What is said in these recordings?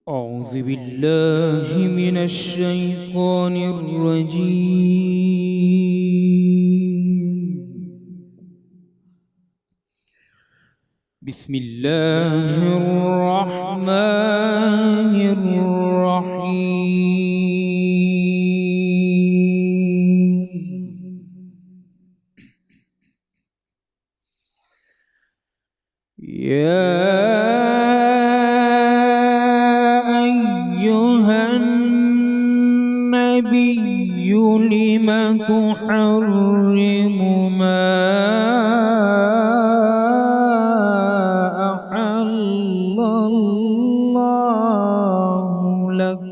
أعوذ بالله من الشيطان الرجيم. بسم الله الرحمن الرحيم. يا أيها النبي لم تحرم ما أحل الله لك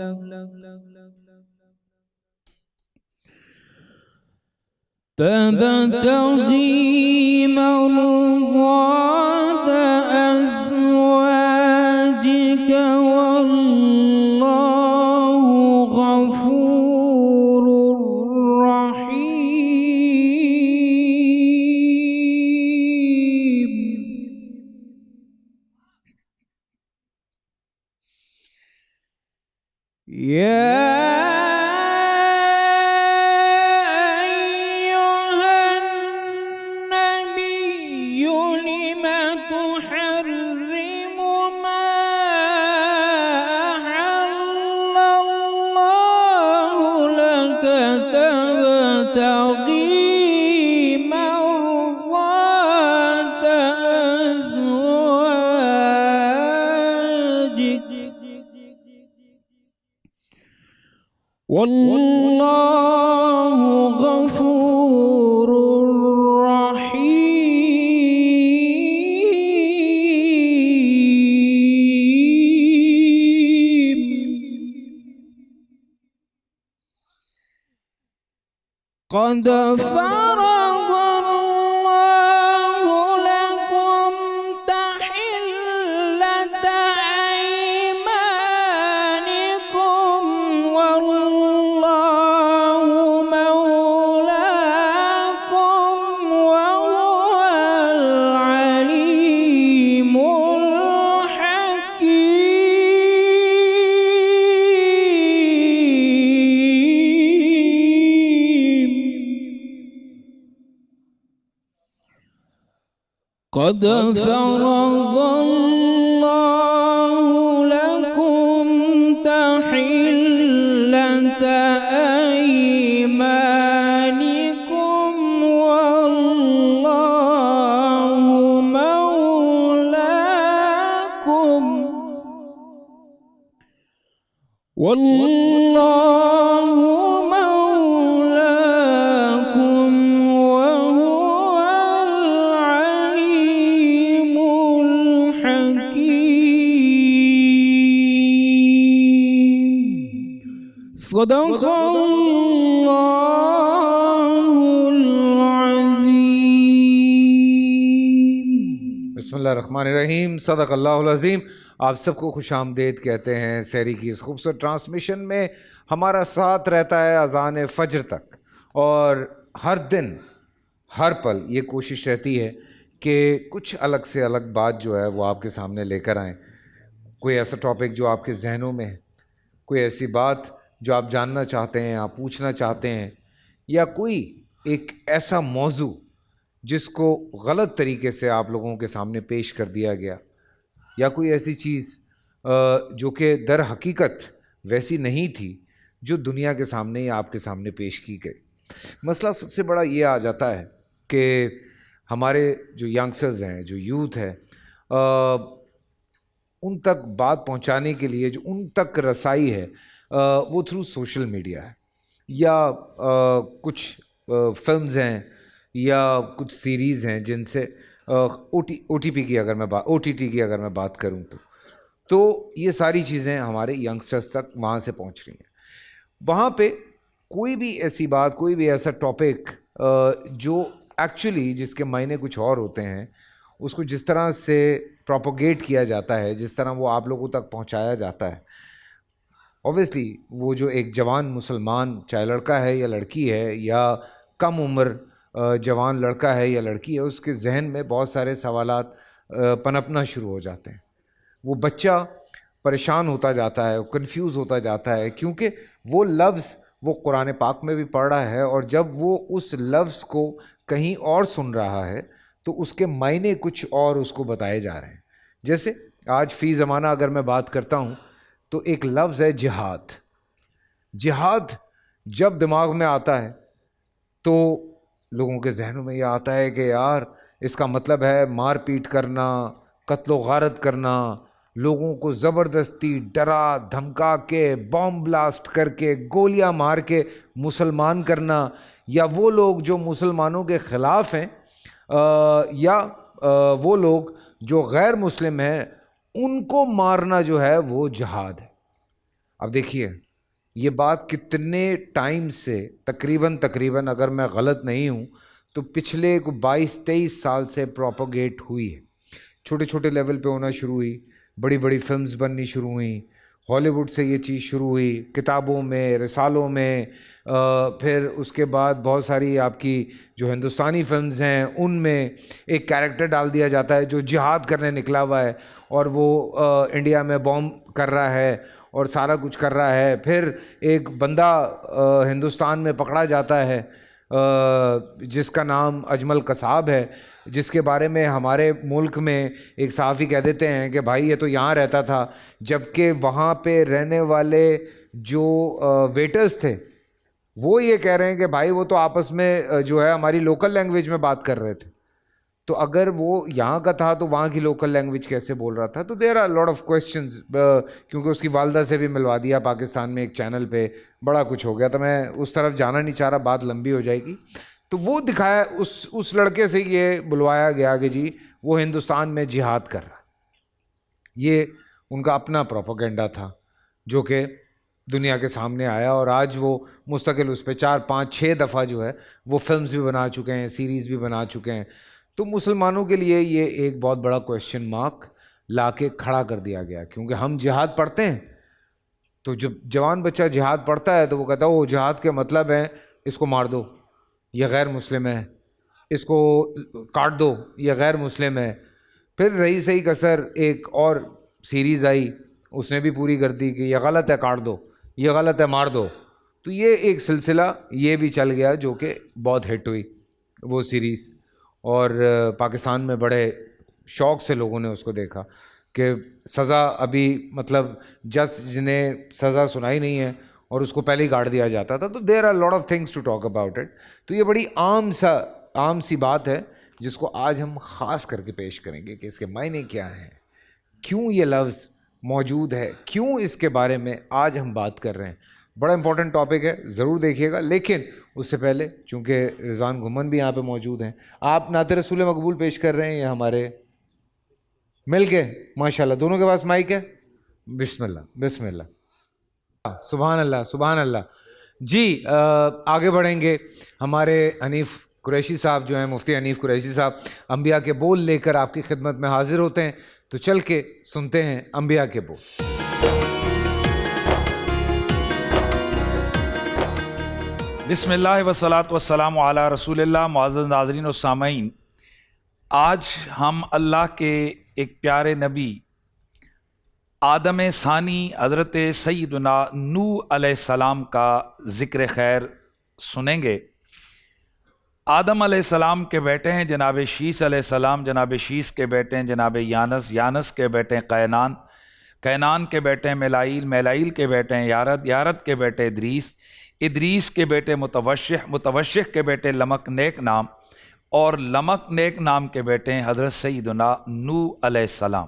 تبتغي مرضات أزواجك والله غفور رحيم. يا أيها النبي لم تحرم ما أحل الله لك تبتغي مرضات أزواجك والله غفور رحيم. قد فرض الله لكم تحلة أيمانكم والله مولاكم وهو العليم الحكيم. قد فرض الله لكم تحلة أيمانكم والله مولاكم والله مولاكم وهو العليم الحكيم. صدق الله العظيم. بسم اللہ الرحمن الرحیم. صدق اللہ العظیم. آپ سب کو خوش آمدید کہتے ہیں سحری کی اس خوبصورت ٹرانسمیشن میں. ہمارا ساتھ رہتا ہے اذان فجر تک، اور ہر دن ہر پل یہ کوشش رہتی ہے کہ کچھ الگ سے الگ بات جو ہے وہ آپ کے سامنے لے کر آئیں. کوئی ایسا ٹاپک جو آپ کے ذہنوں میں ہے، کوئی ایسی بات جو آپ جاننا چاہتے ہیں، آپ پوچھنا چاہتے ہیں، یا کوئی ایک ایسا موضوع جس کو غلط طریقے سے آپ لوگوں کے سامنے پیش کر دیا گیا، یا کوئی ایسی چیز جو کہ در حقیقت ویسی نہیں تھی جو دنیا کے سامنے یا آپ کے سامنے پیش کی گئی. مسئلہ سب سے بڑا یہ آ جاتا ہے کہ ہمارے جو ینگسٹرز ہیں، جو یوتھ ہے، ان تک بات پہنچانے کے لیے جو ان تک رسائی ہے وہ تھرو سوشل میڈیا ہے، یا کچھ فلمز ہیں یا کچھ سیریز ہیں جن سے او ٹی ٹی کی اگر میں بات کروں تو یہ ساری چیزیں ہمارے ینگسٹرز تک وہاں سے پہنچ رہی ہیں. وہاں پہ کوئی بھی ایسی بات، کوئی بھی ایسا ٹاپک جو ایکچولی جس کے معنی کچھ اور ہوتے ہیں، اس کو جس طرح سے پروپوگیٹ کیا جاتا ہے، جس طرح وہ آپ لوگوں تک پہنچایا جاتا ہے، اوبیسلی وہ جو ایک جوان مسلمان، چاہے لڑکا ہے یا لڑکی ہے، یا کم عمر جوان لڑکا ہے یا لڑکی ہے، اس کے ذہن میں بہت سارے سوالات پنپنا شروع ہو جاتے ہیں. وہ بچہ پریشان ہوتا جاتا ہے, کنفیوز ہوتا جاتا ہے, کیونکہ وہ لفظ وہ قرآن پاک میں بھی پڑھ رہا ہے, اور جب وہ اس لفظ کو کہیں اور سن رہا ہے تو اس کے معنی کچھ اور اس کو بتائے جا رہے ہیں. جیسے آج فی زمانہ اگر میں بات کرتا ہوں تو ایک لفظ ہے جہاد. جہاد جب دماغ میں آتا ہے تو لوگوں کے ذہنوں میں یہ آتا ہے کہ یار اس کا مطلب ہے مار پیٹ کرنا, قتل و غارت کرنا, لوگوں کو زبردستی ڈرا دھمکا کے, بام بلاسٹ کر کے, گولیاں مار کے مسلمان کرنا, یا وہ لوگ جو مسلمانوں کے خلاف ہیں یا وہ لوگ جو غیر مسلم ہیں ان کو مارنا جو ہے وہ جہاد ہے. اب دیکھیے یہ بات کتنے ٹائم سے تقریباً اگر میں غلط نہیں ہوں تو پچھلے 22-23 سال سے پروپوگیٹ ہوئی ہے. چھوٹے چھوٹے لیول پہ ہونا شروع ہوئی, بڑی بڑی فلمز بننی شروع ہوئیں, ہالی ووڈ سے یہ چیز شروع ہوئی, کتابوں میں, رسالوں میں, پھر اس کے بعد بہت ساری آپ کی جو ہندوستانی فلمز ہیں ان میں ایک کیریکٹر ڈال دیا جاتا ہے جو جہاد کرنے نکلا ہوا ہے اور وہ انڈیا میں بومب کر رہا ہے اور سارا کچھ کر رہا ہے. پھر ایک بندہ ہندوستان میں پکڑا جاتا ہے جس کا نام اجمل قصاب ہے, جس کے بارے میں ہمارے ملک میں ایک صحافی کہہ دیتے ہیں کہ بھائی یہ تو یہاں رہتا تھا, جبکہ وہاں پہ رہنے والے جو ویٹرز تھے وہ یہ کہہ رہے ہیں کہ بھائی وہ تو آپس میں جو ہے ہماری لوکل لینگویج میں بات کر رہے تھے. تو اگر وہ یہاں کا تھا تو وہاں کی لوکل لینگویج کیسے بول رہا تھا؟ تو there are lot of questions, کیونکہ اس کی والدہ سے بھی ملوا دیا پاکستان میں ایک چینل پہ, بڑا کچھ ہو گیا. تو میں اس طرف جانا نہیں چاہ رہا, بات لمبی ہو جائے گی. تو وہ دکھایا اس لڑکے سے یہ بلوایا گیا کہ جی وہ ہندوستان میں جہاد کر رہا. یہ ان کا اپنا پروپیگنڈا تھا جو کہ دنیا کے سامنے آیا, اور آج وہ مستقل اس پہ 4-5-6 دفعہ جو ہے وہ فلمز بھی بنا چکے ہیں, سیریز بھی بنا چکے ہیں. تو مسلمانوں کے لیے یہ ایک بہت بڑا کویشچن مارک لا کے کھڑا کر دیا گیا, کیونکہ ہم جہاد پڑھتے ہیں تو جب جوان بچہ جہاد پڑھتا ہے تو وہ کہتا ہے وہ جہاد کے مطلب ہے اس کو مار دو, یہ غیر مسلم ہے, اس کو کاٹ دو, یہ غیر مسلم ہے. پھر رہی صحیح کسر ایک اور سیریز آئی, اس نے بھی پوری کر دی کہ یہ غلط ہے کاٹ دو, یہ غلط ہے مار دو. تو یہ ایک سلسلہ یہ بھی چل گیا جو کہ بہت ہٹ ہوئی وہ سیریز, اور پاکستان میں بڑے شوق سے لوگوں نے اس کو دیکھا کہ سزا ابھی مطلب جج نے سزا سنائی نہیں ہے اور اس کو پہلے ہی کاٹ دیا جاتا تھا. تو there are lot of things to talk about it. تو یہ بڑی عام سی بات ہے جس کو آج ہم خاص کر کے پیش کریں گے کہ اس کے معنی کیا ہیں, کیوں یہ لفظ موجود ہے, کیوں اس کے بارے میں آج ہم بات کر رہے ہیں. بڑا امپورٹنٹ ٹاپک ہے, ضرور دیکھیے گا. لیکن اس سے پہلے چونکہ رضوان گھمن بھی یہاں پہ موجود ہیں, آپ نعت رسول مقبول پیش کر رہے ہیں یا ہمارے مل کے؟ ماشاءاللہ دونوں کے پاس مائک ہے. بسم اللہ بسم اللہ, سبحان اللہ سبحان اللہ. جی آگے بڑھیں گے. ہمارے حنیف قریشی صاحب جو ہیں, مفتی حنیف قریشی صاحب, انبیاء کے بول لے کر آپ کی خدمت میں حاضر ہوتے ہیں. تو چل کے سنتے ہیں انبیاء کے بول. بسم اللہ والصلاۃ والسلام علی رسول اللہ. معزز ناظرین و سامعین, آج ہم اللہ کے ایک پیارے نبی آدم ثانی حضرت سیدنا نوح علیہ السلام کا ذکر خیر سنیں گے. آدم علیہ السلام کے بیٹے ہیں جناب شیس علیہ السلام, جناب شیس کے بیٹے ہیں جناب یانس, یانس کے بیٹے ہیں قینان, قینان کے بیٹے ہیں میلائیل, میلائیل کے بیٹے ہیں یارد, یارد کے بیٹے ادریس, ادریس کے بیٹے متوشح, متوشح کے بیٹے لمک نیک نام, اور لمک نیک نام کے بیٹے ہیں حضرت سیدنا نوح علیہ السلام.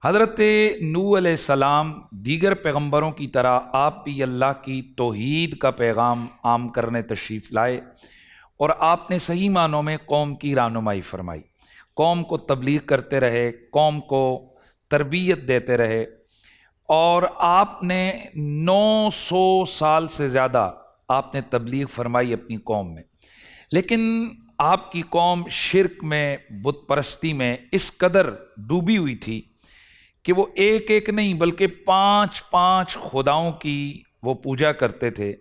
حضرت نوح علیہ السلام دیگر پیغمبروں کی طرح آپ بھی اللہ کی توحید کا پیغام عام کرنے تشریف لائے, اور آپ نے صحیح معنوں میں قوم کی رہنمائی فرمائی, قوم کو تبلیغ کرتے رہے, قوم کو تربیت دیتے رہے, اور آپ نے 900 سال سے زیادہ آپ نے تبلیغ فرمائی اپنی قوم میں. لیکن آپ کی قوم شرک میں, بت پرستی میں اس قدر ڈوبی ہوئی تھی کہ وہ ایک ایک نہیں بلکہ 5 خداؤں کی وہ پوجا کرتے تھے.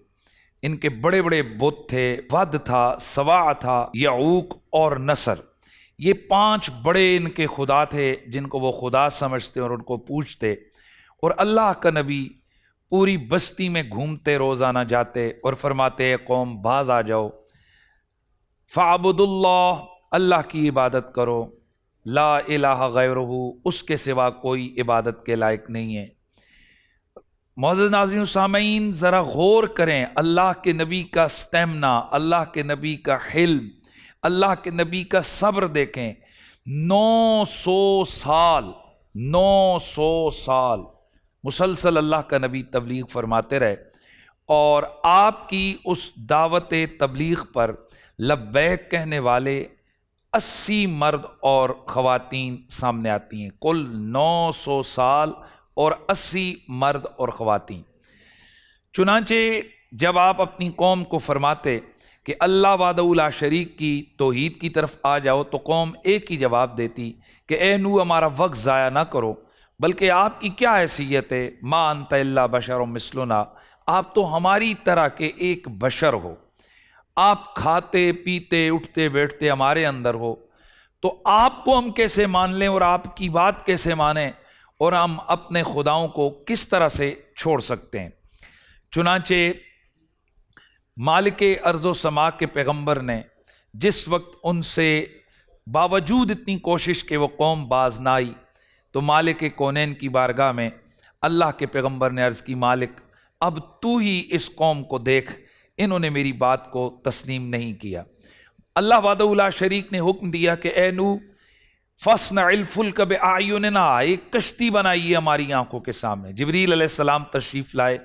ان کے بڑے بڑے بت تھے, ود تھا, سواع تھا, یعوق اور نصر. یہ 5 بڑے ان کے خدا تھے جن کو وہ خدا سمجھتے اور ان کو پوجتے, اور اللہ کا نبی پوری بستی میں گھومتے روزانہ جاتے اور فرماتے قوم باز آ جاؤ، فَعْبُدُ اللَّهِ، اللہ کی عبادت کرو، لا الہ غیرہ، اس کے سوا کوئی عبادت کے لائق نہیں ہے۔ معزز ناظرین و سامعین، ذرا غور کریں، اللہ کے نبی کا سٹیمنا، اللہ کے نبی کا حلم، اللہ کے نبی کا صبر دیکھیں۔ 900 سال مسلسل اللہ کا نبی تبلیغ فرماتے رہے، اور آپ کی اس دعوت تبلیغ پر لبیک کہنے والے 80 مرد اور خواتین سامنے آتی ہیں، کل 900 سال اور 80 مرد اور خواتین۔ چنانچہ جب آپ اپنی قوم کو فرماتے کہ اللہ وحدہ لا شریک کی توحید کی طرف آ جاؤ، تو قوم ایک ہی جواب دیتی کہ اے نوح ہمارا وقت ضائع نہ کرو، بلکہ آپ کی کیا حیثیت ہے، ما انت الا بشر مثلنا، آپ تو ہماری طرح کے ایک بشر ہو، آپ کھاتے پیتے اٹھتے بیٹھتے ہمارے اندر ہو، تو آپ کو ہم کیسے مان لیں اور آپ کی بات کیسے مانیں، اور ہم اپنے خداؤں کو کس طرح سے چھوڑ سکتے ہیں۔ چنانچہ مالک ارض و سما کے پیغمبر نے جس وقت ان سے باوجود اتنی کوشش کہ وہ قوم باز نہ آئی، تو مالک کونین کی بارگاہ میں اللہ کے پیغمبر نے عرض کی، مالک اب تو ہی اس قوم کو دیکھ، انہوں نے میری بات کو تسلیم نہیں کیا۔ اللہ وحدہ لا شریک نے حکم دیا کہ اے نوح فَاصْنَعِ الْفُلْكَ بِأَعْيُنِنَا، ایک کشتی بنائیے ہماری آنکھوں کے سامنے۔ جبریل علیہ السلام تشریف لائے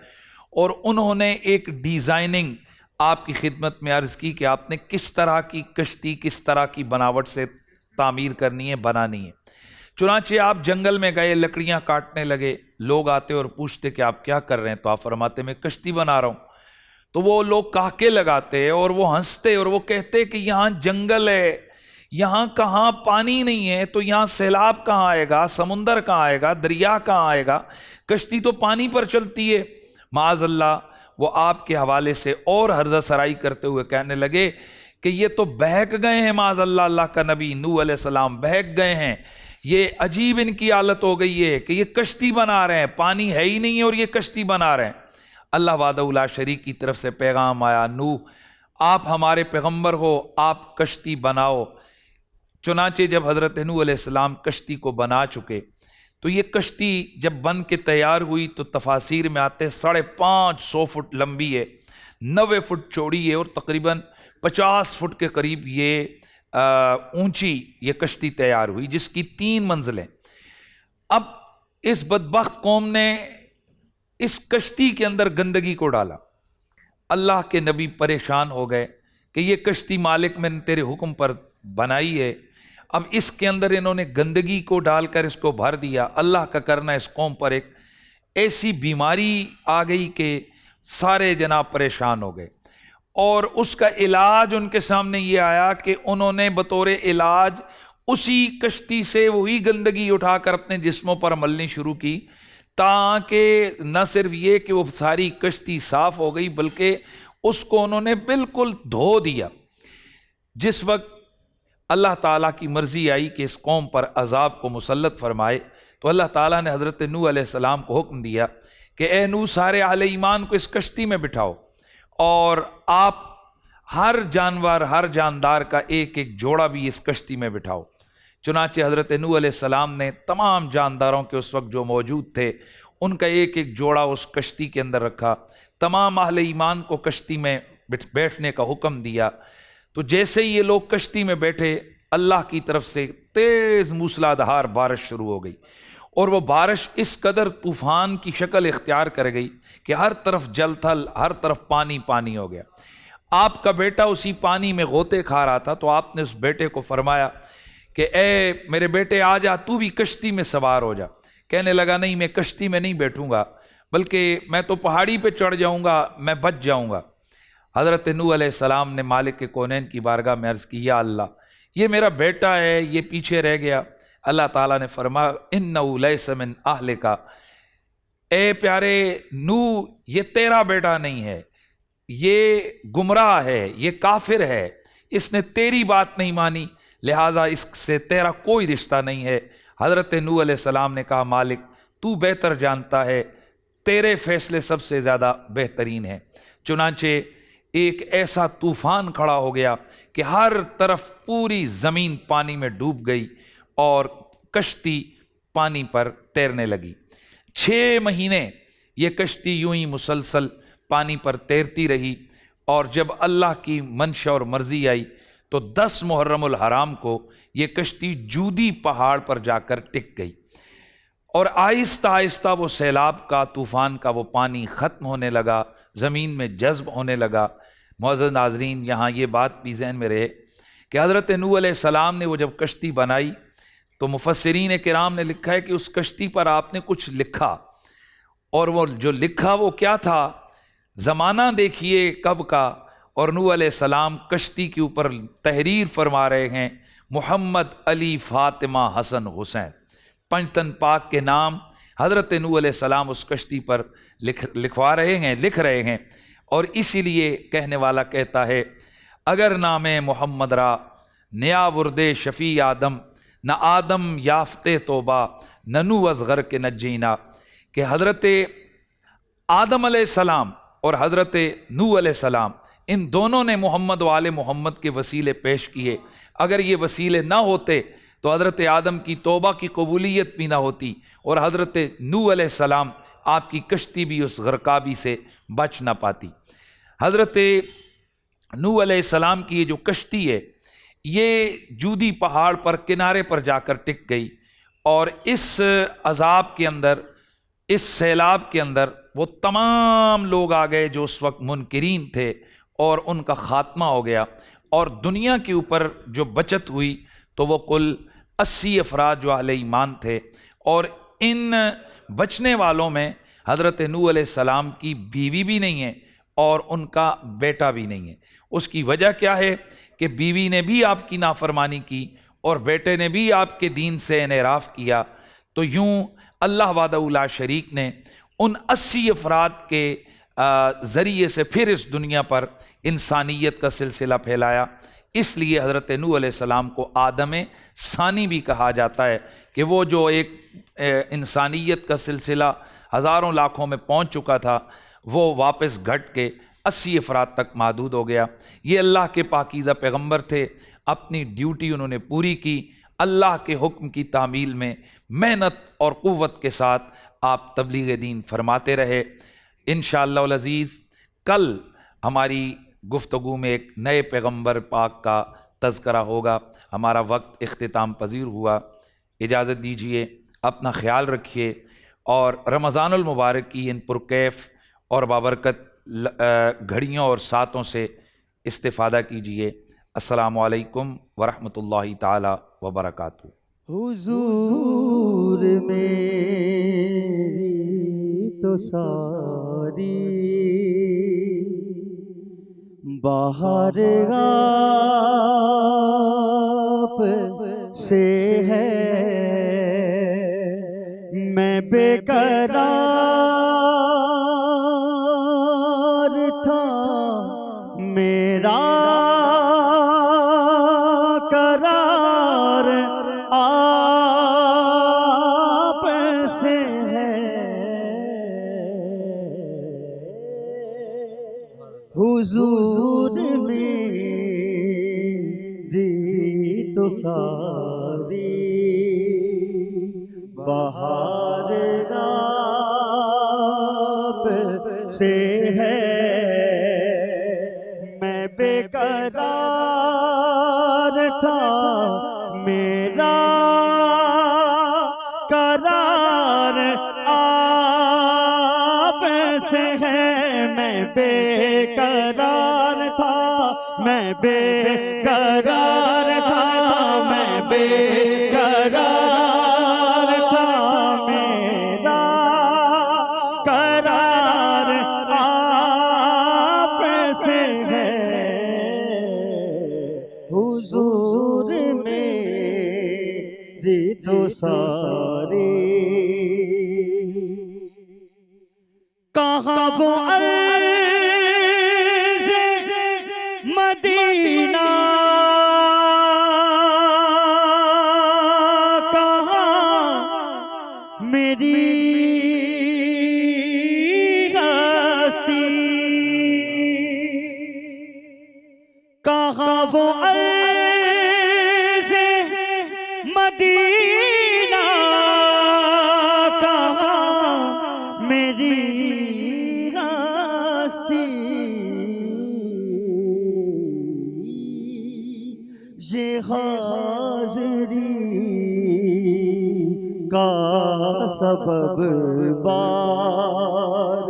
اور انہوں نے ایک ڈیزائننگ آپ کی خدمت میں عرض کی کہ آپ نے کس طرح کی کشتی، کس طرح کی بناوٹ سے تعمیر کرنی ہے، بنانی ہے۔ چنانچہ آپ جنگل میں گئے، لکڑیاں کاٹنے لگے، لوگ آتے اور پوچھتے کہ آپ کیا کر رہے ہیں، تو آپ فرماتے میں کشتی بنا رہا ہوں۔ تو وہ لوگ کہکے لگاتے اور وہ ہنستے اور وہ کہتے کہ یہاں جنگل ہے، یہاں کہاں پانی نہیں ہے، تو یہاں سیلاب کہاں آئے گا، سمندر کہاں آئے گا، دریا کہاں آئے گا، کشتی تو پانی پر چلتی ہے۔ معاذ اللہ وہ آپ کے حوالے سے اور ہرزہ سرائی کرتے ہوئے کہنے لگے کہ یہ تو بہک گئے ہیں، معاذ اللہ، اللہ کا نبی نوح علیہ السلام بہک گئے ہیں، یہ عجیب ان کی حالت ہو گئی ہے کہ یہ کشتی بنا رہے ہیں، پانی ہے ہی نہیں اور یہ کشتی بنا رہے ہیں۔ اللہ وحدہ لا شریک کی طرف سے پیغام آیا، نوح آپ ہمارے پیغمبر ہو، آپ کشتی بناؤ۔ چنانچہ جب حضرت نوح علیہ السلام کشتی کو بنا چکے، تو یہ کشتی جب بن کے تیار ہوئی تو تفاسیر میں آتے 550 فٹ لمبی ہے، 90 فٹ چوڑی ہے، اور تقریباً 50 فٹ کے قریب یہ اونچی یہ کشتی تیار ہوئی، جس کی 3 منزلیں۔ اب اس بدبخت قوم نے اس کشتی کے اندر گندگی کو ڈالا۔ اللہ کے نبی پریشان ہو گئے کہ یہ کشتی مالک میں نے تیرے حکم پر بنائی ہے، اب اس کے اندر انہوں نے گندگی کو ڈال کر اس کو بھر دیا۔ اللہ کا کرنا اس قوم پر ایک ایسی بیماری آ گئی کہ سارے جناب پریشان ہو گئے، اور اس کا علاج ان کے سامنے یہ آیا کہ انہوں نے بطور علاج اسی کشتی سے وہی گندگی اٹھا کر اپنے جسموں پر ملنی شروع کی، تاکہ نہ صرف یہ کہ وہ ساری کشتی صاف ہو گئی، بلکہ اس کو انہوں نے بالکل دھو دیا۔ جس وقت اللہ تعالیٰ کی مرضی آئی کہ اس قوم پر عذاب کو مسلط فرمائے، تو اللہ تعالیٰ نے حضرت نوح علیہ السلام کو حکم دیا کہ اے نوح سارے اہل ایمان کو اس کشتی میں بٹھاؤ، اور آپ ہر جانور ہر جاندار کا ایک ایک جوڑا بھی اس کشتی میں بٹھاؤ۔ چنانچہ حضرت نوح علیہ السلام نے تمام جانداروں کے اس وقت جو موجود تھے ان کا ایک ایک جوڑا اس کشتی کے اندر رکھا، تمام اہل ایمان کو کشتی میں بیٹھنے کا حکم دیا۔ تو جیسے ہی یہ لوگ کشتی میں بیٹھے، اللہ کی طرف سے تیز موسلادھار بارش شروع ہو گئی، اور وہ بارش اس قدر طوفان کی شکل اختیار کر گئی کہ ہر طرف جل تھل، ہر طرف پانی پانی ہو گیا۔ آپ کا بیٹا اسی پانی میں غوطے کھا رہا تھا، تو آپ نے اس بیٹے کو فرمایا کہ اے میرے بیٹے آ جا، تو بھی کشتی میں سوار ہو جا۔ کہنے لگا نہیں، میں کشتی میں نہیں بیٹھوں گا، بلکہ میں تو پہاڑی پہ چڑھ جاؤں گا، میں بچ جاؤں گا۔ حضرت نوح علیہ السلام نے مالک کونین کی بارگاہ میں عرض کی، یا اللہ یہ میرا بیٹا ہے، یہ پیچھے رہ گیا۔ اللہ تعالیٰ نے فرمایا اِنَّهُ لَيْسَ مِنْ أَهْلِكَ، اے پیارے نوح یہ تیرا بیٹا نہیں ہے، یہ گمراہ ہے، یہ کافر ہے، اس نے تیری بات نہیں مانی، لہٰذا اس سے تیرا کوئی رشتہ نہیں ہے۔ حضرت نوح علیہ السلام نے کہا مالک تو بہتر جانتا ہے، تیرے فیصلے سب سے زیادہ بہترین ہیں۔ چنانچہ ایک ایسا طوفان کھڑا ہو گیا کہ ہر طرف پوری زمین پانی میں ڈوب گئی اور کشتی پانی پر تیرنے لگی۔ 6 مہینے یہ کشتی یوں ہی مسلسل پانی پر تیرتی رہی، اور جب اللہ کی منشا اور مرضی آئی تو 10 محرم الحرام کو یہ کشتی جودی پہاڑ پر جا کر ٹک گئی، اور آہستہ آہستہ وہ سیلاب کا، طوفان کا وہ پانی ختم ہونے لگا، زمین میں جذب ہونے لگا۔ معزز ناظرین، یہاں یہ بات بھی ذہن میں رہے کہ حضرت نوح علیہ السلام نے وہ جب کشتی بنائی تو مفسرین کرام نے لکھا ہے کہ اس کشتی پر آپ نے کچھ لکھا، اور وہ جو لکھا وہ کیا تھا؟ زمانہ دیکھیے کب کا، اور نوح علیہ السلام کشتی کے اوپر تحریر فرما رہے ہیں، محمد علی فاطمہ حسن حسین، پنجتن پاک کے نام حضرت نوح علیہ السلام اس کشتی پر لکھوا رہے ہیں، لکھ رہے ہیں۔ اور اسی لیے کہنے والا کہتا ہے، اگر نام محمد را نیا ورد شفیع آدم، نہ آدم یافتے توبہ، نہ نوح از غرق نجینا، کہ حضرت آدم علیہ السلام اور حضرت نوح علیہ السلام ان دونوں نے محمد و آل محمد کے وسیلے پیش کیے، اگر یہ وسیلے نہ ہوتے تو حضرت آدم کی توبہ کی قبولیت بھی نہ ہوتی، اور حضرت نوح علیہ السلام آپ کی کشتی بھی اس غرقابی سے بچ نہ پاتی۔ حضرت نوح علیہ السلام کی یہ جو کشتی ہے یہ جودی پہاڑ پر کنارے پر جا کر ٹک گئی، اور اس عذاب کے اندر، اس سیلاب کے اندر وہ تمام لوگ آ گئے جو اس وقت منکرین تھے، اور ان کا خاتمہ ہو گیا، اور دنیا کے اوپر جو بچت ہوئی تو وہ کل 80 افراد جو اہل ایمان تھے، اور ان بچنے والوں میں حضرت نوح علیہ السلام کی بیوی بھی نہیں ہے اور ان کا بیٹا بھی نہیں ہے۔ اس کی وجہ کیا ہے کہ بیوی نے بھی آپ کی نافرمانی کی اور بیٹے نے بھی آپ کے دین سے انحراف کیا، تو یوں اللہ وحدہ لا شریک نے ان 80 افراد کے ذریعے سے پھر اس دنیا پر انسانیت کا سلسلہ پھیلایا۔ اس لیے حضرت نوح علیہ السلام کو آدم ثانی بھی کہا جاتا ہے، کہ وہ جو ایک انسانیت کا سلسلہ ہزاروں لاکھوں میں پہنچ چکا تھا وہ واپس گھٹ کے 80 افراد تک محدود ہو گیا۔ یہ اللہ کے پاکیزہ پیغمبر تھے، اپنی ڈیوٹی انہوں نے پوری کی، اللہ کے حکم کی تعمیل میں محنت اور قوت کے ساتھ آپ تبلیغ دین فرماتے رہے۔ انشاءاللہ العزیز کل ہماری گفتگو میں ایک نئے پیغمبر پاک کا تذکرہ ہوگا۔ ہمارا وقت اختتام پذیر ہوا، اجازت دیجیے، اپنا خیال رکھیے، اور رمضان المبارک کی ان پرکیف اور بابرکت گھڑیوں اور ساتوں سے استفادہ کیجیے۔ السلام علیکم ورحمۃ اللہ تعالی وبرکاتہ۔ حضور میری تو ساری باہر آپ سے ہے، میں بے قرار تھا، میرا قرار آپ سے ہے، حضور میری تو ساری بہار آپ سے ہے، میں بے قرار تھا، میرا قرار آپ سے ہے، میں بے قرار تھا، میں بے قرار تھا، میں بے قرار تھا، میرا قرار آپ سے ہے، حضور میری تو ساری کہاں وہ عرض مدینہ، کہاں میری میری ہستی یہ حاضری کا سبب بار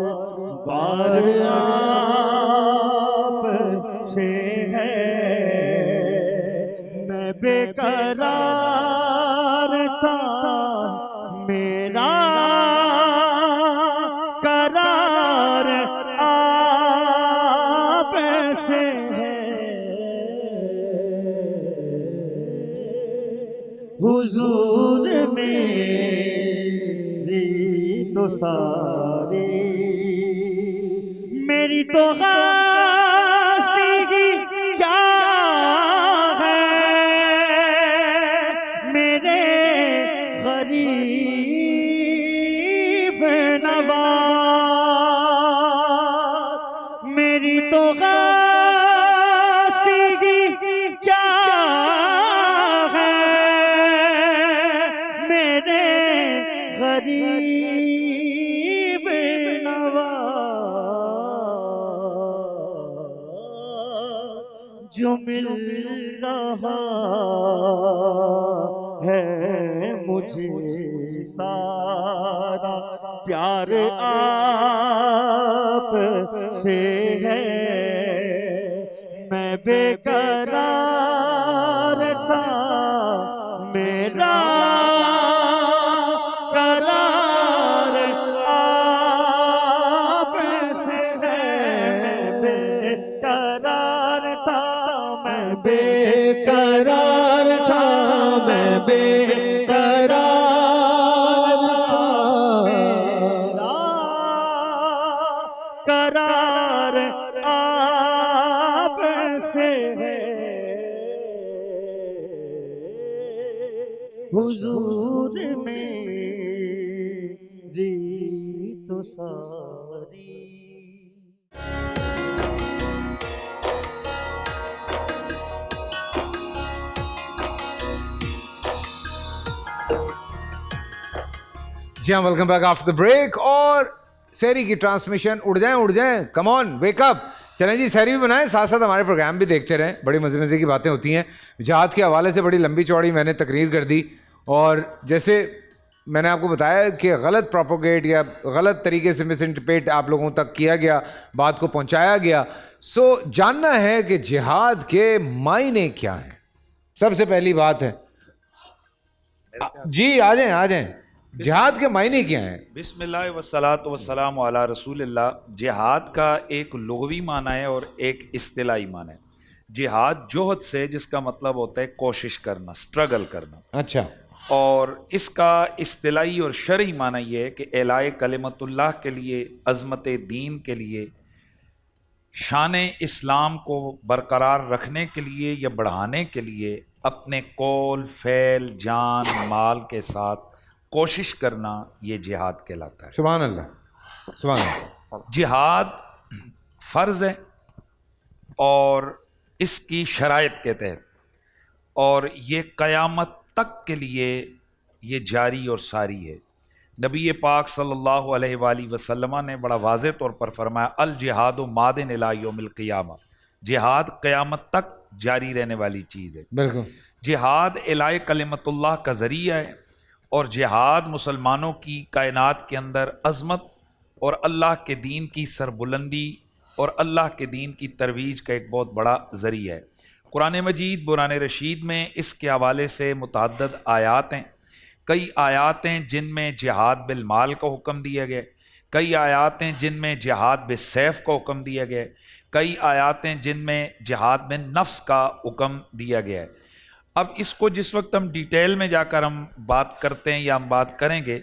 بار آپ سے ہے میں بے قرار تھا میرا قرار آپ سے ہے حضور میری تو ساری میری تو ہستی کیا ہے میرے غریب نواز میری تو ہستی کیا ہے میرے غریب نواز جو مل رہا ہے مجھے سارا پیار آپ سے ہے میں بے قرار تھا میرا قرار آپ سے ہے میں بے قرار تھا میں بے قرار تھا میں بے قرار تھا میرا قرار آپ سے ہے حضور میری تو ساری جی ہاں welcome back after the break. اور سحری کی ٹرانسمیشن اڑ جائیں کم آن ویک اپ. چلیں جی سحری بھی بنائیں ساتھ ساتھ ہمارے پروگرام بھی دیکھتے رہیں. بڑی مزے کی باتیں ہوتی ہیں. جہاد کے حوالے سے بڑی لمبی چوڑی میں نے تقریر کر دی اور جیسے میں نے آپ کو بتایا کہ غلط پروپوگیٹ یا غلط طریقے سے مس انٹرپریٹ آپ لوگوں تک کیا گیا, بات کو پہنچایا گیا. سو جاننا ہے کہ جہاد کے معنی کیا ہیں. سب سے پہلی بات ہے جی آ جائیں جہاد کے معنی کیا ہیں؟ بسم اللہ والصلاۃ والسلام علی رسول اللہ. جہاد کا ایک لغوی معنی ہے اور ایک اصطلاحی معنی ہے. جہاد جوہد سے جس کا مطلب ہوتا ہے کوشش کرنا, سٹرگل کرنا. اچھا. اور اس کا اصطلاحی اور شرعی معنی یہ ہے کہ اعلاء کلمت اللہ کے لیے, عظمت دین کے لیے, شان اسلام کو برقرار رکھنے کے لیے یا بڑھانے کے لیے اپنے قول, فعل, جان, مال کے ساتھ کوشش کرنا, یہ جہاد کہلاتا ہے. سبحان اللہ سبحان اللہ. جہاد فرض ہے اور اس کی شرائط کے تحت, اور یہ قیامت تک کے لیے یہ جاری اور ساری ہے. نبی پاک صلی اللہ علیہ وآلہ وسلم نے بڑا واضح طور پر فرمایا الجہاد مادن الی یوم القیامہ. جہاد قیامت تک جاری رہنے والی چیز ہے. بالکل. جہاد اعلاء کلمت اللہ کا ذریعہ ہے اور جہاد مسلمانوں کی کائنات کے اندر عظمت اور اللہ کے دین کی سربلندی اور اللہ کے دین کی ترویج کا ایک بہت بڑا ذریعہ ہے. قرآن مجید قرآن رشید میں اس کے حوالے سے متعدد آیات ہیں. کئی آیات ہیں جن میں جہاد بالمال کا حکم دیا گیا, کئی آیات ہیں جن میں جہاد بالسیف کا حکم دیا گیا, کئی آیات ہیں جن میں جہاد میں نفس کا حکم دیا گیا ہے. اب اس کو جس وقت ہم ڈیٹیل میں جا کر ہم بات کرتے ہیں یا ہم بات کریں گے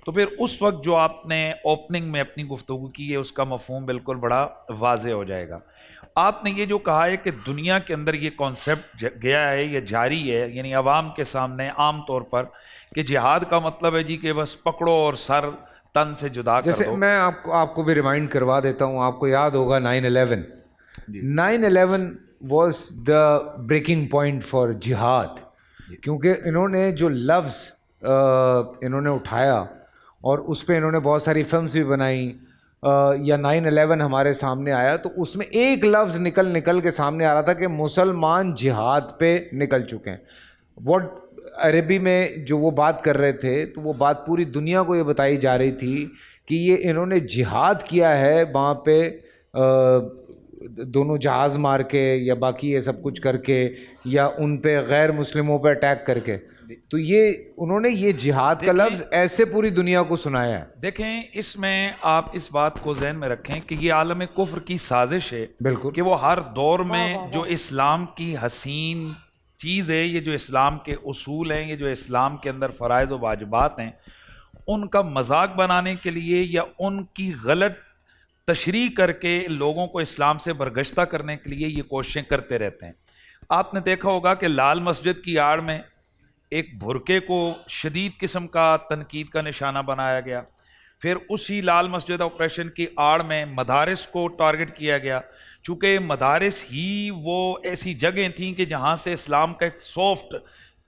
تو پھر اس وقت جو آپ نے اوپننگ میں اپنی گفتگو کی ہے اس کا مفہوم بالکل بڑا واضح ہو جائے گا. آپ نے یہ جو کہا ہے کہ دنیا کے اندر یہ کانسیپٹ گیا ہے, یہ جاری ہے, یعنی عوام کے سامنے عام طور پر کہ جہاد کا مطلب ہے جی کہ بس پکڑو اور سر تن سے جدا کر دو. جیسے میں آپ کو بھی ریمائنڈ کروا دیتا ہوں. آپ کو یاد ہوگا 9/11 was the breaking point for جہاد, کیونکہ انہوں نے جو لفظ انہوں نے اٹھایا اور اس پہ انہوں نے بہت ساری فلمز بھی بنائیں. یا 9/11 ہمارے سامنے آیا تو اس میں ایک لفظ نکل کے سامنے آ رہا تھا کہ مسلمان جہاد پہ نکل چکے ہیں. واٹ عربی میں جو وہ بات کر رہے تھے تو وہ بات پوری دنیا کو یہ بتائی جا رہی تھی کہ یہ انہوں نے جہاد کیا ہے وہاں پہ دونوں جہاز مار کے یا باقی یہ سب کچھ کر کے یا ان پہ غیر مسلموں پہ اٹیک کر کے. تو یہ انہوں نے یہ جہاد کا لفظ ایسے پوری دنیا کو سنایا ہے. دیکھیں اس میں آپ اس بات کو ذہن میں رکھیں کہ یہ عالم کفر کی سازش ہے بالکل کہ وہ ہر دور میں جو اسلام کی حسین چیز ہے, یہ جو اسلام کے اصول ہیں, یہ جو اسلام کے اندر فرائض و واجبات ہیں, ان کا مذاق بنانے کے لیے یا ان کی غلط تشریح کر کے لوگوں کو اسلام سے برگشتہ کرنے کے لیے یہ کوششیں کرتے رہتے ہیں. آپ نے دیکھا ہوگا کہ لال مسجد کی آڑ میں ایک بھرکے کو شدید قسم کا تنقید کا نشانہ بنایا گیا. پھر اسی لال مسجد آپریشن کی آڑ میں مدارس کو ٹارگٹ کیا گیا, چونکہ مدارس ہی وہ ایسی جگہیں تھیں کہ جہاں سے اسلام کا ایک سافٹ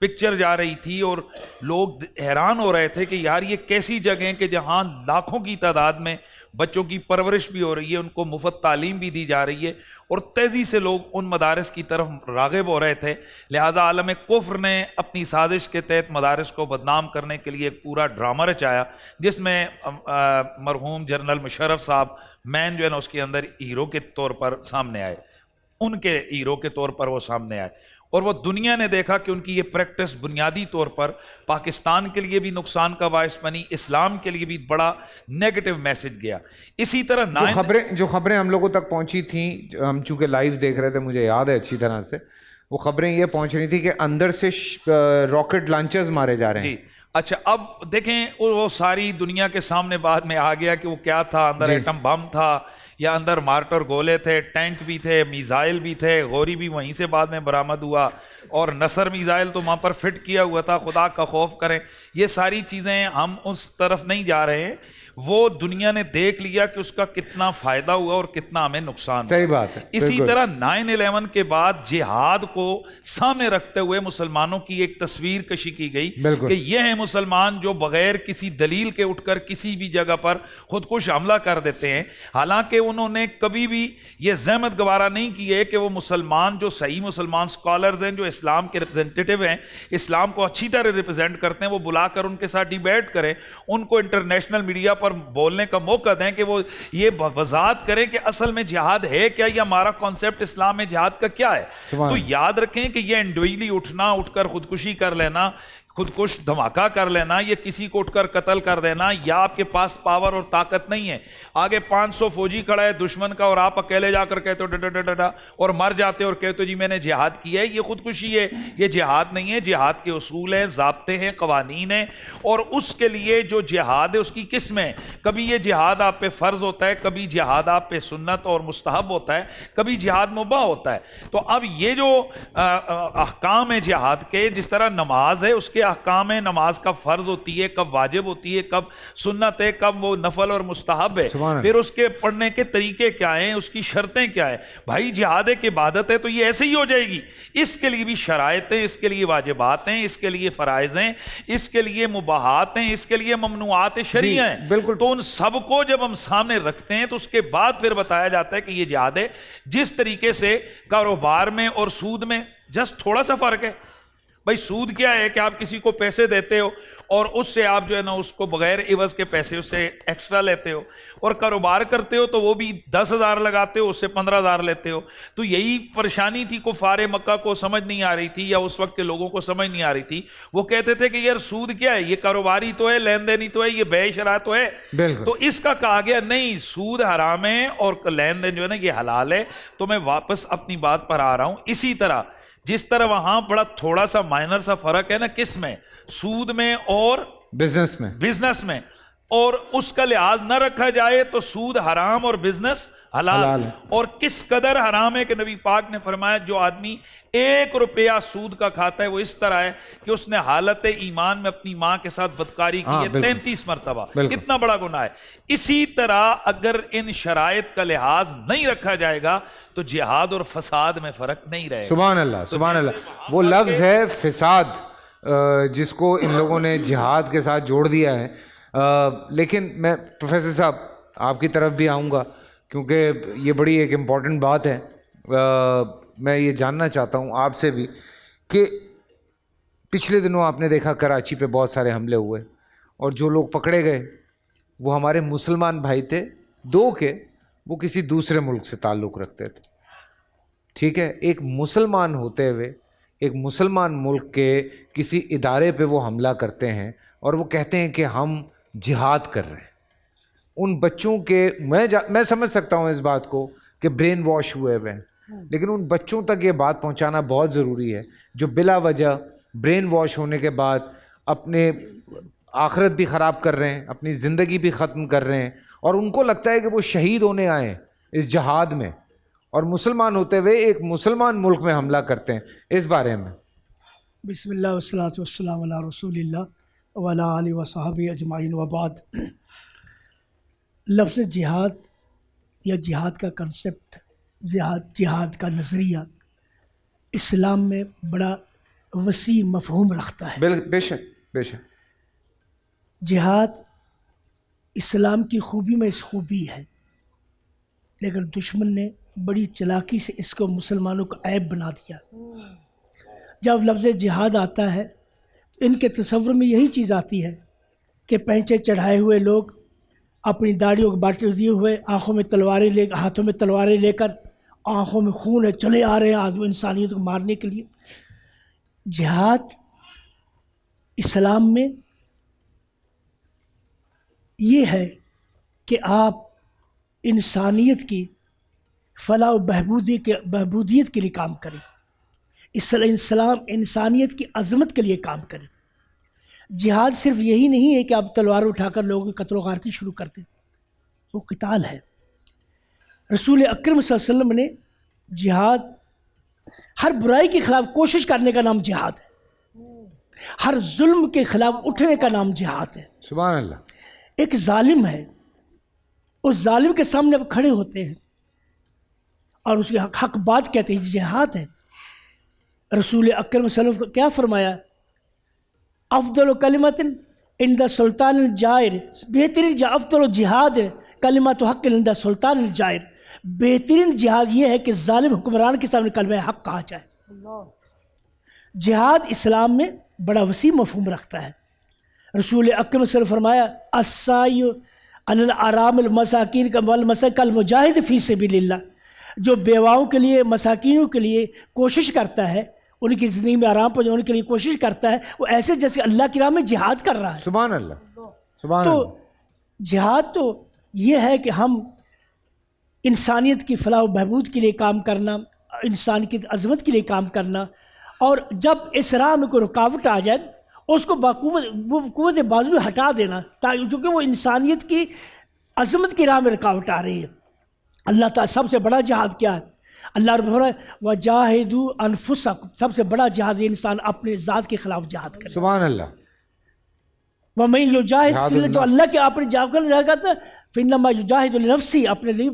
پکچر جا رہی تھی, اور لوگ حیران ہو رہے تھے کہ یار یہ کیسی جگہیں کہ جہاں لاکھوں کی تعداد میں بچوں کی پرورش بھی ہو رہی ہے, ان کو مفت تعلیم بھی دی جا رہی ہے, اور تیزی سے لوگ ان مدارس کی طرف راغب ہو رہے تھے. لہذا عالم کفر نے اپنی سازش کے تحت مدارس کو بدنام کرنے کے لیے ایک پورا ڈرامہ رچایا, جس میں مرحوم جنرل مشرف صاحب مین جو ہے نا اس کے اندر ہیرو کے طور پر سامنے آئے, ان کے ہیرو کے طور پر وہ سامنے آئے. اور وہ دنیا نے دیکھا کہ ان کی یہ پریکٹس بنیادی طور پر پاکستان کے لیے بھی نقصان کا باعث بنی, اسلام کے لیے بھی بڑا نیگیٹو میسج گیا. اسی طرح جو خبریں ہم لوگوں تک پہنچی تھیں, ہم چونکہ لائیو دیکھ رہے تھے, مجھے یاد ہے اچھی طرح سے, وہ خبریں یہ پہنچ رہی تھی کہ اندر سے راکٹ لانچرز مارے جا رہے ہیں. جی اچھا, اب دیکھیں وہ ساری دنیا کے سامنے بعد میں آ گیا کہ وہ کیا تھا, اندر ایٹم بم تھا یا اندر مارٹر گولے تھے, ٹینک بھی تھے, میزائل بھی تھے, غوری بھی وہیں سے بعد میں برآمد ہوا, اور نصر میزائل تو وہاں پر فٹ کیا ہوا تھا. خدا کا خوف کریں, یہ ساری چیزیں ہم اس طرف نہیں جا رہے ہیں. وہ دنیا نے دیکھ لیا کہ اس کا کتنا فائدہ ہوا اور کتنا ہمیں نقصان. صحیح بات ہے. اسی طرح 9/11 کے بعد جہاد کو سامنے رکھتے ہوئے مسلمانوں کی ایک تصویر کشی کی گئی کہ یہ ہیں مسلمان جو بغیر کسی دلیل کے اٹھ کر کسی بھی جگہ پر خودکش حملہ کر دیتے ہیں. حالانکہ انہوں نے کبھی بھی یہ زحمت گوارا نہیں کی ہے کہ وہ مسلمان جو صحیح مسلمان اسکالرز ہیں, جو اسلام کے ریپرزینٹیٹیو ہیں, اسلام کو اچھی طرح ریپرزینٹ کرتے ہیں, وہ بلا کر ان کے ساتھ ڈیبیٹ کریں, ان کو انٹرنیشنل میڈیا پر بولنے کا موقع دیں کہ وہ یہ وضاحت کریں کہ اصل میں جہاد ہے کیا, یا ہمارا کانسیپٹ اسلام میں جہاد کا کیا ہے. تو یاد رکھیں کہ یہ انڈیویجلی اٹھ کر خودکشی کر لینا, خودکش دھماکہ کر لینا, یہ کسی کو اٹھ کر قتل کر دینا, یا آپ کے پاس پاور اور طاقت نہیں ہے, آگے 500 فوجی کھڑا ہے دشمن کا اور آپ اکیلے جا کر کہتے ہو ڈا ڈا ڈا اور مر جاتے اور کہتے ہو جی میں نے جہاد کیا ہے, یہ خودکشی ہے. یہ جہاد نہیں ہے. جہاد کے اصول ہیں, ضابطے ہیں, قوانین ہیں, اور اس کے لیے جو جہاد ہے اس کی قسمیں. کبھی یہ جہاد آپ پہ فرض ہوتا ہے, کبھی جہاد آپ پہ سنت اور مستحب ہوتا ہے, کبھی جہاد مباح ہوتا ہے. تو اب یہ جو احکام ہے جہاد کے, جس طرح نماز ہے اس کے احکام ہے, نماز کب فرض ہوتی ہے, کب واجب ہوتی ہے, کب سنت ہے, کب وہ نفل اور مستحب ہے, پھر اس کے پڑھنے کے طریقے کیا ہیں, اس کی شرطیں کیا ہیں. بھائی جہاد ایک عبادت ہے تو یہ ایسے ہی ہو جائے گی. اس کے لیے بھی شرائط ہیں, اس کے لیے واجبات ہیں, اس کے لیے فرائض ہیں, اس کے لیے مباحات ہیں, اس کے لیے ممنوعات شرعیہ ہیں. بالکل. تو ان سب کو جب ہم سامنے رکھتے ہیں تو اس کے بعد پھر بتایا جاتا ہے کہ یہ جہاد ہے. جس طریقے سے کاروبار میں اور سود میں جسٹ تھوڑا سا فرق ہے. بھائی سود کیا ہے کہ آپ کسی کو پیسے دیتے ہو اور اس سے آپ جو ہے نا اس کو بغیر عوض کے پیسے اس سے ایکسٹرا لیتے ہو, اور کاروبار کرتے ہو تو وہ بھی 10,000 لگاتے ہو, اس سے 15,000 لیتے ہو. تو یہی پریشانی تھی کفار مکہ کو سمجھ نہیں آ رہی تھی, یا اس وقت کے لوگوں کو سمجھ نہیں آ رہی تھی. وہ کہتے تھے کہ یار سود کیا ہے, یہ کاروباری تو ہے, لین دین ہی تو ہے, یہ بے شرح تو ہے. تو اس کا کہا گیا نہیں, سود حرام ہے اور لین دین جو ہے نا یہ حلال ہے. تو میں واپس اپنی بات پر آ رہا ہوں. اسی طرح جس طرح وہاں بڑا تھوڑا سا مائنر سا فرق ہے نا, کس میں, سود میں اور بزنس میں, اور اس کا لحاظ نہ رکھا جائے تو سود حرام اور بزنس حلال. اور کس قدر حرام ہے کہ نبی پاک نے فرمایا جو آدمی 1 روپیہ سود کا کھاتا ہے وہ اس طرح ہے کہ اس نے حالت ایمان میں اپنی ماں کے ساتھ بدکاری کی ہے 33 مرتبہ. کتنا بڑا گناہ ہے. اسی طرح اگر ان شرائط کا لحاظ نہیں رکھا جائے گا تو جہاد اور فساد میں فرق نہیں رہے. سبحان اللہ, سبحان اللہ. وہ لفظ ہے فساد, جس کو ان لوگوں نے جہاد کے ساتھ جوڑ دیا ہے. لیکن میں پروفیسر صاحب آپ کی طرف بھی آؤں گا کیونکہ یہ بڑی ایک امپورٹنٹ بات ہے. میں یہ جاننا چاہتا ہوں آپ سے بھی کہ پچھلے دنوں آپ نے دیکھا کراچی پہ بہت سارے حملے ہوئے اور جو لوگ پکڑے گئے وہ ہمارے مسلمان بھائی تھے 2 کے وہ کسی دوسرے ملک سے تعلق رکھتے تھے. ٹھیک ہے, ایک مسلمان ہوتے ہوئے ایک مسلمان ملک کے کسی ادارے پہ وہ حملہ کرتے ہیں اور وہ کہتے ہیں کہ ہم جہاد کر رہے ہیں. ان بچوں کے میں سمجھ سکتا ہوں اس بات کو کہ برین واش ہوئے ہوئے ہیں, لیکن ان بچوں تک یہ بات پہنچانا بہت ضروری ہے جو بلا وجہ برین واش ہونے کے بعد اپنے آخرت بھی خراب کر رہے ہیں, اپنی زندگی بھی ختم کر رہے ہیں, اور ان کو لگتا ہے کہ وہ شہید ہونے آئے ہیں اس جہاد میں, اور مسلمان ہوتے ہوئے ایک مسلمان ملک میں حملہ کرتے ہیں. اس بارے میں بسم اللہ والصلاۃ والسلام علی رسول اللہ وعلی آلہ وصحبہ اجمعین وبعد. لفظ جہاد یا جہاد کا کنسپٹ, جہاد کا نظریہ اسلام میں بڑا وسیع مفہوم رکھتا ہے. بے شک بے شک. جہاد اسلام کی خوبی میں اس خوبی ہے, لیکن دشمن نے بڑی چلاکی سے اس کو مسلمانوں کا عیب بنا دیا. جب لفظ جہاد آتا ہے ان کے تصور میں یہی چیز آتی ہے کہ پینچے چڑھائے ہوئے لوگ اپنی داڑھیوں کو باٹے دیے ہوئے, آنکھوں میں تلواریں لے ہاتھوں میں تلواریں لے کر, آنکھوں میں خون ہے, چلے آ رہے ہیں آدمی انسانیت کو مارنے کے لیے. جہاد اسلام میں یہ ہے کہ آپ انسانیت کی فلاح و بہبودیت کے لیے کام کریں, اسلام انسانیت کی عظمت کے لیے کام کریں. جہاد صرف یہی نہیں ہے کہ آپ تلوار اٹھا کر لوگوں کی قتل و غارتی شروع کر دیں, وہ قتال ہے. رسول اکرم صلی اللہ علیہ وسلم نے جہاد, ہر برائی کے خلاف کوشش کرنے کا نام جہاد ہے, ہر ظلم کے خلاف اٹھنے کا نام جہاد ہے. سبحان اللہ. ایک ظالم ہے, اس ظالم کے سامنے آپ کھڑے ہوتے ہیں اور اس کے حق بات کہتے ہیں, جہاد ہے. رسول اکرم صلی اللہ علیہ وسلم کیا فرمایا, افضل کلمت عند سلطان الجائر, بہترین افضل جہاد کلمت حق عند سلطان الجائر. بہترین جہاد یہ ہے کہ ظالم حکمران کے سامنے کلمہ حق کہا جائے. جہاد اسلام میں بڑا وسیع مفہوم رکھتا ہے. رسول اکرم صلی اللہ علیہ وسلم فرمایا السعی علی الارام المساکین کالمجاہد فی سبیل اللہ. جو بیواؤں کے لیے, مساکینوں کے لیے کوشش کرتا ہے, ان کی زندگی میں آرام پہنچانے کے لیے کوشش کرتا ہے, وہ ایسے جیسے اللہ کی راہ میں جہاد کر رہا ہے. سبحان اللہ. سبحان تو اللہ. جہاد تو یہ ہے کہ ہم انسانیت کی فلاح و بہبود کے لیے کام کرنا, انسان کی عظمت کے لیے کام کرنا, اور جب اس راہ میں کوئی رکاوٹ آ جائے اس کو قوت بازو ہٹا دینا, کیونکہ وہ انسانیت کی عظمت کی راہ میں رکاوٹ آ رہی ہے. اللہ تعالیٰ سب سے بڑا جہاد کیا ہے؟ اللہ رب فرمایا وَجَاهِدُوا أَنفُسَكُمْ, سب سے بڑا جہاد یہ انسان اپنے ذات کے خلاف جہاد کرے. سبحان اللہ. وَمَن يُجَاهِدْ فِي اللَّهِ, تو اللہ کے اپنے جہاد کرتا ہے, فَإِنَّمَا يُجَاهِدُ لِنَفْسِهِ, اپنے لیے.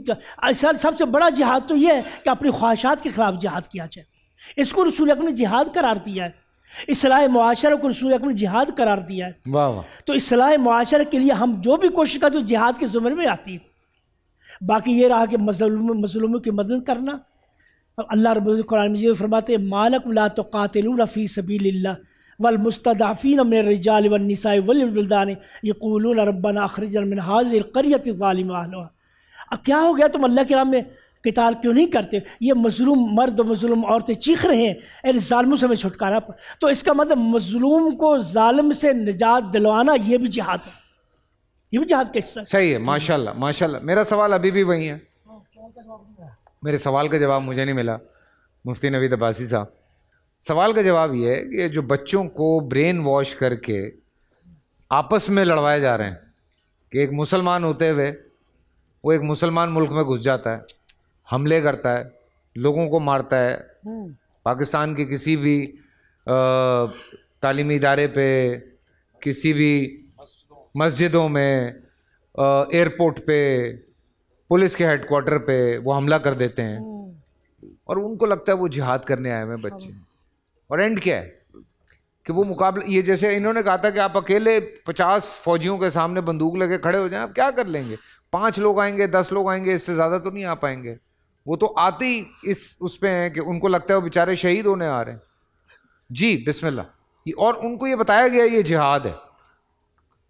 سب سے بڑا جہاد تو یہ ہے کہ اپنی خواہشات کے خلاف جہاد کیا جائے. اس کو رسول اکرم نے جہاد قرار دیا ہے. اصلاح معاشرہ کو رسول اکرم نے جہاد قرار دیا ہے. واہ واہ. تو اصلاح معاشرہ کے لیے ہم جو بھی کوشش کرتے ہیں جہاد کے زمرے میں آتی ہے. باقی یہ رہا کہ مظلوموں کی مدد کرنا. اللہ رب العزت قرآن مجید فرماتے ہیں مالکم لا تقاتلون فی سبیل اللہ والمستضعفین من الرجال والنساء والولدان یقولون ربنا اخرجنا من هذه القرية الظالم اهلها. کیا ہو گیا تم اللہ کے راہ میں قتال کیوں نہیں کرتے؟ یہ مظلوم مرد و مظلوم عورتیں چیخ رہے ہیں اے ظالموں سے ہمیں چھٹکارا. تو اس کا مطلب مظلوم کو ظالم سے نجات دلوانا یہ بھی جہاد ہے, یہ بھی جہاد کا حصہ ہے. صحیح ہے. ماشاءاللہ ماشاءاللہ. میرا سوال ابھی بھی وہی ہے, میرے سوال کا جواب مجھے نہیں ملا. مفتی نوید عباسی صاحب, سوال کا جواب یہ ہے کہ جو بچوں کو برین واش کر کے آپس میں لڑوائے جا رہے ہیں کہ ایک مسلمان ہوتے ہوئے وہ ایک مسلمان ملک میں گھس جاتا ہے, حملے کرتا ہے, لوگوں کو مارتا ہے, پاکستان کے کسی بھی تعلیمی ادارے پہ, کسی بھی مسجدوں میں, ایئرپورٹ پہ, پولیس کے ہیڈ کوارٹر پہ وہ حملہ کر دیتے ہیں, اور ان کو لگتا ہے وہ جہاد کرنے آئے ہوئے بچے. اور اینڈ کیا ہے؟ کہ وہ مقابلہ، یہ جیسے انہوں نے کہا تھا کہ آپ اکیلے 50 فوجیوں کے سامنے بندوق لے کے کھڑے ہو جائیں، آپ کیا کر لیں گے؟ 5 لوگ آئیں گے، 10 لوگ آئیں گے، اس سے زیادہ تو نہیں آ پائیں گے. وہ تو آتے ہی اس پہ ہیں کہ ان کو لگتا ہے وہ بیچارے شہید ہونے آ رہے ہیں. جی بسم اللہ. اور ان کو یہ بتایا گیا یہ جہاد ہے.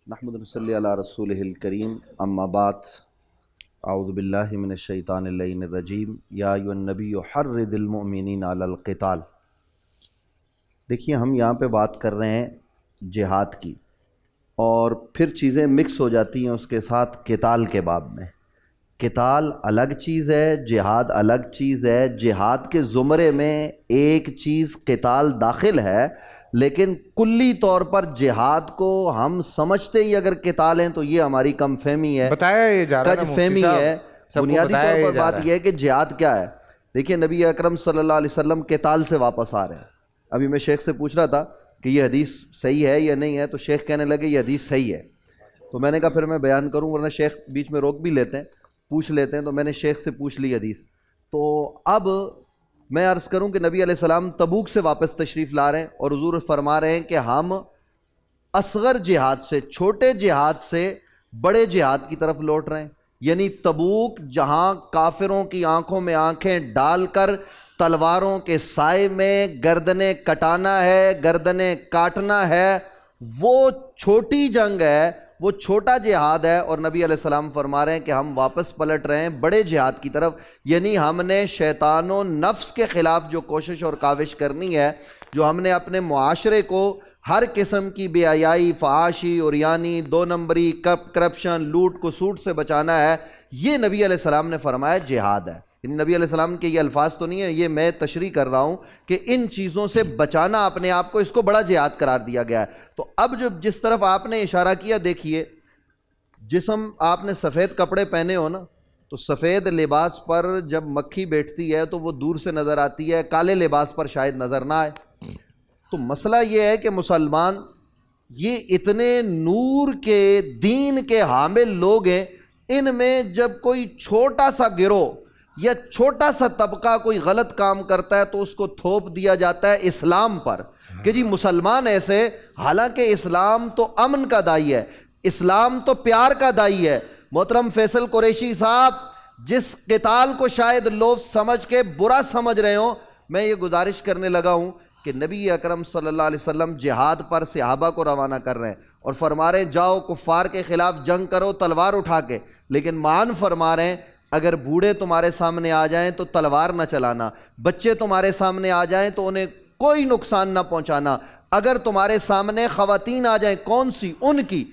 نحمد صلی علی رسول الکریم، اما بعد، اعوذ باللہ من الشیطان اللعین الرجیم، یا ایھا النبی حرض المؤمنین علی القتال. دیکھیے ہم یہاں پہ بات کر رہے ہیں جہاد کی، اور پھر چیزیں مکس ہو جاتی ہیں اس کے ساتھ قتال کے باب میں. قتال الگ چیز ہے، جہاد الگ چیز ہے. جہاد کے زمرے میں ایک چیز قتال داخل ہے، لیکن کلی طور پر جہاد کو ہم سمجھتے ہی اگر قتال ہیں تو یہ ہماری کم فہمی ہے، بتایا یہ جا رہا ہے کج فہمی ہے. بنیادی طور پر بات یہ ہے کہ جہاد کیا ہے. دیکھیے نبی اکرم صلی اللہ علیہ وسلم قتال سے واپس آ رہے ہیں. ابھی میں شیخ سے پوچھ رہا تھا کہ یہ حدیث صحیح ہے یا نہیں ہے، تو شیخ کہنے لگے یہ حدیث صحیح ہے. تو میں نے کہا پھر میں بیان کروں، ورنہ شیخ بیچ میں روک بھی لیتے ہیں، پوچھ لیتے ہیں. تو میں نے شیخ سے پوچھ لی حدیث. تو اب میں عرض کروں کہ نبی علیہ السلام تبوک سے واپس تشریف لا رہے ہیں، اور حضور فرما رہے ہیں کہ ہم اصغر جہاد سے، چھوٹے جہاد سے بڑے جہاد کی طرف لوٹ رہے ہیں. یعنی تبوک جہاں کافروں کی آنکھوں میں آنکھیں ڈال کر تلواروں کے سائے میں گردنیں کٹانا ہے، گردنیں کاٹنا ہے، وہ چھوٹی جنگ ہے، وہ چھوٹا جہاد ہے. اور نبی علیہ السلام فرما رہے ہیں کہ ہم واپس پلٹ رہے ہیں بڑے جہاد کی طرف. یعنی ہم نے شیطان و نفس کے خلاف جو کوشش اور کاوش کرنی ہے، جو ہم نے اپنے معاشرے کو ہر قسم کی بے حیائی، فحاشی، عریانی، 2 نمبری، کرپشن، لوٹ کو سوٹ سے بچانا ہے، یہ نبی علیہ السلام نے فرمایا جہاد ہے. یعنی نبی علیہ السلام کے یہ الفاظ تو نہیں ہے، یہ میں تشریح کر رہا ہوں کہ ان چیزوں سے بچانا اپنے آپ کو، اس کو بڑا جہاد قرار دیا گیا ہے. تو اب جو جس طرف آپ نے اشارہ کیا، دیکھیے جسم آپ نے سفید کپڑے پہنے ہو نا، تو سفید لباس پر جب مکھی بیٹھتی ہے تو وہ دور سے نظر آتی ہے، کالے لباس پر شاید نظر نہ آئے. تو مسئلہ یہ ہے کہ مسلمان یہ اتنے نور کے دین کے حامل لوگ ہیں، ان میں جب کوئی چھوٹا سا گروہ یا چھوٹا سا طبقہ کوئی غلط کام کرتا ہے تو اس کو تھوپ دیا جاتا ہے اسلام پر کہ جی مسلمان ایسے. حالانکہ اسلام تو امن کا دائی ہے، اسلام تو پیار کا دائی ہے. محترم فیصل قریشی صاحب، جس قتال کو شاید لوگ سمجھ کے برا سمجھ رہے ہوں، میں یہ گزارش کرنے لگا ہوں کہ نبی اکرم صلی اللہ علیہ وسلم جہاد پر صحابہ کو روانہ کر رہے ہیں اور فرما رہے ہیں جاؤ کفار کے خلاف جنگ کرو تلوار اٹھا کے. لیکن مان فرما رہے ہیں اگر بوڑھے تمہارے سامنے آ جائیں تو تلوار نہ چلانا، بچے تمہارے سامنے آ جائیں تو انہیں کوئی نقصان نہ پہنچانا. اگر تمہارے سامنے خواتین آ جائیں، کون سی؟ ان کی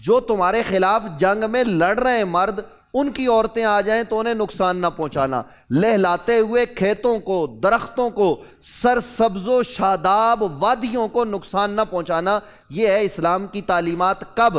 جو تمہارے خلاف جنگ میں لڑ رہے ہیں مرد، ان کی عورتیں آ جائیں تو انہیں نقصان نہ پہنچانا. لہلاتے ہوئے کھیتوں کو، درختوں کو، سرسبز و شاداب وادیوں کو نقصان نہ پہنچانا. یہ ہے اسلام کی تعلیمات. کب؟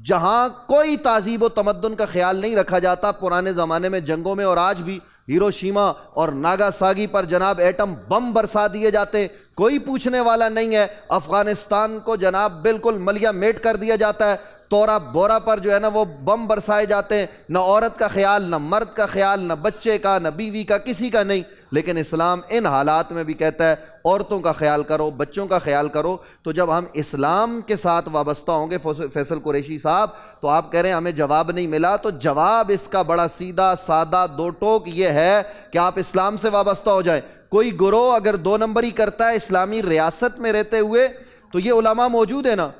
جہاں کوئی تہذیب و تمدن کا خیال نہیں رکھا جاتا. پرانے زمانے میں جنگوں میں اور آج بھی ہیروشیما اور ناگاساکی پر جناب ایٹم بم برسا دیے جاتے، کوئی پوچھنے والا نہیں ہے. افغانستان کو جناب بالکل ملیا میٹ کر دیا جاتا ہے. تورا بورا پر جو ہے نا وہ بم برسائے جاتے ہیں. نہ عورت کا خیال، نہ مرد کا خیال، نہ بچے کا، نہ بیوی کا، کسی کا نہیں. لیکن اسلام ان حالات میں بھی کہتا ہے عورتوں کا خیال کرو، بچوں کا خیال کرو. تو جب ہم اسلام کے ساتھ وابستہ ہوں گے فیصل قریشی صاحب، تو آپ کہہ رہے ہیں ہمیں جواب نہیں ملا، تو جواب اس کا بڑا سیدھا سادہ 2 ٹوک یہ ہے کہ آپ اسلام سے وابستہ ہو جائیں. کوئی گروہ اگر 2 نمبری کرتا ہے اسلامی ریاست میں رہتے ہوئے، تو یہ علماء موجود ہیں نا،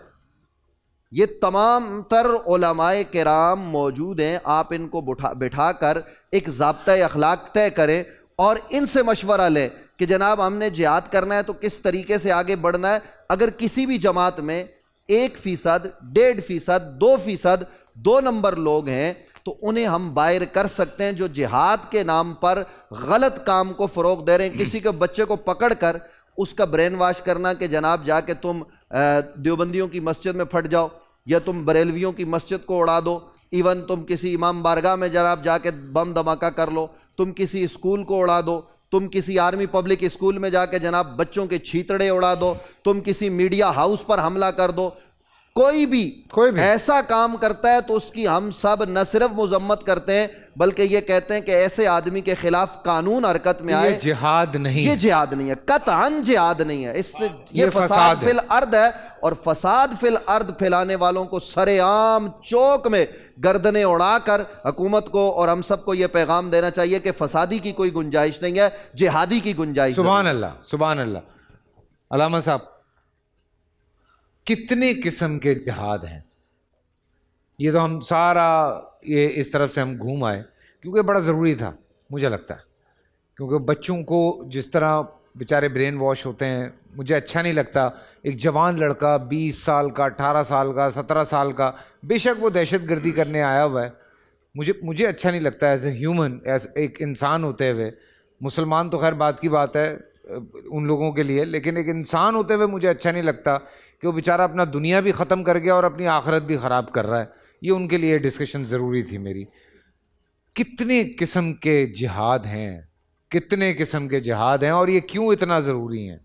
یہ تمام تر علماء کرام موجود ہیں. آپ ان کو بٹھا کر ایک ضابطۂ اخلاق طے کریں اور ان سے مشورہ لیں کہ جناب ہم نے جہاد کرنا ہے تو کس طریقے سے آگے بڑھنا ہے. اگر کسی بھی جماعت میں 1%، 1.5%، 2% 2 نمبر لوگ ہیں تو انہیں ہم باہر کر سکتے ہیں جو جہاد کے نام پر غلط کام کو فروغ دے رہے ہیں. کسی کے بچے کو پکڑ کر اس کا برین واش کرنا کہ جناب جا کے تم دیوبندیوں کی مسجد میں پھٹ جاؤ، یا تم بریلویوں کی مسجد کو اڑا دو، ایون تم کسی امام بارگاہ میں جناب جا کے بم دھماکہ کر لو، تم کسی اسکول کو اڑا دو، تم کسی آرمی پبلک اسکول میں جا کے جناب بچوں کے چھیتڑے اڑا دو، تم کسی میڈیا ہاؤس پر حملہ کر دو. کوئی بھی ایسا کام کرتا ہے تو اس کی ہم سب نہ صرف مذمت کرتے ہیں بلکہ یہ کہتے ہیں کہ ایسے آدمی کے خلاف قانون حرکت میں آئے. یہ جہاد نہیں، یہ جہاد نہیں ہے، قطعاً جہاد نہیں ہے. اس سے یہ فساد فی الارض ہے، اور فساد فی الارض پھیلانے والوں کو سرے عام چوک میں گردنیں اڑا کر حکومت کو اور ہم سب کو یہ پیغام دینا چاہیے کہ فسادی کی کوئی گنجائش نہیں ہے، جہادی کی گنجائش. سبحان اللہ، سبحان اللہ. علامہ صاحب، کتنے قسم کے جہاد ہیں؟ یہ تو ہم سارا یہ اس طرف سے ہم گھوم آئے کیونکہ بڑا ضروری تھا مجھے لگتا ہے، کیونکہ بچوں کو جس طرح بیچارے برین واش ہوتے ہیں، مجھے اچھا نہیں لگتا ایک جوان لڑکا 20 سال کا، 18 سال کا، 17 سال کا، بے شک وہ دہشت گردی کرنے آیا ہوا ہے، مجھے اچھا نہیں لگتا ایز اے ہیومن، ایز ایک انسان ہوتے ہوئے. مسلمان تو خیر بات کی بات ہے ان لوگوں کے لیے، لیکن ایک انسان ہوتے ہوئے مجھے اچھا نہیں لگتا کہ وہ بیچارہ اپنا دنیا بھی ختم کر گیا اور اپنی آخرت بھی خراب کر رہا ہے. یہ ان کے لیے ڈسکشن ضروری تھی میری. کتنے قسم کے جہاد ہیں، کتنے قسم کے جہاد ہیں، اور یہ کیوں اتنا ضروری ہیں؟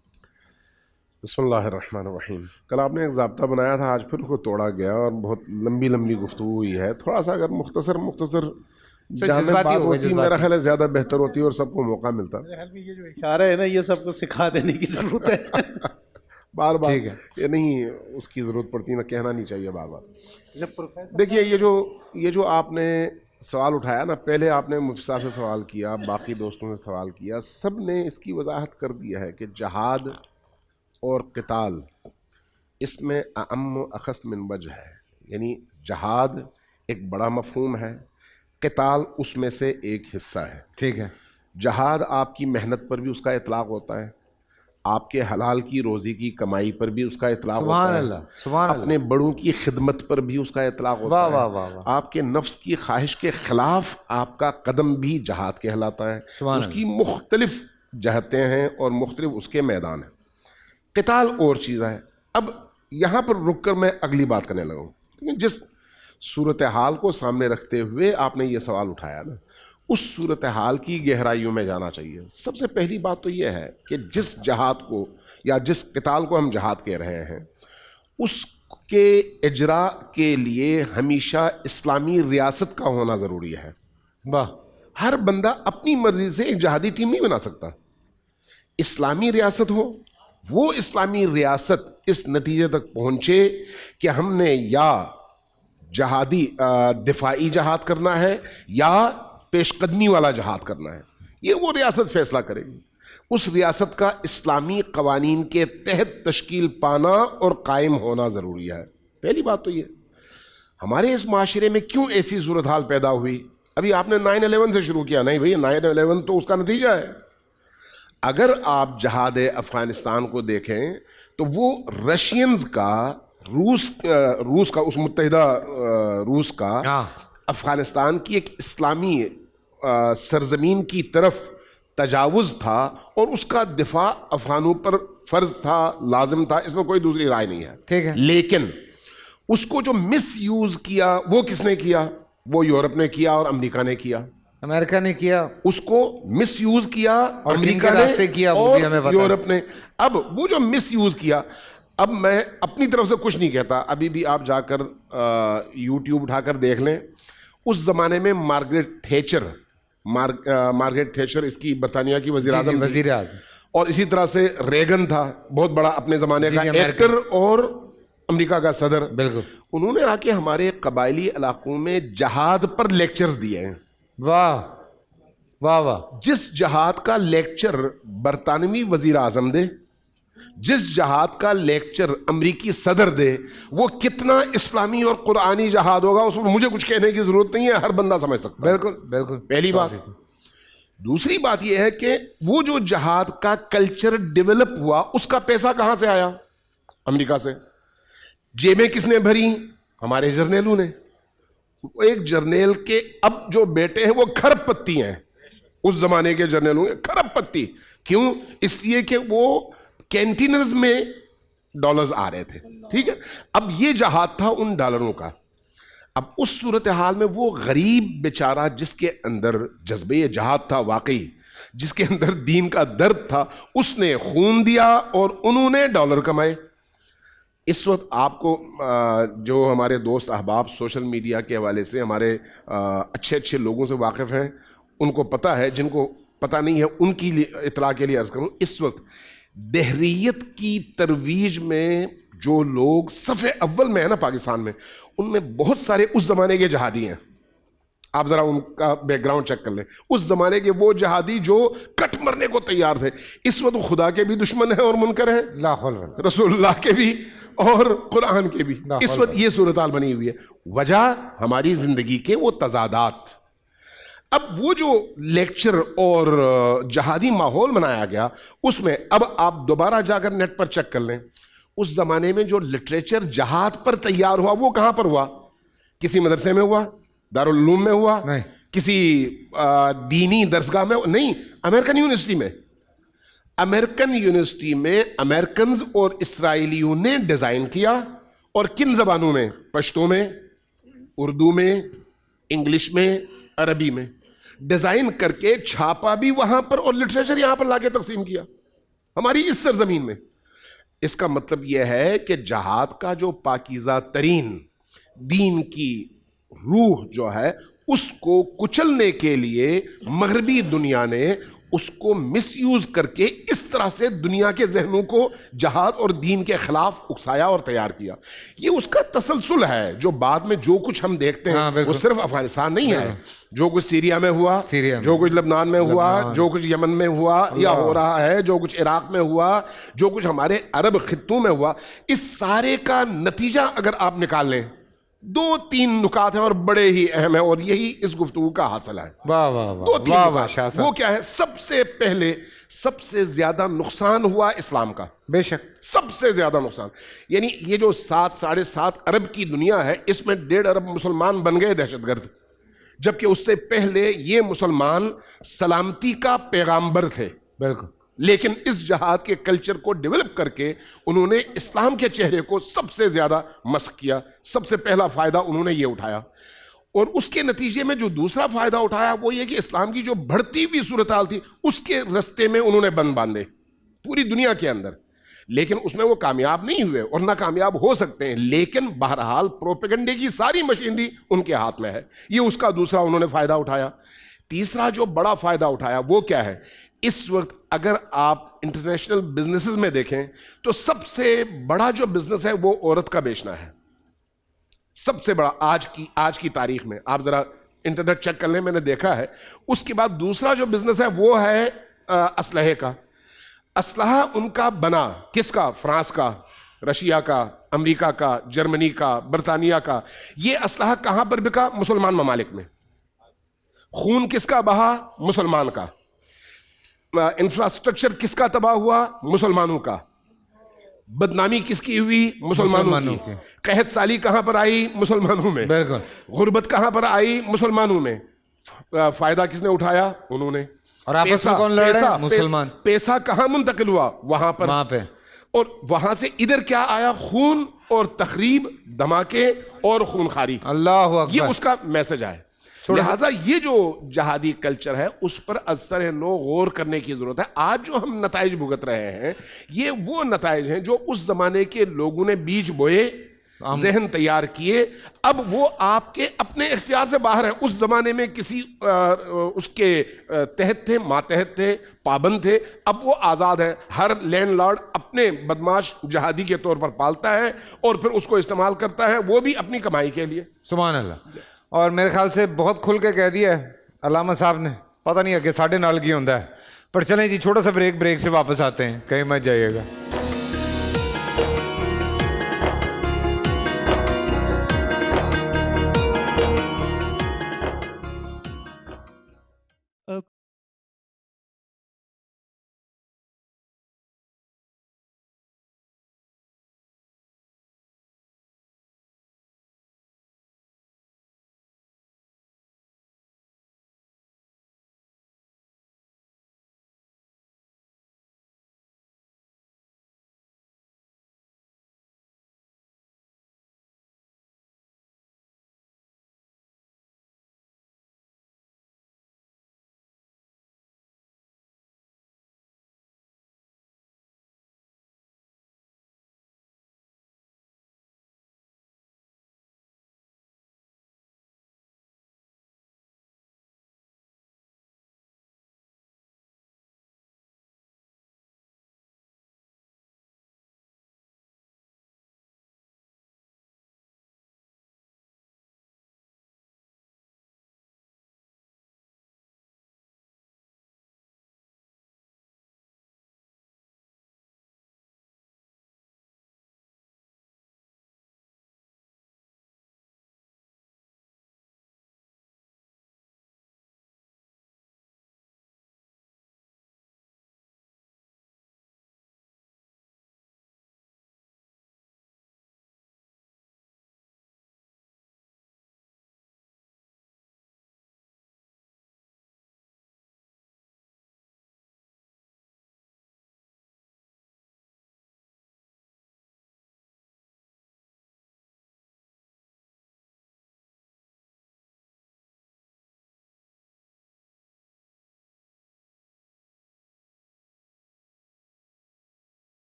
بسم اللہ الرحمن الرحیم. کل آپ نے ایک ضابطہ بنایا تھا، آج پھر اس کو توڑا گیا اور بہت لمبی گفتگو ہوئی ہے. تھوڑا سا اگر مختصر جامع بات ہوتی میرا خیال ہے زیادہ بہتر ہوتی اور سب کو موقع ملتا. یہ جو اشارہ ہے نا، یہ سب کو سکھا دینے کی ضرورت ہے. بار بار یہ نہیں اس کی ضرورت پڑتی، نہ کہنا نہیں چاہیے بار بار. دیکھیے یہ جو آپ نے سوال اٹھایا نا، پہلے آپ نے مفتی صاحب سے سوال کیا، باقی دوستوں سے سوال کیا، سب نے اس کی وضاحت کر دیا ہے کہ جہاد اور قتال اس میں اعم و اخص من وجہ ہے. یعنی جہاد ایک بڑا مفہوم ہے، قتال اس میں سے ایک حصہ ہے. ٹھیک ہے. جہاد آپ کی محنت پر بھی اس کا اطلاق ہوتا ہے، آپ کے حلال کی روزی کی کمائی پر بھی اس کا اطلاق ہوتا ہے، سبحان اللہ، اپنے بڑوں کی خدمت پر بھی اس کا اطلاق ہوتا ہے. واہ واہ واہ. آپ کے نفس کی خواہش کے خلاف آپ کا قدم بھی جہاد کہلاتا ہے. اس کی مختلف جہتیں ہیں اور مختلف اس کے میدان ہیں. قتال اور چیز ہے. اب یہاں پر رک کر میں اگلی بات کرنے لگا ہوں. جس صورتحال کو سامنے رکھتے ہوئے آپ نے یہ سوال اٹھایا نا، اس صورتحال کی گہرائیوں میں جانا چاہیے. سب سے پہلی بات تو یہ ہے کہ جس جہاد کو یا جس قتال کو ہم جہاد کہہ رہے ہیں، اس کے اجرا کے لیے ہمیشہ اسلامی ریاست کا ہونا ضروری ہے. واہ. ہر بندہ اپنی مرضی سے ایک جہادی ٹیم نہیں بنا سکتا. اسلامی ریاست ہو، وہ اسلامی ریاست اس نتیجے تک پہنچے کہ ہم نے یا جہادی دفاعی جہاد کرنا ہے یا پیش قدمی والا جہاد کرنا ہے. یہ وہ ریاست فیصلہ کرے گی. اس ریاست کا اسلامی قوانین کے تحت تشکیل پانا اور قائم ہونا ضروری ہے. پہلی بات تو یہ. ہمارے اس معاشرے میں کیوں ایسی صورتحال پیدا ہوئی؟ ابھی آپ نے 9/11 سے شروع کیا. نہیں بھئی، 9/11 تو اس کا نتیجہ ہے. اگر آپ جہاد افغانستان کو دیکھیں تو وہ رشینز کا، روس کا، اس متحدہ روس کا افغانستان کی ایک اسلامی سرزمین کی طرف تجاوز تھا اور اس کا دفاع افغانوں پر فرض تھا، لازم تھا. اس میں کوئی دوسری رائے نہیں ہے. ٹھیک ہے. لیکن اس کو جو مس یوز کیا وہ کس نے کیا؟ وہ یورپ نے کیا اور امریکہ نے کیا. امریکہ نے کیا، اس کو مس یوز کیا امریکہ نے کیا اور یورپ نے. اب وہ جو مس یوز کیا، اب میں اپنی طرف سے کچھ نہیں کہتا. ابھی بھی آپ جا کر یوٹیوب اٹھا کر دیکھ لیں. اس زمانے میں مارگریٹ تھیچر اس کی برطانیہ کی وزیر اعظم، اور اسی طرح سے ریگن تھا، بہت بڑا اپنے زمانے کا ایکٹر اور امریکہ کا صدر. بالکل. انہوں نے آ کے ہمارے قبائلی علاقوں میں جہاد پر لیکچرز دیے ہیں. واہ واہ واہ. جس جہاد کا لیکچر برطانوی وزیر اعظم دے، جس جہاد کا لیکچر امریکی صدر دے، وہ کتنا اسلامی اور قرآنی جہاد ہوگا اس میں مجھے کچھ کہنے کی ضرورت نہیں ہے، ہر بندہ سمجھ سکتا ہے. بالکل بالکل. پہلی بات. دوسری بات یہ ہے کہ وہ جو جہاد کا کلچر ڈیولپ ہوا، اس کا پیسہ کہاں سے آیا؟ امریکہ سے. جیبیں کس نے بھری؟ ہمارے جرنیلوں نے. ایک جرنیل کے اب جو بیٹے ہیں وہ کھرب پتی ہیں. اس زمانے کے جرنیلوں کے کھرب پتی. کیوں؟ اس لیے کہ وہ کینٹینرز میں ڈالرز آ رہے تھے. ٹھیک ہے. اب یہ جہاد تھا ان ڈالروں کا. اب اس صورتحال میں وہ غریب بیچارہ جس کے اندر جذبہ جہاد تھا واقعی، جس کے اندر دین کا درد تھا، اس نے خون دیا اور انہوں نے ڈالر کمائے. اس وقت آپ کو جو ہمارے دوست احباب سوشل میڈیا کے حوالے سے ہمارے اچھے اچھے لوگوں سے واقف ہیں، ان کو پتہ ہے، جن کو پتہ نہیں ہے ان کی اطلاع کے لیے عرض کروں، اس وقت دہریت کی ترویج میں جو لوگ صف اول میں ہیں نا پاکستان میں، ان میں بہت سارے اس زمانے کے جہادی ہیں. آپ ذرا ان کا بیک گراؤنڈ چیک کر لیں. اس زمانے کے وہ جہادی جو کٹ مرنے کو تیار تھے، اس وقت خدا کے بھی دشمن ہیں اور منکر ہیں، لا حول ولا قوة. رسول اللہ کے بھی اور قرآن کے بھی. اس وقت یہ صورتحال بنی ہوئی ہے. وجہ ہماری زندگی کے وہ تضادات. اب وہ جو لیکچر اور جہادی ماحول بنایا گیا، اس میں اب آپ دوبارہ جا کر نیٹ پر چیک کر لیں، اس زمانے میں جو لٹریچر جہاد پر تیار ہوا وہ کہاں پر ہوا؟ کسی مدرسے میں ہوا؟ دارالعلوم میں ہوا؟ نہیں. کسی دینی درسگاہ میں؟ نہیں، امریکن یونیورسٹی میں. امریکن یونیورسٹی میں امریکنز اور اسرائیلیوں نے ڈیزائن کیا. اور کن زبانوں میں؟ پشتو میں، اردو میں، انگلش میں، عربی میں. ڈیزائن کر کے چھاپا بھی وہاں پر اور لٹریچر یہاں پر لا کے تقسیم کیا ہماری اس سرزمین میں. اس کا مطلب یہ ہے کہ جہاد کا جو پاکیزہ ترین دین کی روح جو ہے، اس کو کچلنے کے لیے مغربی دنیا نے اس کو مس یوز کر کے اس طرح سے دنیا کے ذہنوں کو جہاد اور دین کے خلاف اکسایا اور تیار کیا. یہ اس کا تسلسل ہے جو بعد میں جو کچھ ہم دیکھتے ہیں وہ صرف افغانستان نہیں ہے. جو کچھ سیریا میں ہوا، جو کچھ لبنان میں ہوا، جو کچھ یمن میں ہوا یا ہو رہا ہے، جو کچھ عراق میں ہوا، جو کچھ ہمارے عرب خطوں میں ہوا، اس سارے کا نتیجہ اگر آپ نکال لیں، 2-3 نکات ہیں اور بڑے ہی اہم ہیں، اور یہی اس گفتگو کا حاصل ہے. واہ واہ واہ 2-3 واہ واہ نکات. شاہ صاحب. وہ کیا ہے؟ سب سے پہلے سب سے زیادہ نقصان ہوا اسلام کا. بے شک. سب سے زیادہ نقصان. یعنی یہ جو 7-7.5 ارب کی دنیا ہے، اس میں 1.5 ارب مسلمان بن گئے دہشت گرد، جبکہ اس سے پہلے یہ مسلمان سلامتی کا پیغامبر تھے. بالکل. لیکن اس جہاد کے کلچر کو ڈیولپ کر کے انہوں نے اسلام کے چہرے کو سب سے زیادہ مسخ کیا. سب سے پہلا فائدہ انہوں نے یہ اٹھایا، اور اس کے نتیجے میں جو دوسرا فائدہ اٹھایا وہ یہ کہ اسلام کی جو بڑھتی ہوئی صورتحال تھی اس کے رستے میں انہوں نے بند باندھے پوری دنیا کے اندر. لیکن اس میں وہ کامیاب نہیں ہوئے اور نہ کامیاب ہو سکتے ہیں. لیکن بہرحال پروپیگنڈے کی ساری مشینری ان کے ہاتھ میں ہے. یہ اس کا دوسرا انہوں نے فائدہ اٹھایا. تیسرا جو بڑا فائدہ اٹھایا وہ کیا ہے؟ اس وقت اگر آپ انٹرنیشنل بزنسز میں دیکھیں تو سب سے بڑا جو بزنس ہے وہ عورت کا بیچنا ہے. سب سے بڑا آج کی تاریخ میں. آپ ذرا انٹرنیٹ چیک کر لیں، میں نے دیکھا ہے. اس کے بعد دوسرا جو بزنس ہے وہ ہے اسلحے کا. اسلحہ ان کا بنا کس کا؟ فرانس کا، رشیا کا، امریکہ کا، جرمنی کا، برطانیہ کا. یہ اسلحہ کہاں پر بکا؟ مسلمان ممالک میں. خون کس کا بہا؟ مسلمان کا. انفراسٹرکچر کس کا تباہ ہوا؟ مسلمانوں کا. بدنامی کس کی ہوئی؟ مسلمانوں کی. قحط سالی کہاں پر آئی؟ مسلمانوں میں. غربت کہاں پر آئی؟ مسلمانوں میں. فائدہ کس نے اٹھایا؟ انہوں نے. اور آپس میں کون لڑ رہے ہیں؟ مسلمان. پیسہ کہاں منتقل ہوا؟ وہاں پر. اور وہاں سے ادھر کیا آیا؟ خون اور تخریب، دھماکے اور خونخواری. اللہ اکبر. یہ اس کا میسج ہے. لہٰذا یہ جو جہادی کلچر ہے اس پر اثر نو غور کرنے کی ضرورت ہے. آج جو ہم نتائج بھگت رہے ہیں یہ وہ نتائج ہیں جو اس زمانے کے لوگوں نے بیج بوئے، ذہن تیار کیے. اب وہ آپ کے اپنے اختیار سے باہر ہیں. اس زمانے میں کسی اس کے تحت تھے، ماتحت تھے، پابند تھے. اب وہ آزاد ہے. ہر لینڈ لارڈ اپنے بدماش جہادی کے طور پر پالتا ہے اور پھر اس کو استعمال کرتا ہے، وہ بھی اپنی کمائی کے لیے. سبحان اللہ. اور میرے خیال سے بہت کھل کے کہہ دیا ہے علامہ صاحب نے. پتہ نہیں کہ 9:30 کی ہوتا ہے. پر چلیں جی چھوٹا سا بریک سے واپس آتے ہیں. کہیں مت جائیے گا.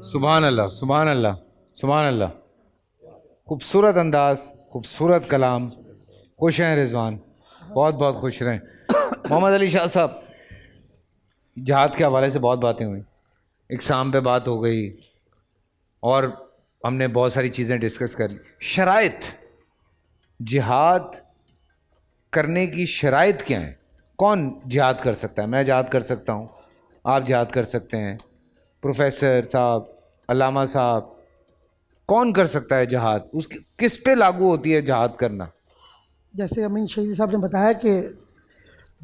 سبحان اللہ سبحان اللہ سبحان اللہ. خوبصورت انداز, خوبصورت کلام. خوش ہیں رضوان, بہت بہت خوش رہیں. محمد علی شاہ صاحب, جہاد کے حوالے سے بہت باتیں ہوئیں, اقسام پہ بات ہو گئی اور ہم نے بہت ساری چیزیں ڈسکس کر لی. شرائط, جہاد کرنے کی شرائط کیا ہیں؟ کون جہاد کر سکتا ہے؟ میں جہاد کر سکتا ہوں, آپ جہاد کر سکتے ہیں, پروفیسر صاحب, علامہ صاحب, کون کر سکتا ہے جہاد؟ اس کی کس پہ لاگو ہوتی ہے جہاد کرنا؟ جیسے امین شہید صاحب نے بتایا کہ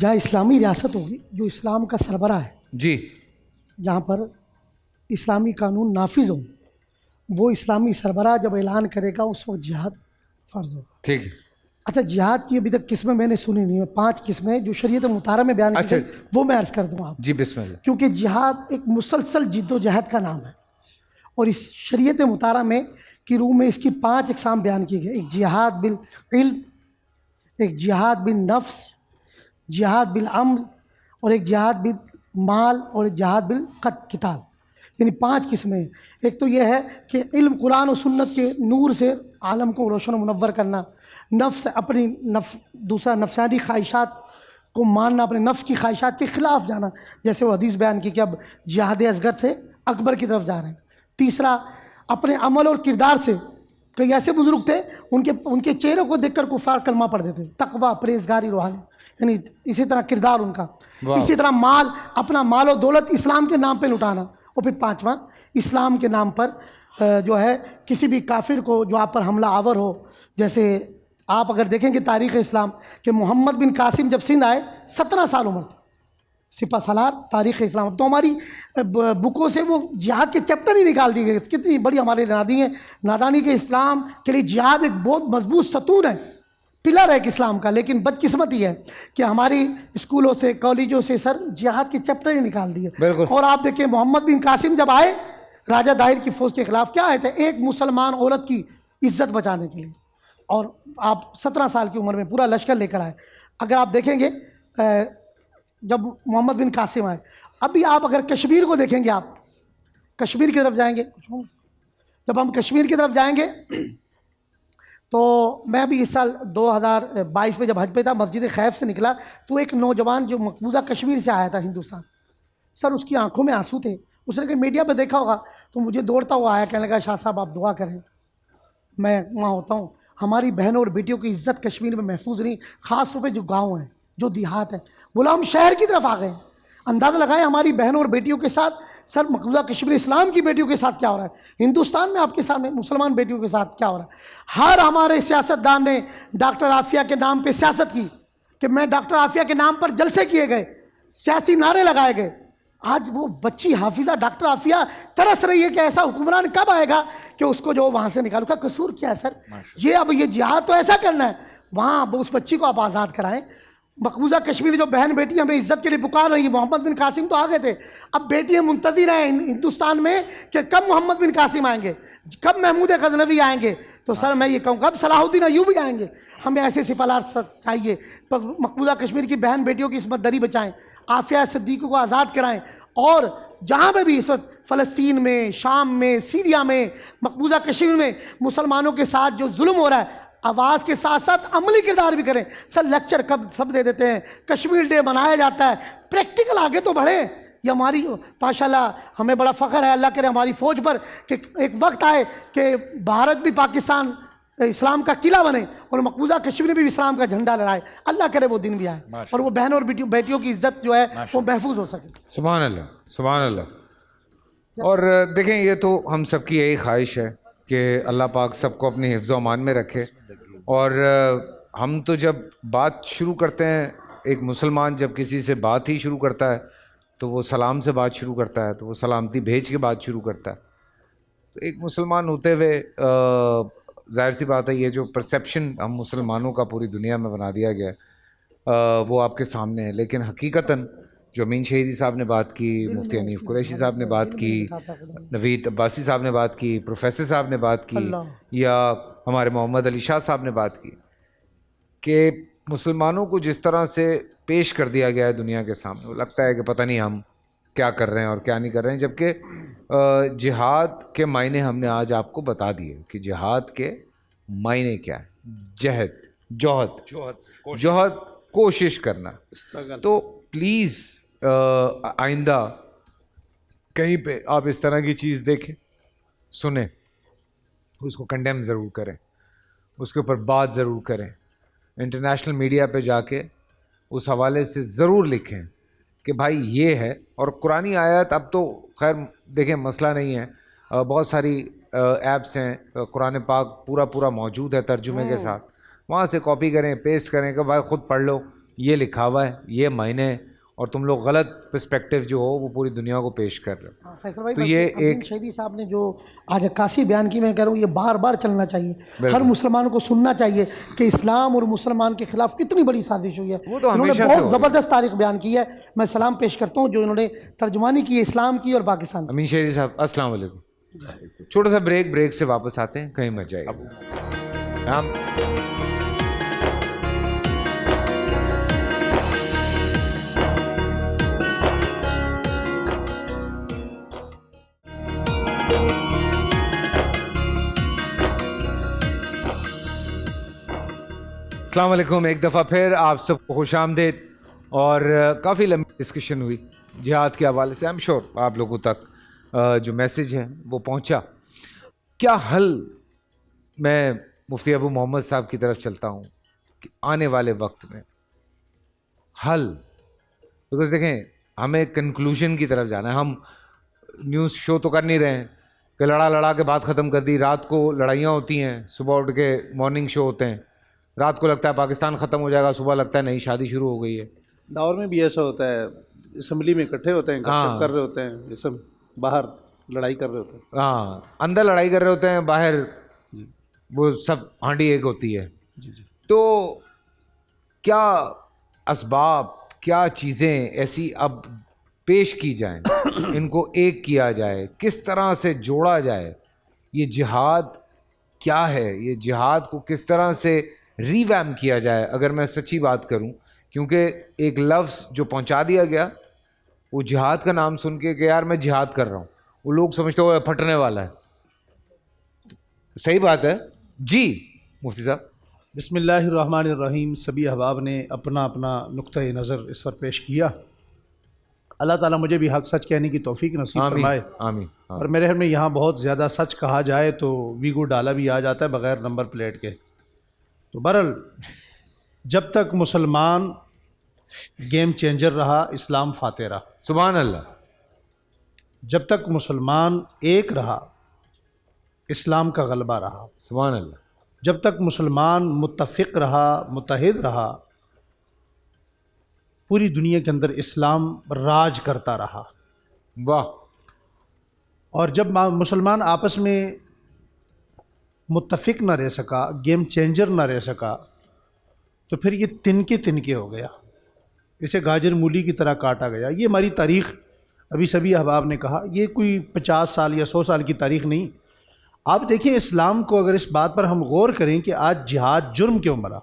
جہاں اسلامی ریاست ہوگی, جو اسلام کا سربراہ ہے, جی, جہاں پر اسلامی قانون نافذ ہوں, وہ اسلامی سربراہ جب اعلان کرے گا اس وقت جہاد فرض ہوگا. ٹھیک ہے. اچھا, جہاد کی ابھی تک قسمیں میں نے سنی نہیں ہیں, 5 قسمیں جو شریعت مطہرہ میں بیان کی گئی وہ میں عرض کر دوں آپ. جی بسم اللہ. کیونکہ جہاد ایک مسلسل جد و جہد کا نام ہے, اور اس شریعت مطہرہ میں کی روح میں اس کی 5 اقسام بیان کی گئی. ایک جہاد بالعلم, ایک جہاد بالنفس, جہاد بالعمل, اور ایک جہاد بالمال, اور ایک جہاد بالقتال. یعنی 5 قسمیں. ایک تو یہ ہے کہ علم قرآن و سنت کے نور سے عالم کو روشن و منور کرنا. نفس, اپنی دوسرا نفسانی خواہشات کو ماننا, اپنے نفس کی خواہشات کے خلاف جانا, جیسے وہ حدیث بیان کی کہ اب جہاد اصغر سے اکبر کی طرف جا رہے ہیں. تیسرا, اپنے عمل اور کردار سے, کئی ایسے بزرگ تھے ان کے چہروں کو دیکھ کر کفار کلمہ پڑھ دیتے, تقویٰ, پرہیزگاری, روحانی, یعنی اسی طرح کردار ان کا. اسی طرح مال, اپنا مال و دولت اسلام کے نام پہ لٹانا. اور پھر 5واں, اسلام کے نام پر جو ہے کسی بھی کافر کو جو آپ پر حملہ آور ہو. جیسے آپ اگر دیکھیں گے تاریخ اسلام کہ محمد بن قاسم جب سندھ آئے 17 سال عمر تھی, سپہ سالار تاریخ اسلام. تو ہماری بکوں سے وہ جہاد کے چیپٹر ہی نکال دیے گئے. کتنی بڑی ہماری نادانی کے اسلام کے لیے جہاد ایک بہت مضبوط ستون ہے, پلر ہے ایک اسلام کا. لیکن بدقسمتی ہے کہ ہماری اسکولوں سے, کالجوں سے سر جہاد کے چیپٹر ہی نکال دیے. اور آپ دیکھیں محمد بن قاسم جب آئے راجہ داہر کی فوج کے خلاف, کیا آئے تھے؟ ایک مسلمان عورت کی عزت بچانے کے لیے. اور آپ 17 سال کی عمر میں پورا لشکر لے کر آئے. اگر آپ دیکھیں گے جب محمد بن قاسم آئے, ابھی آپ اگر کشمیر کو دیکھیں گے, آپ کشمیر کی طرف جائیں گے, جب ہم کشمیر کی طرف جائیں گے تو میں بھی اس سال 2022 میں جب حج پہ تھا, مسجد خیف سے نکلا تو ایک نوجوان جو مقبوضہ کشمیر سے آیا تھا ہندوستان, سر اس کی آنکھوں میں آنسو تھے. اس نے کہ میڈیا پہ دیکھا ہوگا, تو مجھے دوڑتا ہوا آیا, کہنے لگا شاہ صاحب آپ دعا کریں, میں وہاں ہوتا ہوں. ہماری بہنوں اور بیٹیوں کی عزت کشمیر میں محفوظ نہیں, خاص طور پہ جو گاؤں ہیں, جو دیہات ہیں. بولا ہم شہر کی طرف آ گئے. اندازہ لگائیں ہماری بہنوں اور بیٹیوں کے ساتھ, سر مقبوضہ کشمیر اسلام کی بیٹیوں کے ساتھ کیا ہو رہا ہے, ہندوستان میں آپ کے سامنے مسلمان بیٹیوں کے ساتھ کیا ہو رہا ہے. ہر ہمارے سیاستدان نے ڈاکٹر عافیہ کے نام پہ سیاست کی, کہ میں ڈاکٹر عافیہ کے نام پر جلسے کیے گئے, سیاسی نعرے لگائے گئے. آج وہ بچی حافظہ ڈاکٹر عافیہ ترس رہی ہے کہ ایسا حکمران کب آئے گا کہ اس کو جو وہاں سے نکالو. کا قصور کیا ہے سر؟ یہ اب یہ جہاد تو ایسا کرنا ہے, وہاں اس بچی کو آپ آزاد کرائیں. مقبوضہ کشمیر جو بہن بیٹی ہمیں عزت کے لیے پکار رہی ہے, محمد بن قاسم تو آ گئے تھے, اب بیٹیاں منتظر ہیں ہندوستان میں کہ کب محمد بن قاسم آئیں گے, کب محمود غزنوی آئیں گے. تو سر میں یہ کہوں گا اب صلاح الدین ایوبی آئیں گے. ہمیں ایسے سپالار چاہیے, مقبوضہ کشمیر کی بہن بیٹیوں کی عصمت دری بچائیں, عافیہ صدیقی کو آزاد کرائیں. اور جہاں پہ بھی اس وقت فلسطین میں, شام میں, سیریا میں, مقبوضہ کشمیر میں مسلمانوں کے ساتھ جو ظلم ہو رہا ہے, آواز کے ساتھ ساتھ عملی کردار بھی کریں. سر لیکچر کب سب دے دیتے ہیں, کشمیر ڈے منایا جاتا ہے, پریکٹیکل آگے تو بڑھیں. یہ ہماری ماشاء اللہ ہمیں بڑا فخر ہے, اللہ کرے ہماری فوج پر کہ ایک وقت آئے کہ بھارت بھی پاکستان اسلام کا قلعہ بنے اور مقبوضہ کشمیر بھی اسلام کا جھنڈا لہرائے. اللہ کرے وہ دن بھی آئے اور وہ بہنوں اور بیٹیوں کی عزت جو ہے وہ محفوظ ہو سکے. سبحان اللہ سبحان اللہ. اور دیکھیں یہ تو ہم سب کی یہی خواہش ہے کہ اللہ پاک سب کو اپنی حفظ و امان میں رکھے. اور ہم تو جب بات شروع کرتے ہیں, ایک مسلمان جب کسی سے بات ہی شروع کرتا ہے تو وہ سلام سے بات شروع کرتا ہے, تو وہ سلامتی بھیج کے بات شروع کرتا ہے. تو ایک مسلمان ہوتے ہوئے ظاہر سی بات ہے یہ جو پرسیپشن ہم مسلمانوں کا پوری دنیا میں بنا دیا گیا ہے وہ آپ کے سامنے ہے. لیکن حقیقتاً جو امین شہیدی صاحب نے بات کی, مفتی حنیف قریشی صاحب نے بات کی, نوید عباسی صاحب نے بات کی, پروفیسر صاحب نے بات کی, یا ہمارے محمد علی شاہ صاحب نے بات کی, کہ مسلمانوں کو جس طرح سے پیش کر دیا گیا ہے دنیا کے سامنے, وہ لگتا ہے کہ پتہ نہیں ہم کیا کر رہے ہیں اور کیا نہیں کر رہے ہیں، جبکہ جہاد کے معنی ہم نے آج آپ کو بتا دیے کہ جہاد کے معنی کیا ہے، جوہد کوشش کرنا. تو پلیز آئندہ کہیں پہ آپ اس طرح کی چیز دیکھیں، سنیں، اس کو کنڈیم ضرور کریں، اس کے اوپر بات ضرور کریں، انٹرنیشنل میڈیا پہ جا کے اس حوالے سے ضرور لکھیں کہ بھائی یہ ہے. اور قرآنی آیات اب تو خیر دیکھیں مسئلہ نہیں ہے، بہت ساری ایپس ہیں، قرآن پاک پورا موجود ہے ترجمے کے ساتھ، وہاں سے کاپی کریں، پیسٹ کریں کہ بھائی خود پڑھ لو، یہ لکھا ہوا ہے، یہ معنی ہے، اور تم لوگ غلط پرسپیکٹیو جو ہو وہ پوری دنیا کو پیش کر رہے ہو. فیصل بھائی، تو یہ ایک شہیدی صاحب نے جو آج عکاسی بیان کی، میں کہہ رہا ہوں یہ بار بار چلنا چاہیے، ہر مسلمان کو سننا چاہیے کہ اسلام اور مسلمان کے خلاف کتنی بڑی سازش ہوئی ہے. وہ تو انہوں نے ہمیشہ سے بہت زبردست تاریخ بیان کی ہے. میں سلام پیش کرتا ہوں جو انہوں نے ترجمانی کی ہے اسلام کی اور پاکستان کی. امین شہیدی صاحب السلام علیکم. چھوٹا سا بریک سے واپس آتے ہیں، کہیں مت جائیے. السلام علیکم. ایک دفعہ پھر آپ سب کو خوش آمدید. اور کافی لمبی ڈسکشن ہوئی جہاد کے حوالے سے. آئی ایم شیور آپ لوگوں تک جو میسیج ہے وہ پہنچا. کیا حل، میں مفتی ابو محمد صاحب کی طرف چلتا ہوں کہ آنے والے وقت میں حل، بیکاز دیکھیں ہمیں کنکلوژن کی طرف جانا ہے. ہم نیوز شو تو کر نہیں رہے ہیں کہ لڑا کے بات ختم کر دی. رات کو لڑائیاں ہوتی ہیں، صبح اٹھ کے مارننگ شو ہوتے ہیں. رات کو لگتا ہے پاکستان ختم ہو جائے گا، صبح لگتا ہے نئی شادی شروع ہو گئی ہے. لاہور میں بھی ایسا ہوتا ہے، اسمبلی میں اکٹھے ہوتے ہیں، گپ شپ کر رہے ہوتے ہیں، یہ سب باہر لڑائی کر رہے ہوتے ہیں. ہاں، اندر لڑائی کر رہے ہوتے ہیں، باہر وہ سب ہانڈی ایک ہوتی ہے. تو کیا اسباب، کیا چیزیں ایسی اب پیش کی جائیں، ان کو ایک کیا جائے، کس طرح سے جوڑا جائے؟ یہ جہاد کیا ہے؟ یہ جہاد کو کس طرح سے ریویم کیا جائے؟ اگر میں سچی بات کروں، کیونکہ ایک لفظ جو پہنچا دیا گیا وہ جہاد کا نام سن کے کہ یار میں جہاد کر رہا ہوں، وہ لوگ سمجھتے ہو پھٹنے والا ہے. صحیح بات ہے جی مفتی صاحب. بسم اللہ الرحمن الرحیم. سبھی احباب نے اپنا اپنا نقطۂ نظر اس پر پیش کیا. اللہ تعالیٰ مجھے بھی حق سچ کہنے کی توفیق نصیب فرمائے. آمین. اور میرے خیال میں یہاں بہت زیادہ سچ کہا جائے تو ویگو ڈالا بھی آ جاتا ہے بغیر نمبر پلیٹ کے. تو بہرحال جب تک مسلمان گیم چینجر رہا، اسلام فاتح رہا. سبحان اللہ. جب تک مسلمان ایک رہا، اسلام کا غلبہ رہا. سبحان اللہ. جب تک مسلمان متفق رہا، متحد رہا، پوری دنیا کے اندر اسلام راج کرتا رہا. واہ. اور جب مسلمان آپس میں متفق نہ رہ سکا، گیم چینجر نہ رہ سکا، تو پھر یہ تنکے ہو گیا، اسے گاجر مولی کی طرح کاٹا گیا. یہ ہماری تاریخ، ابھی سبھی احباب نے کہا، یہ کوئی 50 سال یا 100 سال کی تاریخ نہیں. آپ دیکھیں اسلام کو اگر اس بات پر ہم غور کریں کہ آج جہاد جرم کیوں بنا.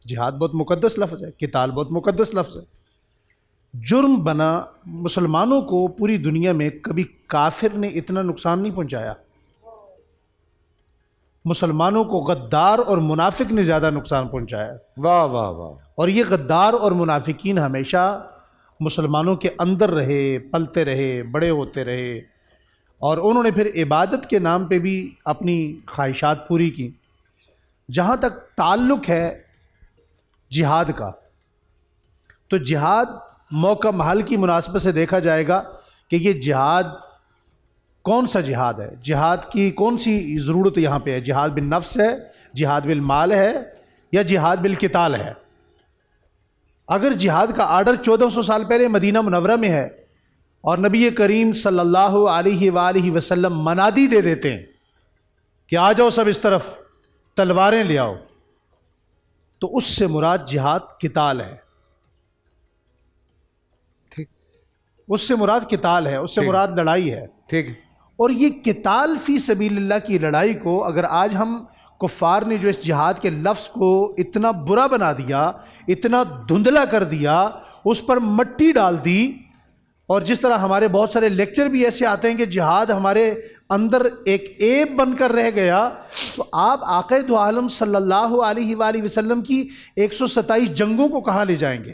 جہاد بہت مقدس لفظ ہے، قتال بہت مقدس لفظ ہے. جرم بنا مسلمانوں کو پوری دنیا میں کبھی کافر نے اتنا نقصان نہیں پہنچایا. مسلمانوں کو غدار اور منافق نے زیادہ نقصان پہنچایا. واہ واہ واہ. اور یہ غدار اور منافقین ہمیشہ مسلمانوں کے اندر رہے، پلتے رہے، بڑے ہوتے رہے، اور انہوں نے پھر عبادت کے نام پہ بھی اپنی خواہشات پوری کی. جہاں تک تعلق ہے جہاد کا، تو جہاد موقع محل کی مناسبت سے دیکھا جائے گا کہ یہ جہاد کون سا جہاد ہے، جہاد کی کون سی ضرورت یہاں پہ ہے. جہاد بالنفس ہے، جہاد بالمال ہے، یا جہاد بالقتال ہے. اگر جہاد کا آرڈر 1400 سال پہلے مدینہ منورہ میں ہے اور نبی کریم صلی اللہ علیہ وآلہ وسلم منادی دے دیتے ہیں کہ آ جاؤ سب اس طرف، تلواریں لے آؤ، تو اس سے مراد جہاد قتال ہے. اس سے مراد قتال ہے، اس سے مراد لڑائی ہے. ٹھیک. اور یہ قتال فی سبیل اللہ کی لڑائی کو اگر آج ہم کفار نے جو اس جہاد کے لفظ کو اتنا برا بنا دیا، اتنا دھندلا کر دیا، اس پر مٹی ڈال دی، اور جس طرح ہمارے بہت سارے لیکچر بھی ایسے آتے ہیں کہ جہاد ہمارے اندر ایک عیب بن کر رہ گیا، تو آپ آقا دو عالم صلی اللہ علیہ وآلہ وسلم کی 127 جنگوں کو کہاں لے جائیں گے؟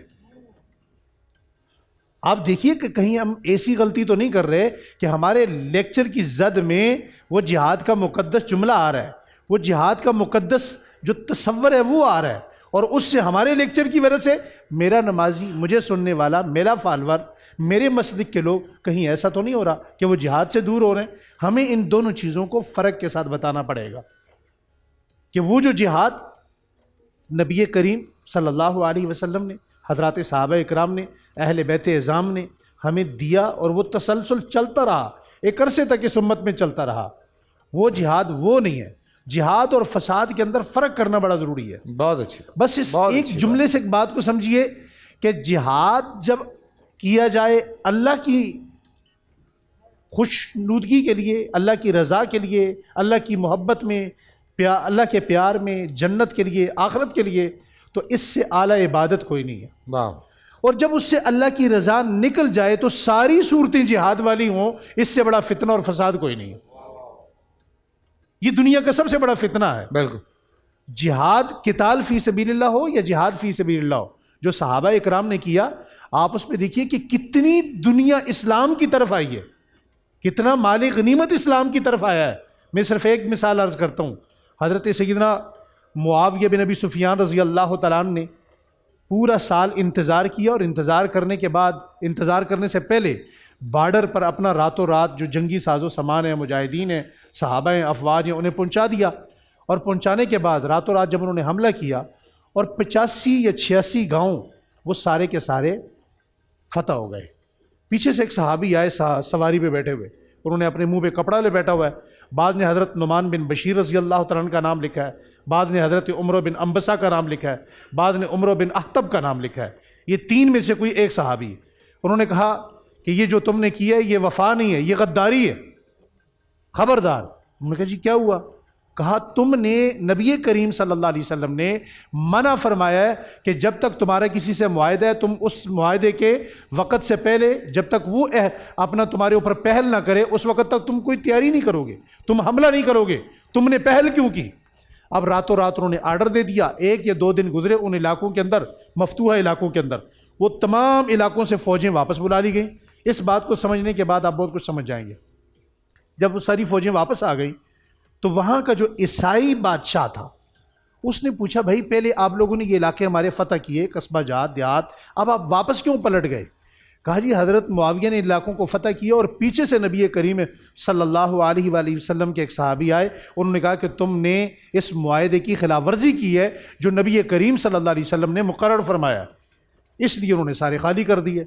آپ دیکھیے کہ کہیں ہم ایسی غلطی تو نہیں کر رہے کہ ہمارے لیکچر کی زد میں وہ جہاد کا مقدس جملہ آ رہا ہے، وہ جہاد کا مقدس جو تصور ہے وہ آ رہا ہے، اور اس سے ہمارے لیکچر کی وجہ سے میرا نمازی، مجھے سننے والا، میرا فالور، میرے مسلک کے لوگ کہیں ایسا تو نہیں ہو رہا کہ وہ جہاد سے دور ہو رہے ہیں۔ ہمیں ان دونوں چیزوں کو فرق کے ساتھ بتانا پڑے گا کہ وہ جو جہاد نبی کریم صلی اللہ علیہ وسلم نے، حضرات صحابہ اکرام نے، اہل بیت اعظام نے ہمیں دیا، اور وہ تسلسل چلتا رہا، ایک عرصے تک اس امت میں چلتا رہا، وہ جہاد وہ نہیں ہے۔ جہاد اور فساد کے اندر فرق کرنا بڑا ضروری ہے۔ بہت اچھی، بس اس ایک جملے سے ایک بات کو سمجھیے کہ جہاد جب کیا جائے اللہ کی خوشنودگی کے لیے، اللہ کی رضا کے لیے، اللہ کی محبت میں، اللہ کے پیار میں، جنت کے لیے، آخرت کے لیے، تو اس سے اعلیٰ عبادت کوئی نہیں ہے۔ واہ، اور جب اس سے اللہ کی رضا نکل جائے تو ساری صورتیں جہاد والی ہوں، اس سے بڑا فتنہ اور فساد کوئی نہیں ہے۔ یہ دنیا کا سب سے بڑا فتنہ ہے۔ بالکل، جہاد قتال فی سبیل اللہ ہو یا جہاد فی سبیل اللہ ہو، جو صحابہ اکرام نے کیا، آپ اس میں دیکھیے کہ کتنی دنیا اسلام کی طرف آئی ہے، کتنا مال غنیمت اسلام کی طرف آیا ہے۔ میں صرف ایک مثال عرض کرتا ہوں، حضرت سیدنا معاویہ بن ابی سفیان رضی اللہ تعالیٰ عنہ نے پورا سال انتظار کیا، اور انتظار کرنے کے بعد، انتظار کرنے سے پہلے بارڈر پر اپنا راتوں رات جو جنگی ساز و سامان ہے، مجاہدین ہیں، صحابہ ہیں، افواج ہیں، انہیں پہنچا دیا، اور پہنچانے کے بعد راتوں رات جب انہوں نے حملہ کیا، اور 85 یا 86 گاؤں وہ سارے کے سارے فتح ہو گئے۔ پیچھے سے ایک صحابی آئے سواری پہ بیٹھے ہوئے، انہوں نے اپنے منہ پہ کپڑا لے بیٹھا ہوا ہے، بعض نے حضرت نعمان بن بشیر رضی اللہ تعالیٰ عنہ کا نام لکھا ہے، بعض نے حضرت عمر بن انبسہ کا نام لکھا ہے، بعض نے عمر بن احتب کا نام لکھا ہے۔ یہ تین میں سے کوئی ایک صحابی، انہوں نے کہا کہ یہ جو تم نے کیا ہے یہ وفا نہیں ہے، یہ غداری ہے، خبردار۔ انہوں نے کہا جی کیا ہوا؟ کہا تم نے، نبی کریم صلی اللہ علیہ وسلم نے منع فرمایا ہے کہ جب تک تمہارا کسی سے معاہدہ ہے، تم اس معاہدے کے وقت سے پہلے، جب تک وہ اپنا تمہارے اوپر پہل نہ کرے، اس وقت تک تم کوئی تیاری نہیں کرو گے، تم حملہ نہیں کرو گے، تم نے پہل کیوں کی؟ اب راتوں رات انہوں نے آرڈر دے دیا، 1 یا 2 دن گزرے، ان علاقوں کے اندر، مفتوحہ علاقوں کے اندر، وہ تمام علاقوں سے فوجیں واپس بلا لی گئیں۔ اس بات کو سمجھنے کے بعد آپ بہت کچھ سمجھ جائیں گے۔ جب وہ ساری فوجیں واپس آ گئیں تو وہاں کا جو عیسائی بادشاہ تھا، اس نے پوچھا بھائی پہلے آپ لوگوں نے یہ علاقے ہمارے فتح کیے، قصبہ جات، دیہات، اب آپ واپس کیوں پلٹ گئے؟ کہا جی حضرت معاویہ نے علاقوں کو فتح کیا، اور پیچھے سے نبی کریم صلی اللہ علیہ وآلہ وسلم کے ایک صحابی آئے، انہوں نے کہا کہ تم نے اس معاہدے کی خلاف ورزی کی ہے جو نبی کریم صلی اللہ علیہ وسلم نے مقرر فرمایا، اس لیے انہوں نے سارے خالی کر دیے۔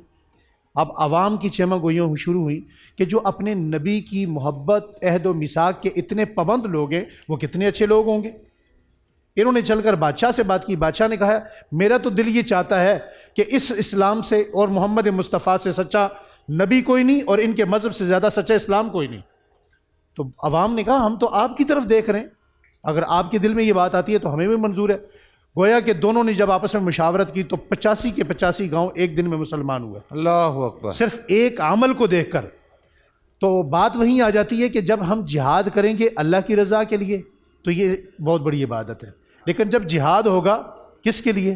اب عوام کی چیمہ گوئیاں شروع ہوئی کہ جو اپنے نبی کی محبت، عہد و میثاق کے اتنے پابند لوگ ہیں، وہ کتنے اچھے لوگ ہوں گے۔ انہوں نے چل کر بادشاہ سے بات کی، بادشاہ نے کہا میرا تو دل یہ چاہتا ہے کہ اس اسلام سے اور محمد مصطفیٰ سے سچا نبی کوئی نہیں، اور ان کے مذہب سے زیادہ سچا اسلام کوئی نہیں۔ تو عوام نے کہا ہم تو آپ کی طرف دیکھ رہے ہیں، اگر آپ کے دل میں یہ بات آتی ہے تو ہمیں بھی منظور ہے۔ گویا کہ دونوں نے جب آپس میں مشاورت کی تو 85 کے 85 گاؤں ایک دن میں مسلمان ہوئے، اللہ اکبر، صرف ایک عمل کو دیکھ کر۔ تو بات وہیں آ جاتی ہے کہ جب ہم جہاد کریں گے اللہ کی رضا کے لیے تو یہ بہت بڑی عبادت ہے، لیکن جب جہاد ہوگا کس کے لیے؟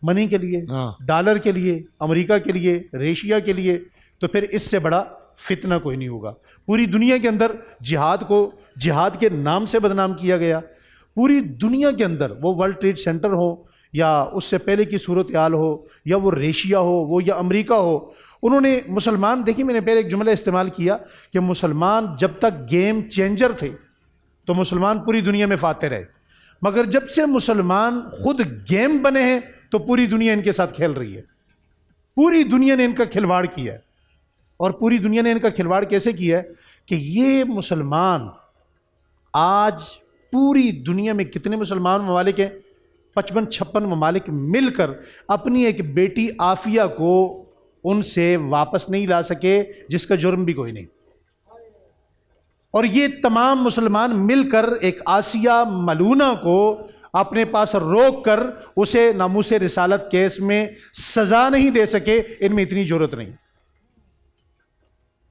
منی کے لیے، ڈالر کے لیے، امریکہ کے لیے، ریشیا کے لیے، تو پھر اس سے بڑا فتنہ کوئی نہیں ہوگا۔ پوری دنیا کے اندر جہاد کو جہاد کے نام سے بدنام کیا گیا، پوری دنیا کے اندر، وہ ورلڈ ٹریڈ سینٹر ہو یا اس سے پہلے کی صورتحال ہو، یا وہ ریشیا ہو، وہ یا امریکہ ہو، انہوں نے مسلمان، دیکھیے میں نے پہلے ایک جملہ استعمال کیا کہ مسلمان جب تک گیم چینجر تھے تو مسلمان پوری دنیا میں فاتح رہے، مگر جب سے مسلمان خود گیم بنے ہیں تو پوری دنیا ان کے ساتھ کھیل رہی ہے، پوری دنیا نے ان کا کھلواڑ کیا ہے۔ اور پوری دنیا نے ان کا کھلواڑ کیسے کیا ہے کہ یہ مسلمان آج پوری دنیا میں کتنے مسلمان ممالک ہیں؟ 55-56 ممالک مل کر اپنی ایک بیٹی عافیہ کو ان سے واپس نہیں لا سکے، جس کا جرم بھی کوئی نہیں۔ اور یہ تمام مسلمان مل کر ایک آسیہ ملونہ کو اپنے پاس روک کر اسے ناموس رسالت کیس میں سزا نہیں دے سکے، ان میں اتنی جرت نہیں۔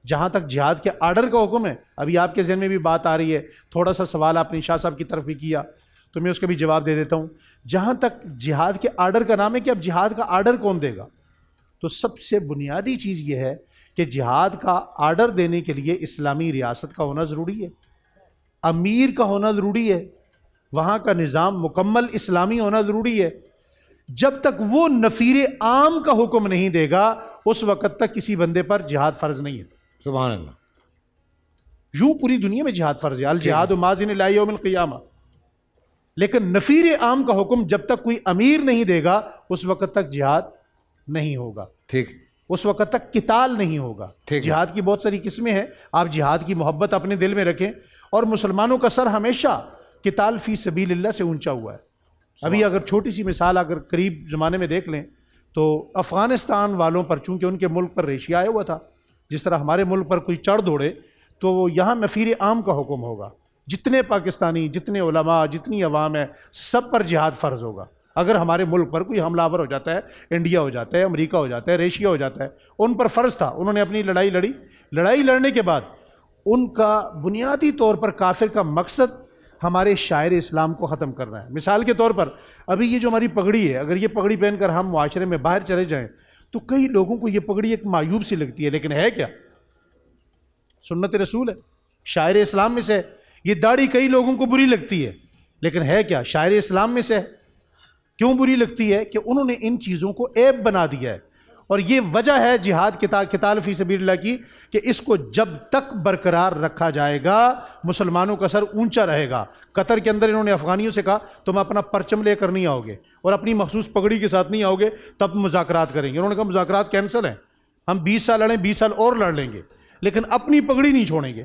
جہاں تک جہاد کے آرڈر کا حکم ہے، ابھی آپ کے ذہن میں بھی بات آ رہی ہے، تھوڑا سا سوال آپ نے شاہ صاحب کی طرف بھی کیا تو میں اس کا بھی جواب دے دیتا ہوں. جہاں تک جہاد کے آرڈر کا نام ہے کہ اب جہاد کا آرڈر کون دے گا، تو سب سے بنیادی چیز یہ ہے کہ جہاد کا آرڈر دینے کے لیے اسلامی ریاست کا ہونا ضروری ہے، امیر کا ہونا ضروری ہے، وہاں کا نظام مکمل اسلامی ہونا ضروری ہے. جب تک وہ نفیر عام کا حکم نہیں دے گا اس وقت تک کسی بندے پر جہاد فرض نہیں ہے. سبحان اللہ. یوں پوری دنیا میں جہاد فرض ہے، الجہاد ماضٍ الی یوم القیامہ، لیکن نفیر عام کا حکم جب تک کوئی امیر نہیں دے گا اس وقت تک جہاد نہیں ہوگا، ٹھیک، اس وقت تک قتال نہیں ہوگا. جہاد کی بہت ساری قسمیں ہیں، آپ جہاد کی محبت اپنے دل میں رکھیں، اور مسلمانوں کا سر ہمیشہ قتال فی سبیل اللہ سے اونچا ہوا ہے. ابھی اگر چھوٹی سی مثال اگر قریب زمانے میں دیکھ لیں تو افغانستان والوں پر چونکہ ان کے ملک پر ریشیا آیا ہوا تھا، جس طرح ہمارے ملک پر کوئی چڑھ دوڑے تو یہاں نفیر عام کا حکم ہوگا، جتنے پاکستانی، جتنے علماء، جتنی عوام ہے، سب پر جہاد فرض ہوگا. اگر ہمارے ملک پر کوئی حملہ آور ہو جاتا ہے، انڈیا ہو جاتا ہے، امریکہ ہو جاتا ہے، ریشیا ہو جاتا ہے، ان پر فرض تھا، انہوں نے اپنی لڑائی لڑی. لڑائی لڑنے کے بعد ان کا بنیادی طور پر کافر کا مقصد ہمارے شاعر اسلام کو ختم کرنا ہے. مثال کے طور پر ابھی یہ جو ہماری پگڑی ہے، اگر یہ پگڑی پہن کر ہم معاشرے میں باہر چلے جائیں تو کئی لوگوں کو یہ پگڑی ایک معیوب سی لگتی ہے، لیکن ہے کیا؟ سنت رسول ہے، شاعر اسلام میں سے ہے. یہ داڑھی کئی لوگوں کو بری لگتی ہے، لیکن ہے کیا؟ شاعر اسلام میں سے ہے. کیوں بری لگتی ہے؟ کہ انہوں نے ان چیزوں کو عیب بنا دیا ہے. اور یہ وجہ ہے جہاد قتال فی سبیل اللہ کی کہ اس کو جب تک برقرار رکھا جائے گا مسلمانوں کا سر اونچا رہے گا. قطر کے اندر انہوں نے افغانیوں سے کہا تم اپنا پرچم لے کر نہیں آؤ گے اور اپنی مخصوص پگڑی کے ساتھ نہیں آؤ گے تب مذاکرات کریں گے. انہوں نے کہا مذاکرات کینسل ہیں، ہم 20 سال لڑیں، 20 سال اور لڑ لیں گے، لیکن اپنی پگڑی نہیں چھوڑیں گے.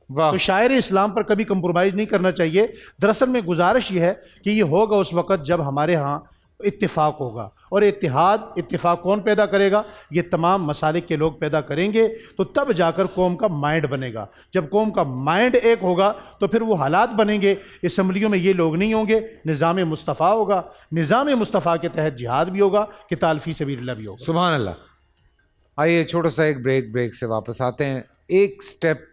تو شاعر اسلام پر کبھی کمپرومائز نہیں کرنا چاہیے. دراصل میں گزارش یہ ہے کہ یہ ہوگا اس وقت جب ہمارے ہاں اتفاق ہوگا، اور اتفاق کون پیدا کرے گا؟ یہ تمام مسالک کے لوگ پیدا کریں گے، تو تب جا کر قوم کا مائنڈ بنے گا. جب قوم کا مائنڈ ایک ہوگا تو پھر وہ حالات بنیں گے. اسمبلیوں میں یہ لوگ نہیں ہوں گے، نظام مصطفیٰ ہوگا، نظام مصطفیٰ کے تحت جہاد بھی ہوگا، قتال فی سبیل اللہ بھی ہوگا. سبحان اللہ. آئیے چھوٹا سا ایک بریک سے واپس آتے ہیں. ایک سٹیپ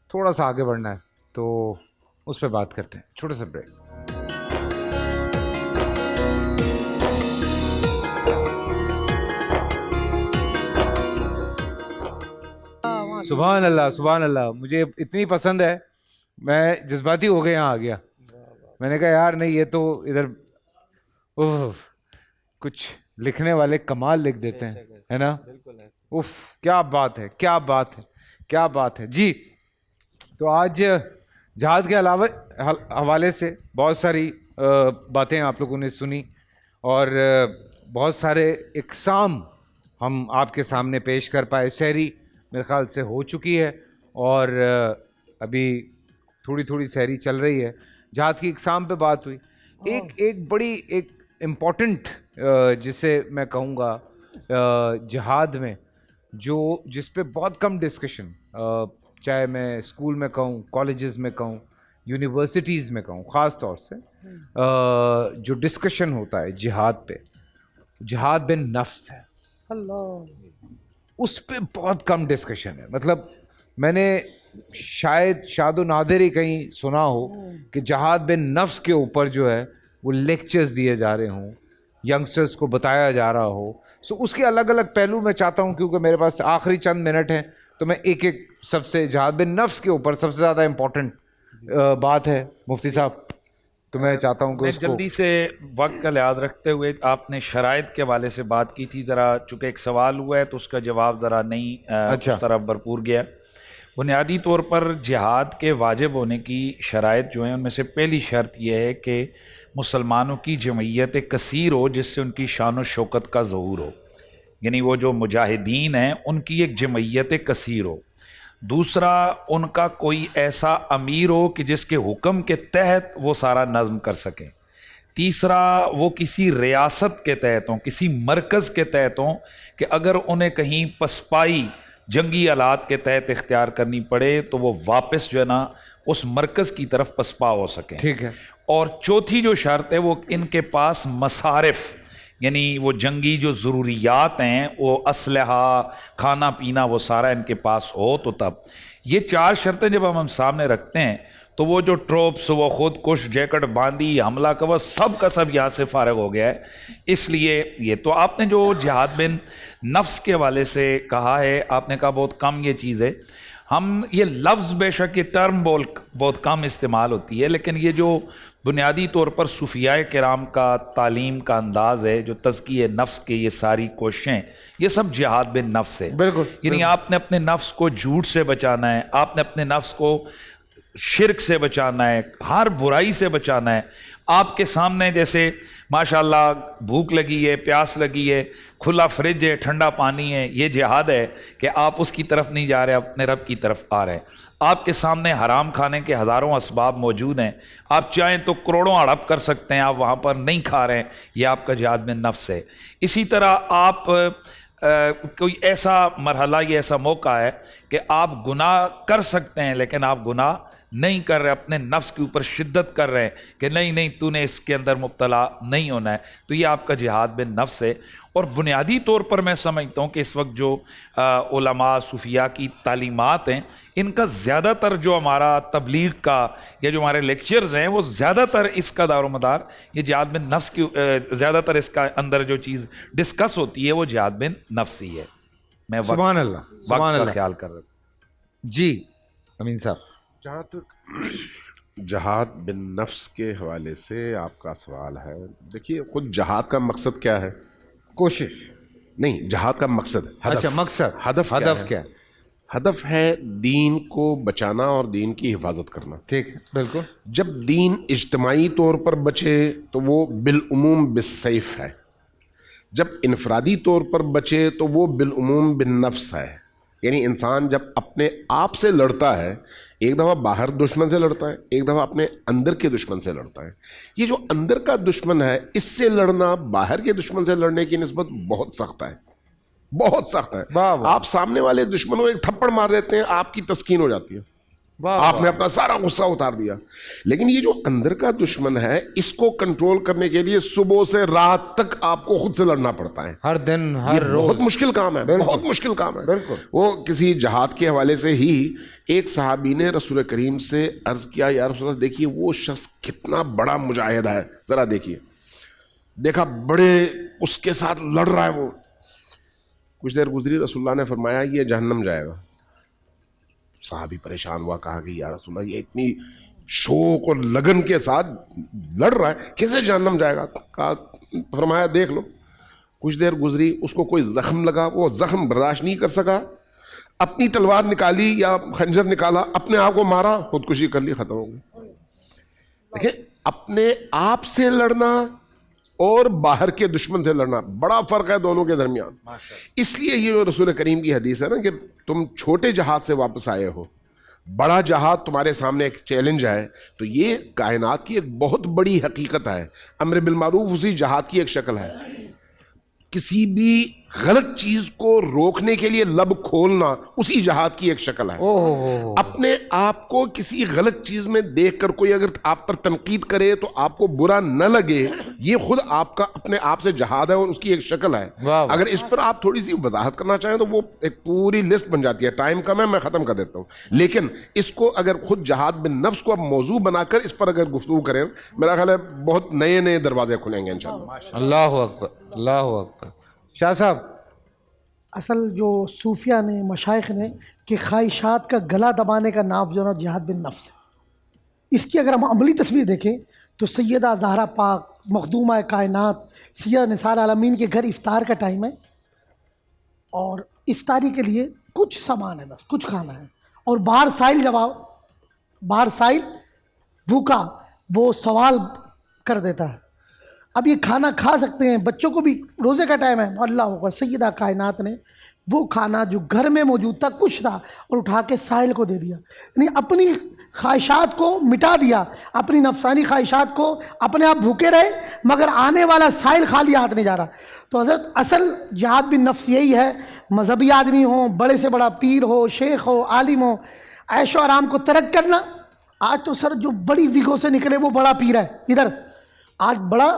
تھوڑا سا آگے بڑھنا ہے تو اس پہ بات کرتے ہیں. چھوٹا سا بریک. سبحان اللہ، سبحان اللہ. مجھے اتنی پسند ہے، میں جذباتی ہو گیا، یہاں آ گیا. میں نے کہا یار نہیں، یہ تو ادھر کچھ لکھنے والے کمال لکھ دیتے ہیں، ہے نا؟ کیا بات ہے، کیا بات ہے، کیا بات ہے. جی تو آج جہاد کے علاوہ حوالے سے بہت ساری باتیں آپ لوگوں نے سنی، اور بہت سارے اقسام ہم آپ کے سامنے پیش کر پائے. سحری میرے خیال سے ہو چکی ہے، اور ابھی تھوڑی تھوڑی سحری چل رہی ہے. جہاد کی اقسام پہ بات ہوئی. ایک بڑی ایک امپورٹنٹ جسے میں کہوں گا جہاد میں جس پہ بہت کم ڈسکشن، چاہے میں اسکول میں کہوں، کالجز میں کہوں، یونیورسٹیز میں کہوں، خاص طور سے جو ڈسکشن ہوتا ہے جہاد پہ، جہاد بن نفس ہے. اس پہ بہت کم ڈسکشن ہے. مطلب میں نے شاید و نادر ہی کہیں سنا ہو کہ جہاد بن نفس کے اوپر جو ہے وہ لیکچرز دیے جا رہے ہوں، ینگسٹرز کو بتایا جا رہا ہو. سو اس کے الگ الگ پہلو میں چاہتا ہوں، کیونکہ میرے پاس آخری چند منٹ ہیں، تو میں ایک سب سے جہاد بن نفس کے اوپر سب سے زیادہ امپورٹنٹ بات ہے مفتی صاحب، تو میں چاہتا ہوں کہ اس کو جلدی سے وقت کا لحاظ رکھتے ہوئے، آپ نے شرائط کے حوالے سے بات کی تھی، ذرا چونکہ ایک سوال ہوا ہے تو اس کا جواب ذرا نہیں اس طرح بھرپور گیا. بنیادی طور پر جہاد کے واجب ہونے کی شرائط جو ہیں ان میں سے پہلی شرط یہ ہے کہ مسلمانوں کی جمعیت کثیر ہو، جس سے ان کی شان و شوکت کا ظہور ہو، یعنی وہ جو مجاہدین ہیں ان کی ایک جمعیت کثیر ہو. دوسرا، ان کا کوئی ایسا امیر ہو کہ جس کے حکم کے تحت وہ سارا نظم کر سکیں. تیسرا، وہ کسی ریاست کے تحت ہوں، کسی مرکز کے تحت ہوں کہ اگر انہیں کہیں پسپائی جنگی آلات کے تحت اختیار کرنی پڑے تو وہ واپس جو ہے نا اس مرکز کی طرف پسپا ہو سکیں. ٹھیک ہے. اور چوتھی جو شرط ہے وہ ان کے پاس مصارف، یعنی وہ جنگی جو ضروریات ہیں، وہ اسلحہ، کھانا پینا، وہ سارا ان کے پاس ہو تو تب۔ یہ 4 شرطیں جب ہم سامنے رکھتے ہیں تو وہ جو ٹروپس، وہ خود کش، جیکٹ باندھی، حملہ کور، سب کا سب یہاں سے فارغ ہو گیا ہے۔ اس لیے یہ تو آپ نے جو جہاد بن نفس کے حوالے سے کہا ہے، آپ نے کہا بہت کم یہ چیز ہے۔ ہم یہ لفظ بے شک، یہ ٹرم بہت کم استعمال ہوتی ہے، لیکن یہ جو بنیادی طور پر صوفیاء کرام کا تعلیم کا انداز ہے، جو تزکیہ نفس کے یہ ساری کوششیں، یہ سب جہاد بن نفس ہے۔ بالکل، یعنی آپ نے اپنے نفس کو جھوٹ سے بچانا ہے، آپ نے اپنے نفس کو شرک سے بچانا ہے، ہر برائی سے بچانا ہے۔ آپ کے سامنے جیسے ماشاءاللہ بھوک لگی ہے، پیاس لگی ہے، کھلا فریج ہے، ٹھنڈا پانی ہے، یہ جہاد ہے کہ آپ اس کی طرف نہیں جا رہے، اپنے رب کی طرف آ رہے ہیں۔ آپ کے سامنے حرام کھانے کے ہزاروں اسباب موجود ہیں، آپ چاہیں تو کروڑوں ہڑپ کر سکتے ہیں، آپ وہاں پر نہیں کھا رہے ہیں، یہ آپ کا جہاد بن نفس ہے۔ اسی طرح آپ کوئی ایسا مرحلہ، یہ ایسا موقع ہے کہ آپ گناہ کر سکتے ہیں، لیکن آپ گناہ نہیں کر رہے، اپنے نفس کے اوپر شدت کر رہے ہیں کہ نہیں نہیں، تو نے اس کے اندر مبتلا نہیں ہونا ہے، تو یہ آپ کا جہاد بن نفس ہے۔ اور بنیادی طور پر میں سمجھتا ہوں کہ اس وقت جو علماء صوفیاء کی تعلیمات ہیں، ان کا زیادہ تر جو ہمارا تبلیغ کا یا جو ہمارے لیکچرز ہیں، وہ زیادہ تر اس کا دار و مدار یہ جہاد بن نفس کی، زیادہ تر اس کا اندر جو چیز ڈسکس ہوتی ہے وہ جہاد بن نفس ہی ہے۔ میں سبحان اللہ، سبحان وقت کا اللہ، خیال کر رہا ہوں۔ جی امین صاحب۔ جہاں تک جہاد بن نفس کے حوالے سے آپ کا سوال ہے، دیکھیے خود جہاد کا مقصد کیا ہے؟ کوشش نہیں، جہاد کا مقصد، اچھا مقصد، ہدف کیا ہے؟ ہدف ہے دین کو بچانا اور دین کی حفاظت کرنا۔ ٹھیک ہے، بالکل۔ جب دین اجتماعی طور پر بچے تو وہ بالعموم بالسیف ہے، جب انفرادی طور پر بچے تو وہ بالعموم بالنفس ہے۔ یعنی انسان جب اپنے آپ سے لڑتا ہے، ایک دفعہ باہر دشمن سے لڑتا ہے، ایک دفعہ اپنے اندر کے دشمن سے لڑتا ہے۔ یہ جو اندر کا دشمن ہے، اس سے لڑنا باہر کے دشمن سے لڑنے کی نسبت بہت سخت ہے، بہت سخت ہے۔ آپ سامنے والے دشمن کو ایک تھپڑ مار دیتے ہیں، آپ کی تسکین ہو جاتی ہے، آپ نے اپنا سارا غصہ اتار دیا۔ لیکن یہ جو اندر کا دشمن ہے، اس کو کنٹرول کرنے کے لیے صبح سے رات تک آپ کو خود سے لڑنا پڑتا ہے، ہر دن، ہر روز۔ بہت مشکل کام ہے، بہت مشکل کام ہے۔ وہ کسی جہاد کے حوالے سے ہی ایک صحابی نے رسول کریم سے عرض کیا، یا رسول اللہ دیکھیے وہ شخص کتنا بڑا مجاہد ہے، ذرا دیکھیے، دیکھا بڑے اس کے ساتھ لڑ رہا ہے وہ۔ کچھ دیر گزری، رسول اللہ نے فرمایا یہ جہنم جائے گا۔ صحابی پریشان ہوا، کہا کہ یا رسول اللہ یہ اتنی شوق اور لگن کے ساتھ لڑ رہا ہے، کیسے جہنم جائے گا؟ کہا، فرمایا دیکھ لو۔ کچھ دیر گزری، اس کو کوئی زخم لگا، وہ زخم برداشت نہیں کر سکا، اپنی تلوار نکالی یا خنجر نکالا، اپنے آپ کو مارا، خودکشی کر لی، ختم ہو گئی۔ دیکھیں، اپنے آپ سے لڑنا اور باہر کے دشمن سے لڑنا، بڑا فرق ہے دونوں کے درمیان۔ اس لیے یہ رسول کریم کی حدیث ہے نا کہ تم چھوٹے جہاد سے واپس آئے ہو، بڑا جہاد تمہارے سامنے ایک چیلنج ہے، تو یہ کائنات کی ایک بہت بڑی حقیقت ہے۔ امر بالمعروف اسی جہاد کی ایک شکل ہے۔ کسی بھی غلط چیز کو روکنے کے لیے لب کھولنا اسی جہاد کی ایک شکل ہے۔ اپنے آپ کو کسی غلط چیز میں دیکھ کر کوئی اگر آپ پر تنقید کرے تو آپ کو برا نہ لگے، یہ خود آپ کا اپنے آپ سے جہاد ہے اور اس کی ایک شکل ہے۔ اگر اس پر آپ تھوڑی سی وضاحت کرنا چاہیں تو وہ ایک پوری لسٹ بن جاتی ہے، ٹائم کم ہے، میں ختم کر دیتا ہوں۔ لیکن اس کو اگر خود جہاد بن نفس کو اب موضوع بنا کر اس پر اگر گفتگو کریں، میرا خیال ہے بہت نئے نئے دروازے کھلیں گے انشاءاللہ۔ اللہ اکبر، اللہ اکبر۔ شاہ صاحب، اصل جو صوفیہ نے، مشائخ نے، کہ خواہشات کا گلا دبانے کا نام جو ہے نا جہاد بن نفس ہے۔ اس کی اگر ہم عملی تصویر دیکھیں تو سیدہ زہرا پاک، مخدومہ کائنات، سیدہ نساء العالمین کے گھر افطار کا ٹائم ہے، اور افطاری کے لیے کچھ سامان ہے، بس کچھ کھانا ہے، اور باہر سائل جواب، باہر سائل بھوکا وہ سوال کر دیتا ہے، اب یہ کھانا کھا سکتے ہیں، بچوں کو بھی روزے کا ٹائم ہے، اللہ اکبر، سیدہ کائنات نے وہ کھانا جو گھر میں موجود تھا کچھ تھا اور اٹھا کے سائل کو دے دیا، یعنی اپنی خواہشات کو مٹا دیا، اپنی نفسانی خواہشات کو، اپنے آپ بھوکے رہے مگر آنے والا سائل خالی ہاتھ نہیں جا رہا۔ تو حضرت اصل جہاد بن نفس یہی ہے، مذہبی آدمی ہو، بڑے سے بڑا پیر ہو، شیخ ہو، عالم ہو، عیش و آرام کو ترک کرنا۔ آج تو سر جو بڑی ویگو سے نکلے وہ بڑا پیر ہے، ادھر آج بڑا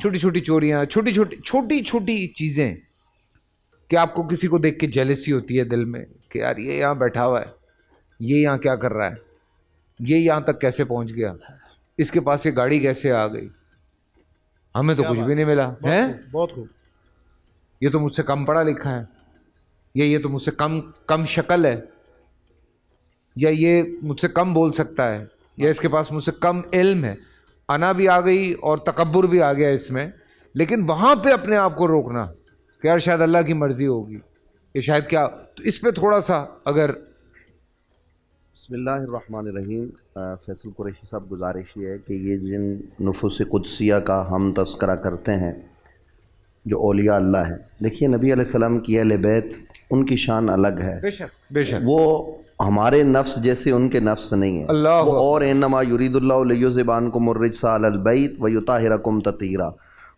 چھوٹی چھوٹی چوریاں, چھوٹی چھوٹی چیزیں کہ آپ کو کسی کو دیکھ کے جیلسی ہوتی ہے دل میں کہ یار یہ یہاں بیٹھا ہوا ہے, یہ یہاں کیا کر رہا ہے, یہ یہاں تک کیسے پہنچ گیا, اس کے پاس یہ گاڑی کیسے آ گئی, ہمیں تو کچھ بھی نہیں ملا ہے, بہت خوب. یہ تو مجھ سے کم پڑھا لکھا ہے, یا یہ تو مجھ سے کم شکل ہے, یا یہ مجھ سے کم بول سکتا ہے, یا اس کے پاس مجھ سے کم علم ہے. انا بھی آ گئی اور تکبر بھی آ گیا اس میں. لیکن وہاں پہ اپنے آپ کو روکنا کہ یار شاید اللہ کی مرضی ہوگی, یہ شاید کیا, تو اس پہ تھوڑا سا اگر. بسم اللہ الرحمن الرحیم. فیصل قریشی صاحب, گزارش یہ ہے کہ یہ جن نفوس قدسیہ کا ہم تذکرہ کرتے ہیں جو اولیاء اللہ ہیں, دیکھیے نبی علیہ السلام کی اہل بیت, ان کی شان الگ ہے. بے شک بے شک, وہ ہمارے نفس جیسے ان کے نفس نہیں ہیں. اللہ وہ اور انما یرید اللہ لیذھب عنکم الرجس اہل البیت ویطہرکم تطہیرا.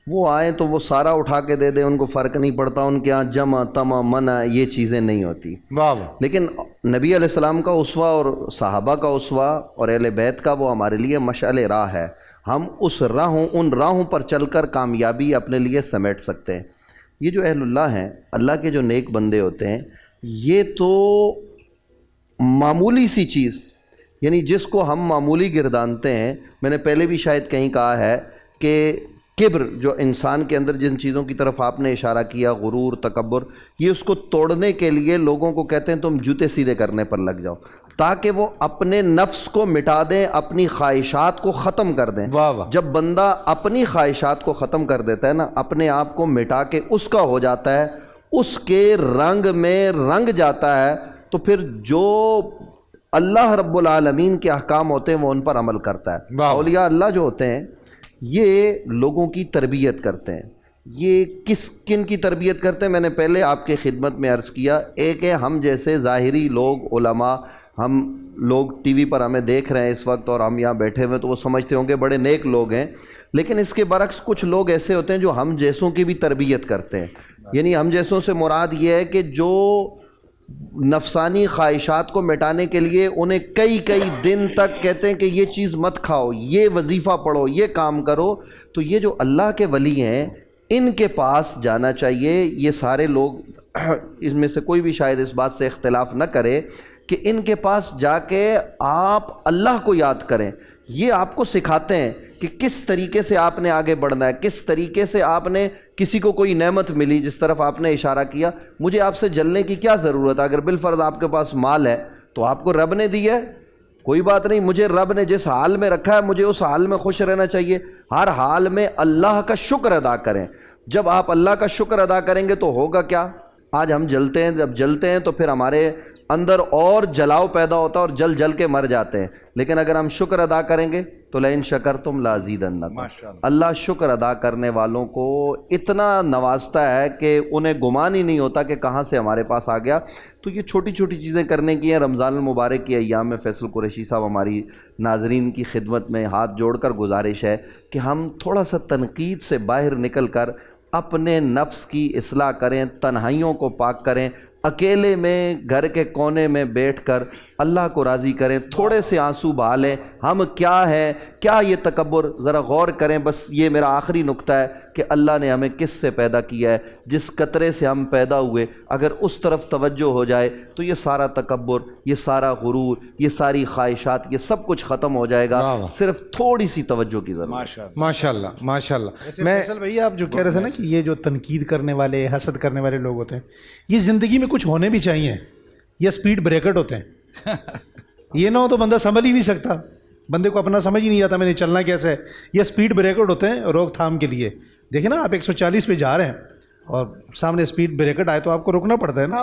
وہ آئیں تو وہ سارا اٹھا کے دے دیں, ان کو فرق نہیں پڑتا, ان کے ہاں جمع تمع منع یہ چیزیں نہیں ہوتی. واہ واہ. لیکن نبی علیہ السلام کا اسوہ اور صحابہ کا اسوہ اور اہل بیت کا وہ ہمارے لیے مشعل راہ ہے. ہم اس ان راہوں پر چل کر کامیابی اپنے لیے سمیٹ سکتے ہیں. یہ جو اہل اللہ ہیں, اللہ کے جو نیک بندے ہوتے ہیں, یہ تو معمولی سی چیز, یعنی جس کو ہم معمولی گردانتے ہیں. میں نے پہلے بھی شاید کہیں کہا ہے کہ کبر جو انسان کے اندر جن چیزوں کی طرف آپ نے اشارہ کیا, غرور, تکبر, یہ اس کو توڑنے کے لیے لوگوں کو کہتے ہیں تم جوتے سیدھے کرنے پر لگ جاؤ, تاکہ وہ اپنے نفس کو مٹا دیں, اپنی خواہشات کو ختم کر دیں. واہ واہ. جب بندہ اپنی خواہشات کو ختم کر دیتا ہے نا, اپنے آپ کو مٹا کے اس کا ہو جاتا ہے, اس کے رنگ میں رنگ جاتا ہے, تو پھر جو اللہ رب العالمین کے احکام ہوتے ہیں وہ ان پر عمل کرتا ہے. اولیاء اللہ جو ہوتے ہیں یہ لوگوں کی تربیت کرتے ہیں. یہ کن کی تربیت کرتے ہیں, میں نے پہلے آپ کے خدمت میں عرض کیا. ایک ہے ہم جیسے ظاہری لوگ, علماء, ہم لوگ ٹی وی پر ہمیں دیکھ رہے ہیں اس وقت اور ہم یہاں بیٹھے ہوئے تو وہ سمجھتے ہوں گے بڑے نیک لوگ ہیں. لیکن اس کے برعکس کچھ لوگ ایسے ہوتے ہیں جو ہم جیسوں کی بھی تربیت کرتے ہیں. یعنی ہم جیسوں سے مراد یہ ہے کہ جو نفسانی خواہشات کو مٹانے کے لیے انہیں کئی دن تک کہتے ہیں کہ یہ چیز مت کھاؤ, یہ وظیفہ پڑھو, یہ کام کرو. تو یہ جو اللہ کے ولی ہیں ان کے پاس جانا چاہیے. یہ سارے لوگ, اس میں سے کوئی بھی شاید اس بات سے اختلاف نہ کرے کہ ان کے پاس جا کے آپ اللہ کو یاد کریں. یہ آپ کو سکھاتے ہیں کہ کس طریقے سے آپ نے آگے بڑھنا ہے, کس طریقے سے آپ نے, کسی کو کوئی نعمت ملی جس طرف آپ نے اشارہ کیا, مجھے آپ سے جلنے کی کیا ضرورت ہے. اگر بالفرض آپ کے پاس مال ہے تو آپ کو رب نے دیا ہے, کوئی بات نہیں, مجھے رب نے جس حال میں رکھا ہے مجھے اس حال میں خوش رہنا چاہیے. ہر حال میں اللہ کا شکر ادا کریں. جب آپ اللہ کا شکر ادا کریں گے تو ہوگا کیا, آج ہم جلتے ہیں, جب جلتے ہیں تو پھر ہمارے اندر اور جلاؤ پیدا ہوتا ہے اور جل کے مر جاتے ہیں. لیکن اگر ہم شکر ادا کریں گے تو لئن شکرتم لازیدنکم. اللہ شکر ادا کرنے والوں کو اتنا نوازتا ہے کہ انہیں گمان ہی نہیں ہوتا کہ کہاں سے ہمارے پاس آ گیا. تو یہ چھوٹی چھوٹی چیزیں کرنے کی ہیں. رمضان المبارک کی ایام میں فیصل قریشی صاحب ہماری ناظرین کی خدمت میں ہاتھ جوڑ کر گزارش ہے کہ ہم تھوڑا سا تنقید سے باہر نکل کر اپنے نفس کی اصلاح کریں, تنہائیوں کو پاک کریں, اکیلے میں گھر کے کونے میں بیٹھ کر اللہ کو راضی کریں, تھوڑے سے آنسو بہا لیں. ہم کیا ہے, کیا یہ تکبر, ذرا غور کریں. بس یہ میرا آخری نقطہ ہے کہ اللہ نے ہمیں کس سے پیدا کیا ہے, جس قطرے سے ہم پیدا ہوئے, اگر اس طرف توجہ ہو جائے تو یہ سارا تکبر, یہ سارا غرور, یہ ساری خواہشات, یہ سب کچھ ختم ہو جائے گا. صرف تھوڑی سی توجہ کی ضرورت ہے. ماشاءاللہ ماشاءاللہ. فیصل بھائی آپ جو کہہ رہے تھے نا کہ یہ جو تنقید کرنے والے, حسد کرنے والے لوگ ہوتے ہیں, یہ زندگی میں کچھ ہونے بھی چاہیے. یہ اسپیڈ بریکٹ ہوتے ہیں. یہ نہ ہو تو بندہ سنبھل ہی نہیں سکتا, بندے کو اپنا سمجھ ہی نہیں آتا میں نے چلنا کیسے ہے. یہ اسپیڈ بریکٹ ہوتے ہیں روک تھام کے لیے. دیکھیں نا آپ 140 پہ جا رہے ہیں اور سامنے اسپیڈ بریکٹ آئے تو آپ کو روکنا پڑتا ہے نا.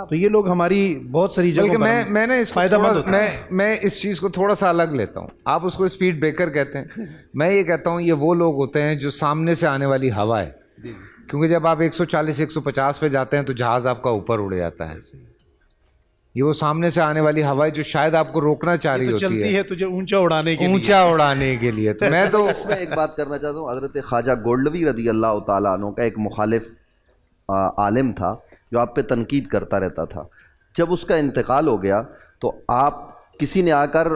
تو یہ لوگ ہماری بہت ساری جگہوں پر میں نے اس فائدہ مند ہوتا ہے. میں اس چیز کو تھوڑا سا الگ لیتا ہوں. آپ اس کو اسپیڈ بریکر کہتے ہیں, میں یہ کہتا ہوں یہ وہ لوگ ہوتے ہیں جو سامنے سے آنے والی ہوا ہے. کیونکہ جب آپ 140 150 پہ جاتے ہیں تو جہاز آپ کا اوپر اڑ جاتا ہے. یہ وہ سامنے سے آنے والی ہوا ہے جو شاید آپ کو روکنا چاہ رہی ہوتی ہے, تجھے اونچا اڑانے کے لیے. تو میں تو اس میں ایک بات کرنا چاہتا ہوں. حضرت خواجہ گولڈوی رضی اللہ تعالیٰ عنہ کا ایک مخالف عالم تھا جو آپ پہ تنقید کرتا رہتا تھا. جب اس کا انتقال ہو گیا تو آپ کسی نے آ کر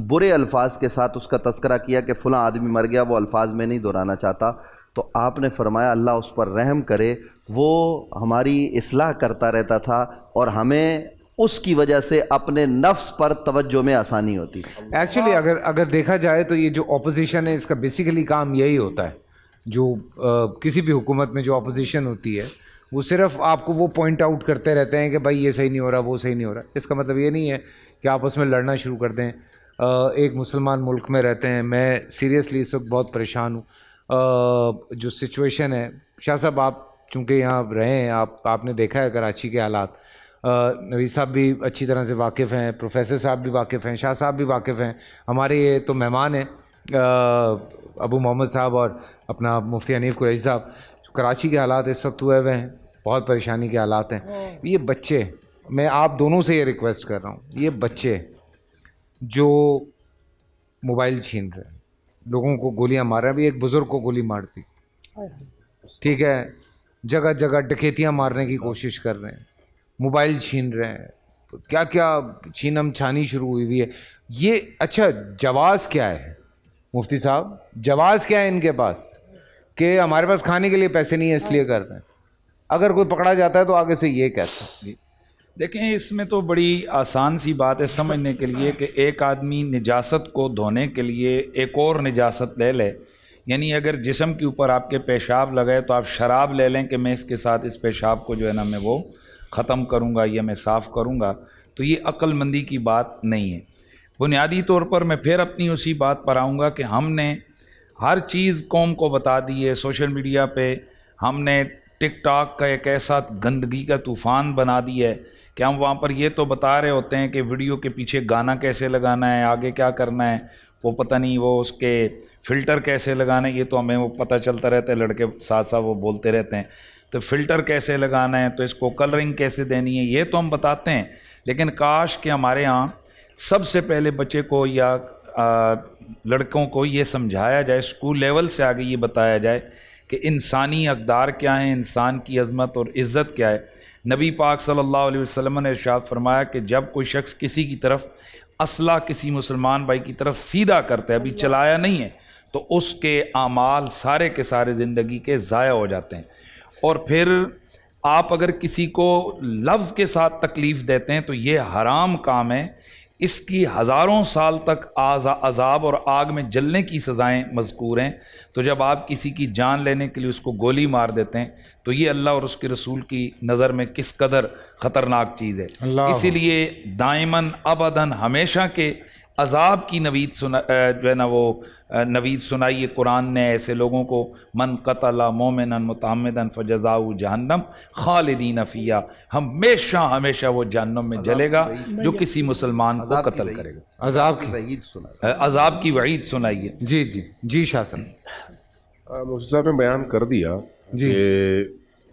برے الفاظ کے ساتھ اس کا تذکرہ کیا کہ فلاں آدمی مر گیا, وہ الفاظ میں نہیں دہرانا چاہتا. تو آپ نے فرمایا اللہ اس پر رحم کرے، وہ ہماری اصلاح کرتا رہتا تھا اور ہمیں اس کی وجہ سے اپنے نفس پر توجہ میں آسانی ہوتی. ایکچولی اگر دیکھا جائے تو یہ جو اپوزیشن ہے اس کا بیسیکلی کام یہی ہوتا ہے. جو کسی بھی حکومت میں جو اپوزیشن ہوتی ہے وہ صرف آپ کو وہ پوائنٹ آؤٹ کرتے رہتے ہیں کہ بھائی یہ صحیح نہیں ہو رہا، وہ صحیح نہیں ہو رہا. اس کا مطلب یہ نہیں ہے کہ آپ اس میں لڑنا شروع کر دیں. ایک مسلمان ملک میں رہتے ہیں، میں سیریسلی اس وقت بہت پریشان ہوں. جو سچویشن ہے، شاہ صاحب آپ چونکہ یہاں رہے ہیں، آپ نے دیکھا ہے کراچی کے حالات. نوید صاحب بھی اچھی طرح سے واقف ہیں، پروفیسر صاحب بھی واقف ہیں، شاہ صاحب بھی واقف ہیں. ہمارے یہ تو مہمان ہیں ابو محمد صاحب اور اپنا مفتی حنیف قریشی صاحب. کراچی کے حالات اس وقت ہوئے ہوئے ہیں، بہت پریشانی کے حالات ہیں. یہ بچے، میں آپ دونوں سے یہ ریکویسٹ کر رہا ہوں، یہ بچے جو موبائل چھین رہے ہیں، لوگوں کو گولیاں مار رہے ہیں. ابھی ایک بزرگ کو گولی مار دی، ٹھیک ہے، جگہ جگہ ڈکیتیاں مارنے کی کوشش کر رہے ہیں، موبائل چھین رہے ہیں، تو کیا کیا چھینم چھانی شروع ہوئی ہے. یہ اچھا جواز کیا ہے مفتی صاحب؟ جواز کیا ہے ان کے پاس کہ ہمارے پاس کھانے کے لیے پیسے نہیں ہیں اس لیے کرتے ہیں؟ اگر کوئی پکڑا جاتا ہے تو آگے سے یہ کہتا ہے. دیکھیں اس میں تو بڑی آسان سی بات ہے سمجھنے کے لیے کہ ایک آدمی نجاست کو دھونے کے لیے ایک اور نجاست لے لے. یعنی اگر جسم کے اوپر آپ کے پیشاب لگائے تو آپ شراب لے لیں کہ میں اس کے ساتھ اس پیشاب کو جو ہے نا میں وہ ختم کروں گا یا میں صاف کروں گا، تو یہ عقل مندی کی بات نہیں ہے. بنیادی طور پر میں پھر اپنی اسی بات پر آؤں گا کہ ہم نے ہر چیز قوم کو بتا دی ہے. سوشل میڈیا پہ ہم نے ٹک ٹاک کا ایک ایسا گندگی کا طوفان بنا دیا ہے کہ ہم وہاں پر یہ تو بتا رہے ہوتے ہیں کہ ویڈیو کے پیچھے گانا کیسے لگانا ہے، آگے کیا کرنا ہے، وہ پتہ نہیں وہ اس کے فلٹر کیسے لگانا ہے، یہ تو ہمیں وہ پتہ چلتا رہتا ہے، لڑکے ساتھ ساتھ وہ بولتے رہتے ہیں. تو فلٹر کیسے لگانا ہے، تو اس کو کلرنگ کیسے دینی ہے، یہ تو ہم بتاتے ہیں. لیکن کاش کہ ہمارے ہاں سب سے پہلے بچے کو یا لڑکوں کو یہ سمجھایا جائے، اسکول لیول سے آگے یہ بتایا جائے کہ انسانی اقدار کیا ہیں، انسان کی عظمت اور عزت کیا ہے. نبی پاک صلی اللہ علیہ وسلم نے ارشاد فرمایا کہ جب کوئی شخص کسی کی طرف اسلحہ کسی مسلمان بھائی کی طرف سیدھا کرتا ہے، ابھی چلایا نہیں ہے، تو اس کے اعمال سارے کے سارے زندگی کے ضائع ہو جاتے ہیں. اور پھر آپ اگر کسی کو لفظ کے ساتھ تکلیف دیتے ہیں تو یہ حرام کام ہے. اس کی ہزاروں سال تک عذاب اور آگ میں جلنے کی سزائیں مذکور ہیں. تو جب آپ کسی کی جان لینے کے لیے اس کو گولی مار دیتے ہیں تو یہ اللہ اور اس کے رسول کی نظر میں کس قدر خطرناک چیز ہے. اسی لیے دائماً ابداً ہمیشہ کے عذاب کی نوید جو ہے نا وہ نوید سنائی ہے قرآن نے ایسے لوگوں کو. من قتل مومنا متعمدا فجزاؤ جہنم خالدین فیہا، ہمیشہ ہمیشہ وہ جہنم میں جلے گا جو کسی مسلمان کو قتل کرے گا. عذاب کی وعید سنائی ہے. جی جی جی شاہ صاحب. مفتی صاحب نے بیان کر دیا کہ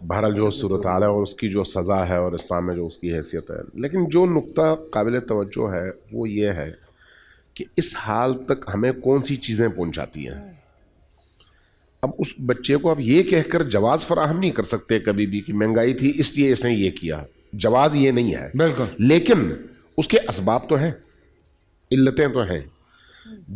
بہرحال جو صورتحال ہے اور اس کی جو سزا ہے اور اسلام میں جو اس کی حیثیت ہے، لیکن جو نقطہ قابل توجہ ہے وہ یہ ہے کہ اس حال تک ہمیں کون سی چیزیں پہنچاتی ہیں. اب اس بچے کو آپ یہ کہہ کر جواز فراہم نہیں کر سکتے کبھی بھی کہ مہنگائی تھی اس لیے اس نے یہ کیا. جواز یہ نہیں ہے بالکل، لیکن اس کے اسباب تو ہیں، علتیں تو ہیں.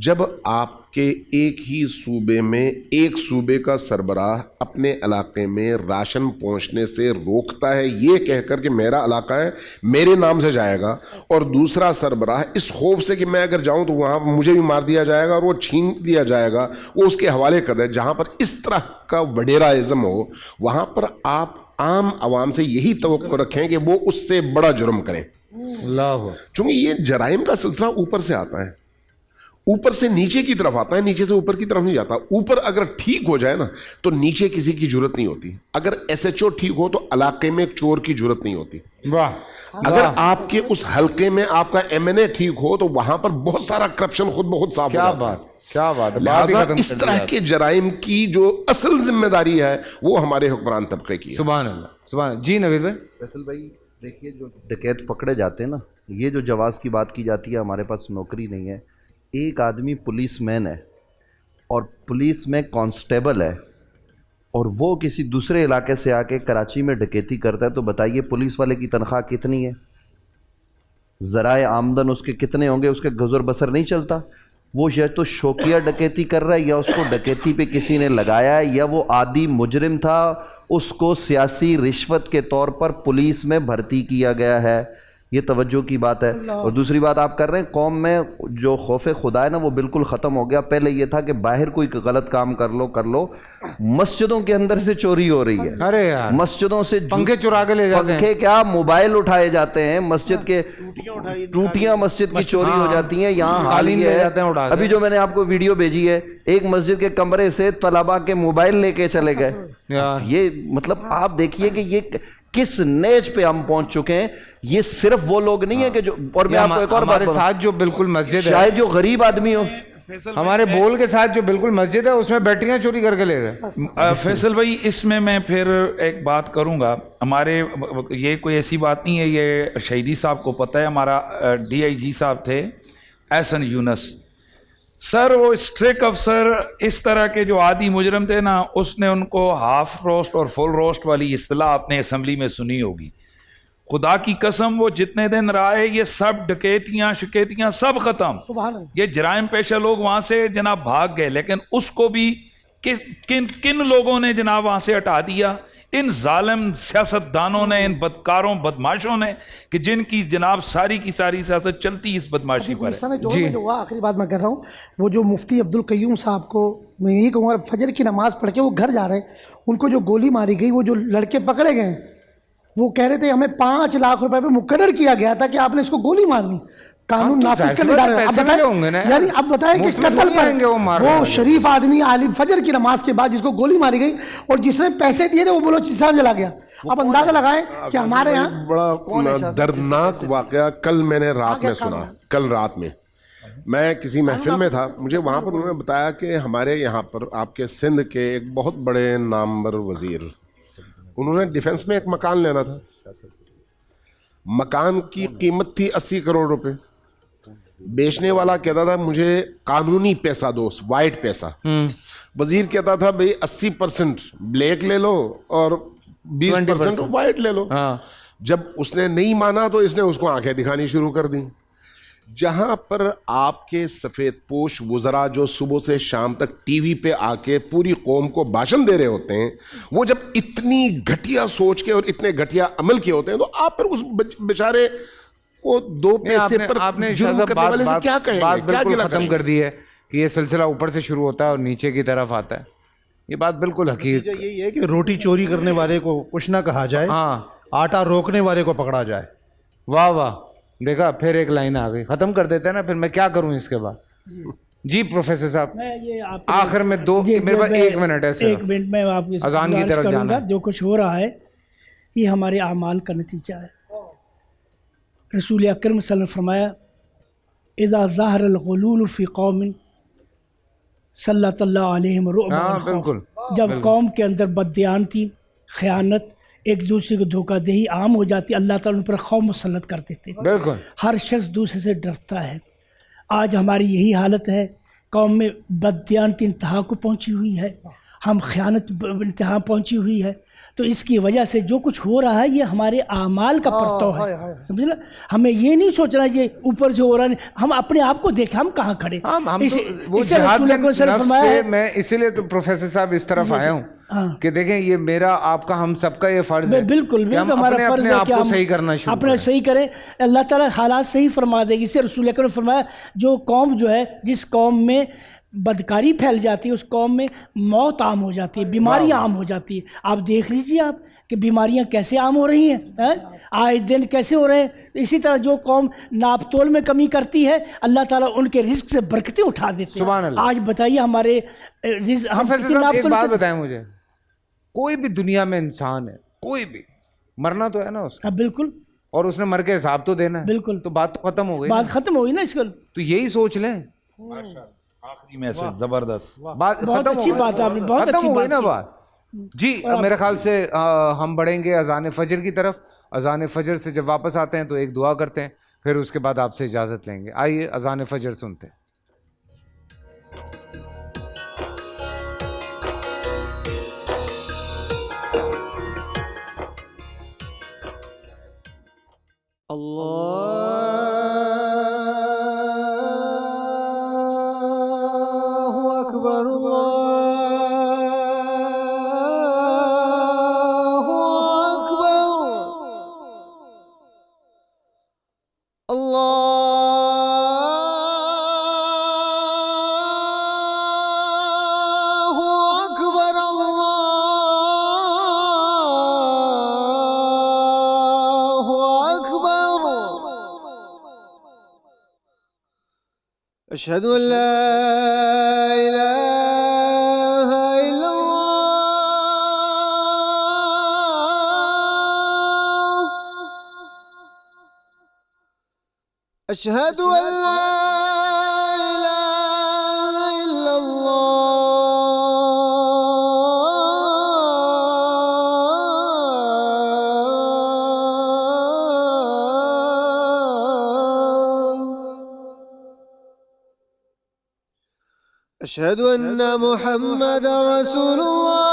جب آپ کے ایک ہی صوبے میں ایک صوبے کا سربراہ اپنے علاقے میں راشن پہنچنے سے روکتا ہے یہ کہہ کر کہ میرا علاقہ ہے میرے نام سے جائے گا، اور دوسرا سربراہ اس خوف سے کہ میں اگر جاؤں تو وہاں مجھے بھی مار دیا جائے گا اور وہ چھین دیا جائے گا، وہ اس کے حوالے کر دے، جہاں پر اس طرح کا وڈیرا ازم ہو وہاں پر آپ عام عوام سے یہی توقع رکھیں کہ وہ اس سے بڑا جرم کریں. اللہ، چونکہ یہ جرائم کا سلسلہ اوپر سے آتا ہے، اوپر سے نیچے کی طرف آتا ہے، نیچے سے اوپر کی طرف نہیں جاتا. اوپر اگر ٹھیک ہو جائے نا تو نیچے کسی کی جرت نہیں ہوتی. اگر ایس ایچ او ٹھیک ہو تو علاقے میں چور کی جرت نہیں ہوتی. واہ. اگر آپ کے اس حلقے میں آپ کا ایم این اے ٹھیک ہو تو وہاں پر بہت سارا کرپشن خود بہت صاف ہو جاتا ہے. کیا بات، کیا بات. لہٰذا اس طرح کے جرائم کی جو اصل ذمہ داری ہے وہ ہمارے حکمران طبقے کی ہے. سبحان اللہ، سبحان. جی نوید بھائی. فیصل بھائی دیکھیے، جو ڈکیت پکڑے جاتے ہیں نا، یہ جو جواز کی بات کی جاتی ہے، ہمارے پاس نوکری نہیں ہے. ایک آدمی پولیس مین ہے اور پولیس میں کانسٹیبل ہے اور وہ کسی دوسرے علاقے سے آ کے کراچی میں ڈکیتی کرتا ہے، تو بتائیے پولیس والے کی تنخواہ کتنی ہے؟ ذرائع آمدن اس کے کتنے ہوں گے؟ اس کے گزر بسر نہیں چلتا. وہ یا تو شوکیہ ڈکیتی کر رہا ہے یا اس کو ڈکیتی پہ کسی نے لگایا ہے یا وہ عادی مجرم تھا, اس کو سیاسی رشوت کے طور پر پولیس میں بھرتی کیا گیا ہے. یہ توجہ کی بات ہے. اور دوسری بات آپ کر رہے ہیں, قوم میں جو خوف خدا ہے نا وہ بالکل ختم ہو گیا. پہلے یہ تھا کہ باہر کوئی غلط کام کر لو, مسجدوں کے اندر سے چوری ہو رہی ہے. ارے یار مسجدوں سے پنکھے چرا کے لے جاتے ہیں, پنکھے کیا موبائل اٹھائے جاتے ہیں, مسجد کے ٹوٹیاں مسجد کی چوری ہو جاتی ہیں. یہاں حال یہ ہے ابھی جو میں نے آپ کو ویڈیو بھیجی ہے, ایک مسجد کے کمرے سے طلباء کے موبائل لے کے چلے گئے. یہ مطلب آپ دیکھیے کہ یہ کس نیج پہ ہم پہنچ چکے ہیں. یہ صرف وہ لوگ نہیں ہیں کہ جو, اور میں آپ کو ایک اور بات ہمارے ساتھ جو بالکل مسجد ہے, شاید جو غریب آدمی ہو, ہمارے بول کے ساتھ جو بالکل مسجد ہے اس میں بیٹریاں چوری کر کے لے رہے. فیصل بھائی اس میں پھر ایک بات کروں گا. ہمارے یہ کوئی ایسی بات نہیں ہے, یہ شہیدی صاحب کو پتہ ہے. ہمارا ڈی آئی جی صاحب تھے احسن یونس سر, وہ اسٹرک افسر اس طرح کے جو عادی مجرم تھے نا, اس نے ان کو ہاف روسٹ اور فل روسٹ والی اصطلاح آپ نے اسمبلی میں سنی ہوگی. خدا کی قسم وہ جتنے دن رہے یہ سب ڈکیتیاں شکیتیاں سب ختم, یہ جرائم پیشہ لوگ وہاں سے جناب بھاگ گئے. لیکن اس کو بھی کن لوگوں نے جناب وہاں سے ہٹا دیا؟ ان ظالم سیاستدانوں نے, ان بدکاروں بدماشوں نے, کہ جن کی جناب ساری کی ساری سیاست چلتی اس بدماشی پر ہے. جی آخری بات میں کر رہا ہوں, وہ جو مفتی عبدالقیوم صاحب کو میں یہی کہوں گا, فجر کی نماز پڑھ کے وہ گھر جا رہے ہیں, ان کو جو گولی ماری گئی, وہ جو لڑکے پکڑے گئے وہ کہہ رہے تھے ہمیں 5 لاکھ روپے پہ مقرر کیا گیا تھا کہ آپ نے اس کو گولی مارنی. قانون نافذ کرنے جا رہے ہیں. یعنی اب بتائیں کہ قتل پر وہ شریف آدمی عالم فجر کی نماز کے بعد جس کو گولی ماری گئی اور جس نے پیسے دیے تھے وہ بلوچستان چلا گیا. اب اندازہ لگائیں کہ ہمارے یہاں بڑا دردناک واقعہ کل میں نے رات میں سنا. کل رات میں کسی محفل میں تھا, مجھے وہاں پر انہوں نے بتایا کہ ہمارے یہاں پر آپ کے سندھ کے ایک بہت بڑے نامور وزیر, انہوں نے ڈیفنس میں ایک مکان لینا تھا. مکان کی قیمت تھی 80 کروڑ روپے. بیچنے والا کہتا تھا مجھے قانونی پیسہ دو, وائٹ پیسہ. وزیر کہتا تھا بھئی 80% بلیک لے لو اور 20% وائٹ لے لو. جب اس نے نہیں مانا تو اس نے اس کو آنکھیں دکھانی شروع کر دیں. جہاں پر آپ کے سفید پوش وزراء جو صبح سے شام تک ٹی وی پہ آ کے پوری قوم کو بھاشن دے رہے ہوتے ہیں, وہ جب اتنی گھٹیا سوچ کے اور اتنے گھٹیا عمل کے ہوتے ہیں, تو آپ پھر اس بیچارے کو 2 پیسے پر جرم کرنے والے سے کیا کہیں گے, کیا گلہ ختم کر دی ہے کہ یہ سلسلہ اوپر سے شروع ہوتا ہے اور نیچے کی طرف آتا ہے. یہ بات بالکل حقیقت یہی ہے کہ روٹی چوری کرنے والے کو کچھ نہ کہا جائے, آٹا روکنے والے کو پکڑا جائے. واہ واہ, دیکھا پھر ایک لائن آ گئی, ختم کر دیتے ہیں نا, پھر میں کیا کروں اس کے بعد. جی پروفیسر صاحب آخر میں 2 میرے پاس 1 منٹ ہے, 1 منٹ میں آپ کی اذان کی طرف جانا. جو کچھ ہو رہا ہے یہ ہمارے اعمال کا نتیجہ ہے. رسول اکرم صلی اللہ علیہ وسلم فرمایا اذا ظہر الغلول فی قوم صلت اللہ علیہم رعب الخوف. جب قوم کے اندر بددیانتی, خیانت, ایک دوسرے کو دھوکہ دہی عام ہو جاتی, اللہ تعالیٰ ان پر خوف مسلط کر دیتے. بالکل ہر شخص دوسرے سے ڈرتا ہے. آج ہماری یہی حالت ہے, قوم میں بددیانتی انتہا کو پہنچی ہوئی ہے, ہم خیانت انتہا پہنچی ہوئی ہے. تو اس کی وجہ سے جو کچھ ہو رہا ہے یہ ہمارے اعمال کا پرتو ہے, سمجھ نا. ہمیں یہ نہیں سوچنا یہ اوپر سے ہو رہا ہے, ہم اپنے آپ کو دیکھیں ہم کہاں کھڑے. میں اسی لیے تو پروفیسر صاحب اس طرف آیا ہوں کہ دیکھیں یہ میرا آپ کا ہم سب کا یہ فرض ہے, بالکل ہمارا فرض ہے کہ ہم صحیح کرنا شروع اپنا صحیح کریں. اللہ تعالیٰ حالات صحیح فرما دے گی. اسے رسول اکرم نے فرمایا جو قوم جو ہے, جس قوم میں بدکاری پھیل جاتی ہے اس قوم میں موت عام ہو جاتی ہے, بیماریاں عام ہو جاتی ہے. آپ دیکھ لیجیے آپ کہ بیماریاں کیسے عام ہو رہی ہیں, آئے دن کیسے ہو رہے ہیں. اسی طرح جو قوم ناپ تول میں کمی کرتی ہے اللہ تعالیٰ ان کے رزق سے برکتیں اٹھا دیتے ہیں. سبحان اللہ. آج بتائیے ہمارے ایک بات بتائیں مجھے, کوئی بھی دنیا میں انسان ہے, کوئی بھی مرنا تو ہے نا اس کا, بالکل, اور اس نے مر کے حساب تو دینا ہے. بالکل, تو بات تو ختم ہو گئی, بات ختم ہوئی نا. اس کو تو یہی سوچ لیں. آخری میں سے زبردست بات بہت اچھی بات ہے, آپ نے بہت اچھی بات نا بات. جی میرے خیال سے ہم بڑھیں گے اذان فجر کی طرف. اذان فجر سے جب واپس آتے ہیں تو ایک دعا کرتے ہیں, پھر اس کے بعد آپ سے اجازت لیں گے. آئیے اذان فجر سنتے ہیں. اللہ اللہ اکبر اللہ اکبر اشہد ان لا الہ الا اللہ اشہد ان لا الہ الا اللہ اشہد ان محمد رسول اللہ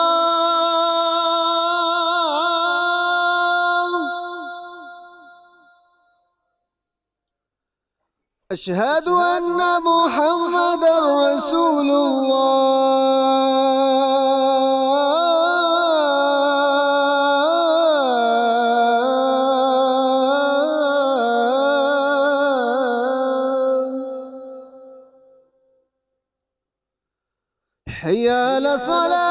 اشہد ان محمد رسول اللہ حی علی الصلاة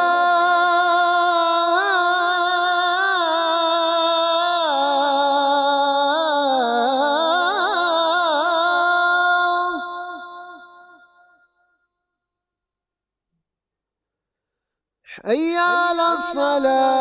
حی علی الصلاة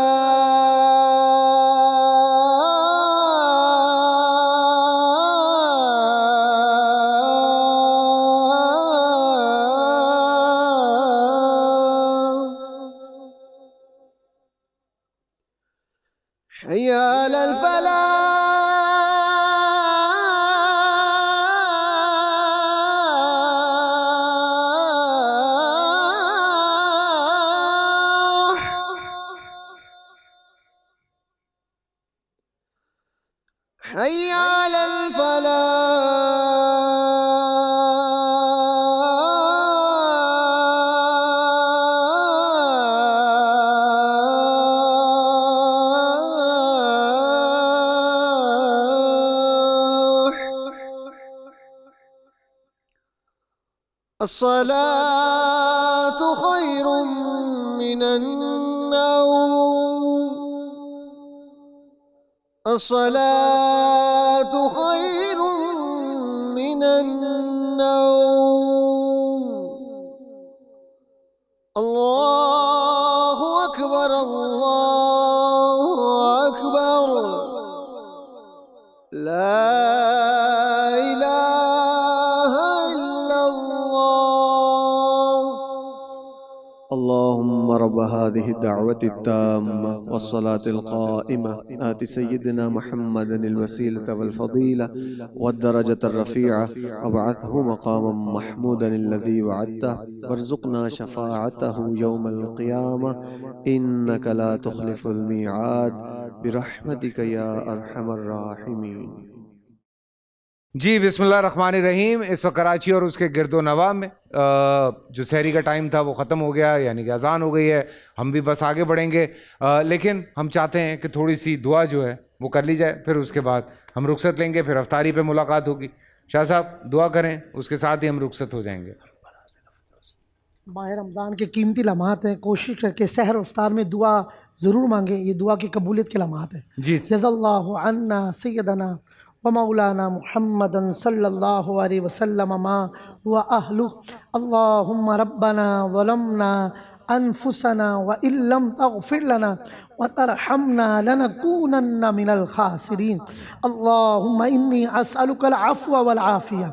حی علی الفلاح حی علی الفلاح الصلاة خير من النوم الصلاة خير من النوم الله أكبر الله أكبر لا إله إلا الله اللهم رب هذه الدعوة التامة والصلاة القائمة آت سيدنا محمد الوسيلة والفضيلة والدرجة الرفيعة وابعثه مقاما محمودا الذي وعدته وارزقنا شفاعته يوم القيامة إنك لا تخلف الميعاد برحمتك يا أرحم الراحمين. جی بسم اللہ الرحمن الرحیم. اس وقت کراچی اور اس کے گرد و نواح میں جو سحری کا ٹائم تھا وہ ختم ہو گیا، یعنی کہ اذان ہو گئی ہے. ہم بھی بس آگے بڑھیں گے، لیکن ہم چاہتے ہیں کہ تھوڑی سی دعا جو ہے وہ کر لی جائے، پھر اس کے بعد ہم رخصت لیں گے، پھر افطاری پہ ملاقات ہوگی. شاہ صاحب دعا کریں، اس کے ساتھ ہی ہم رخصت ہو جائیں گے. ماہ رمضان کے قیمتی لمحات ہیں، کوشش کر کے سحر و افطار میں دعا ضرور مانگیں. یہ دعا کی قبولیت کے لمحات ہیں. جی جزا اللہ عنا سیدنا ومولانا محمد صلی اللہ علیہ وسلم ما هو أهله. اللهم ربنا ظلمنا أنفسنا وإن لم تغفر لنا وترحمنا لنكونن من الخاسرين. اللهم إني أسألك العفو والعافية.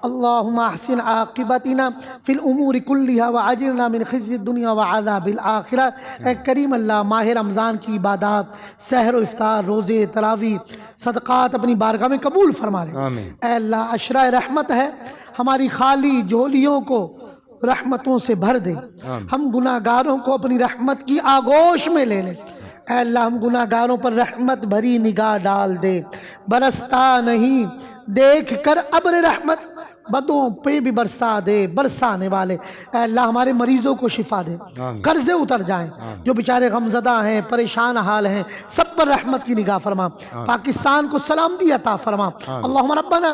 اللهم احسن عاقبتنا في الامور كلها واجرنا من خزي الدنيا وعذاب الاخرہ. اے کریم اللہ، ماہ رمضان کی عبادات، سحر و افطار، روزے، تراویح، صدقات اپنی بارگاہ میں قبول فرما لے. آمین. اے اللہ، عشرہ رحمت ہے، ہماری خالی جھولیوں کو رحمتوں سے بھر دے. ہم گناہ گاروں کو اپنی رحمت کی آغوش میں لے لے. اے اللہ، ہم گناہ گاروں پر رحمت بھری نگاہ ڈال دے. برستا نہیں دیکھ کر ابر رحمت، بدوں پہ بھی برسا دے برسانے والے. اے اللہ، ہمارے مریضوں کو شفا دے، قرضے اتر جائیں. جو بیچارے غمزدہ ہیں، پریشان حال ہیں، سب پر رحمت کی نگاہ فرما. پاکستان کو سلامتی عطا فرما. اللہم ربنا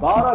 12